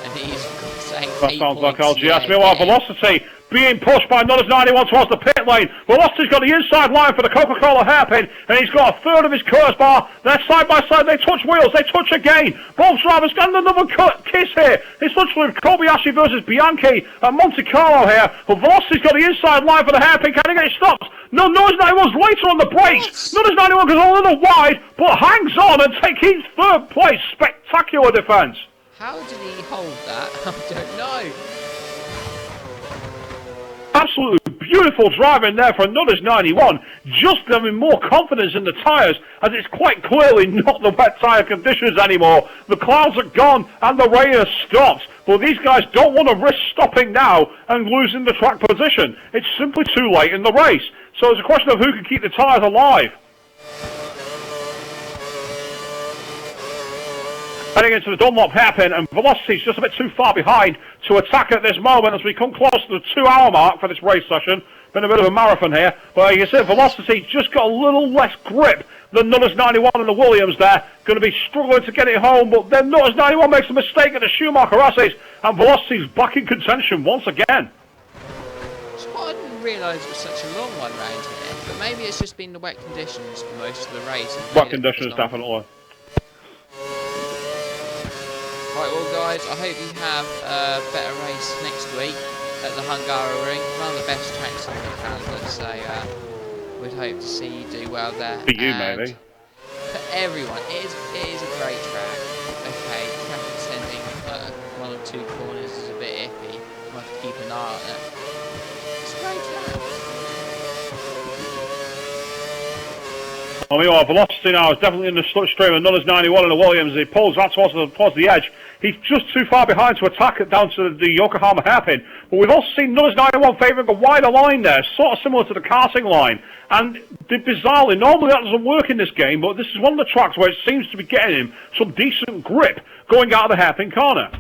and he's got saying That 8 sounds like points, LGS. yeah, Meanwhile, yeah. Velocity being pushed by Nutters 91 towards the pit lane. Velocity's got the inside line for the Coca-Cola hairpin, and he's got a third of his curse bar. They're side by side. They touch wheels. They touch again. Both drivers got another kiss here. It's literally Kobayashi versus Bianchi at Monte Carlo here. But Velocity's got the inside line for the hairpin. Can he get it stopped? No, Nutters 91's later on the brakes. Nutters 91 goes a little wide, but hangs on and takes third place. Spectacular defence. How did he hold that? I don't know. Absolutely beautiful driving there for Nutters 91, just having more confidence in the tyres, as it's quite clearly not the wet tyre conditions anymore. The clouds are gone and the rain has stopped, but these guys don't want to risk stopping now and losing the track position. It's simply too late in the race, so it's a question of who can keep the tyres alive. Heading into the Dunlop hairpin, and Velocity's just a bit too far behind to attack at this moment as we come close to the 2-hour mark for this race session. Been a bit of a marathon here, but you see Velocity just got a little less grip than Nutters 91 and the Williams there. Going to be struggling to get it home, but then Nutters 91 makes a mistake at the Schumacher S's, and Velocity's back in contention once again. So I didn't realise it was such a long one round here, but maybe it's just been the wet conditions for most of the race. Wet conditions, definitely. Right, well guys, I hope you have a better race next week at the Hungaroring, one of the best tracks in the calendar, so we'd hope to see you do well there. For you, maybe. For everyone, it is a great track. Okay, traffic sending one or two corners is a bit iffy, we'll have to keep an eye on it. It's a great track. Well, meanwhile, Velocity now is definitely in the slipstream of Nutters 91 and the Williams. He pulls that towards the edge. He's just too far behind to attack it down to the Yokohama hairpin. But we've also seen Nutters 91 favouring a wider line there, sort of similar to the karting line. And bizarrely, normally that doesn't work in this game, but this is one of the tracks where it seems to be getting him some decent grip going out of the hairpin corner.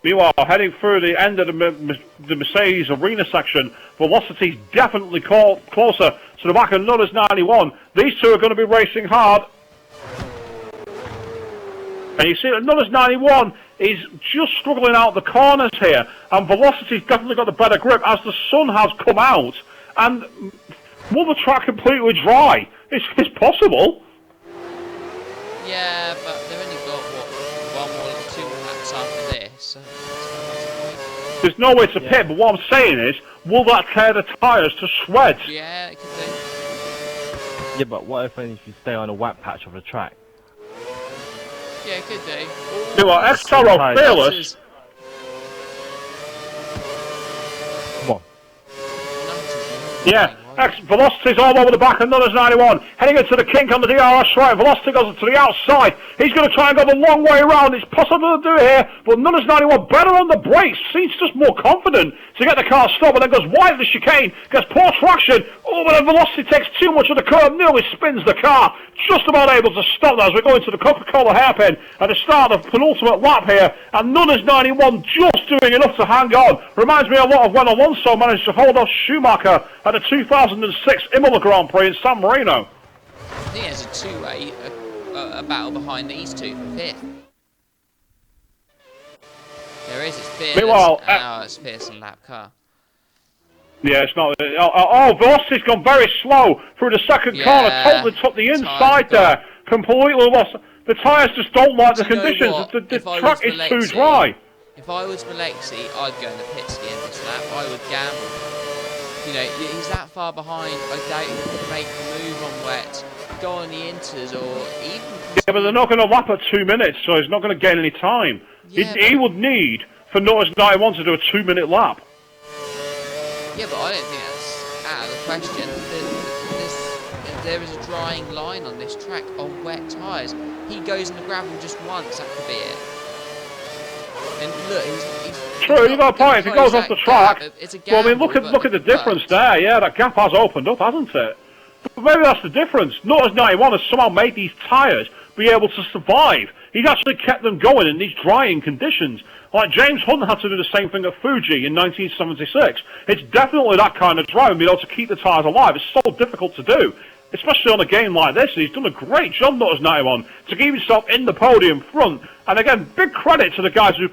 Meanwhile, heading through the end of the Mercedes arena section, Velocity's definitely closer to the back of Nutters 91. These two are going to be racing hard. And you see that Nutters 91 is just struggling out the corners here. And Velocity's definitely got the better grip as the sun has come out. And will the track completely dry? It's possible. Yeah, but they've only got, what, 1 or 2 laps after this. So there's no way to pit, but what I'm saying is, will that tear the tyres to shreds? Yeah, it could do. Yeah, but what if you stay on a wet patch of the track? Yeah, it could do. You know, XRL Fearless. Come on. Yeah, Velocity's all over the back of Nutters 91, heading into the kink on the DRS right. Velocity goes to the outside. He's going to try and go the long way around. It's possible to do it here, but Nutters 91 better on the brakes. Seems just more confident to get the car stopped, and then goes wide of the chicane, gets poor traction. Oh, but then Velocity takes too much of the curve, nearly spins the car. Just about able to stop that as we go into the Coca-Cola hairpin at the start of the penultimate lap here, and Nutters 91 just doing enough to hang on. Reminds me a lot of when Alonso managed to hold off Schumacher at the 2006 Imola Grand Prix in San Marino. I think there's a two-way a battle behind these two for 5th. There is, it's Fearless. Meanwhile, it's Pearson lap car. Yeah, it's not. Velocity's gone very slow through the second corner. Totally took the inside there. Completely lost. The tyres just don't like the conditions. The track is too dry. If I was Alexi, I'd go in the pits at the end of this lap. I would gamble. You know, he's that far behind. I doubt he can make a move on wet, go on the inters, or even. Yeah, but they're not going to lap at 2 minutes, so he's not going to gain any time. Yeah, he would need for Nutters 91 to do a 2-minute lap. Yeah, but I don't think that's out of the question. There is a drying line on this track on wet tyres. He goes in the gravel just once, that could be it. And look, he's true, you got a point. If he goes off the track, it's a gamble, well, I mean, look at the difference there. Yeah, that gap has opened up, hasn't it? But maybe that's the difference. Nutters 91 has somehow made these tyres be able to survive. He's actually kept them going in these drying conditions. Like James Hunt had to do the same thing at Fuji in 1976. It's definitely that kind of driving, being able to keep the tyres alive. It's so difficult to do. especially on a game like this. He's done a great job, Nutters 91, to keep himself in the podium front. And again, big credit to the guys who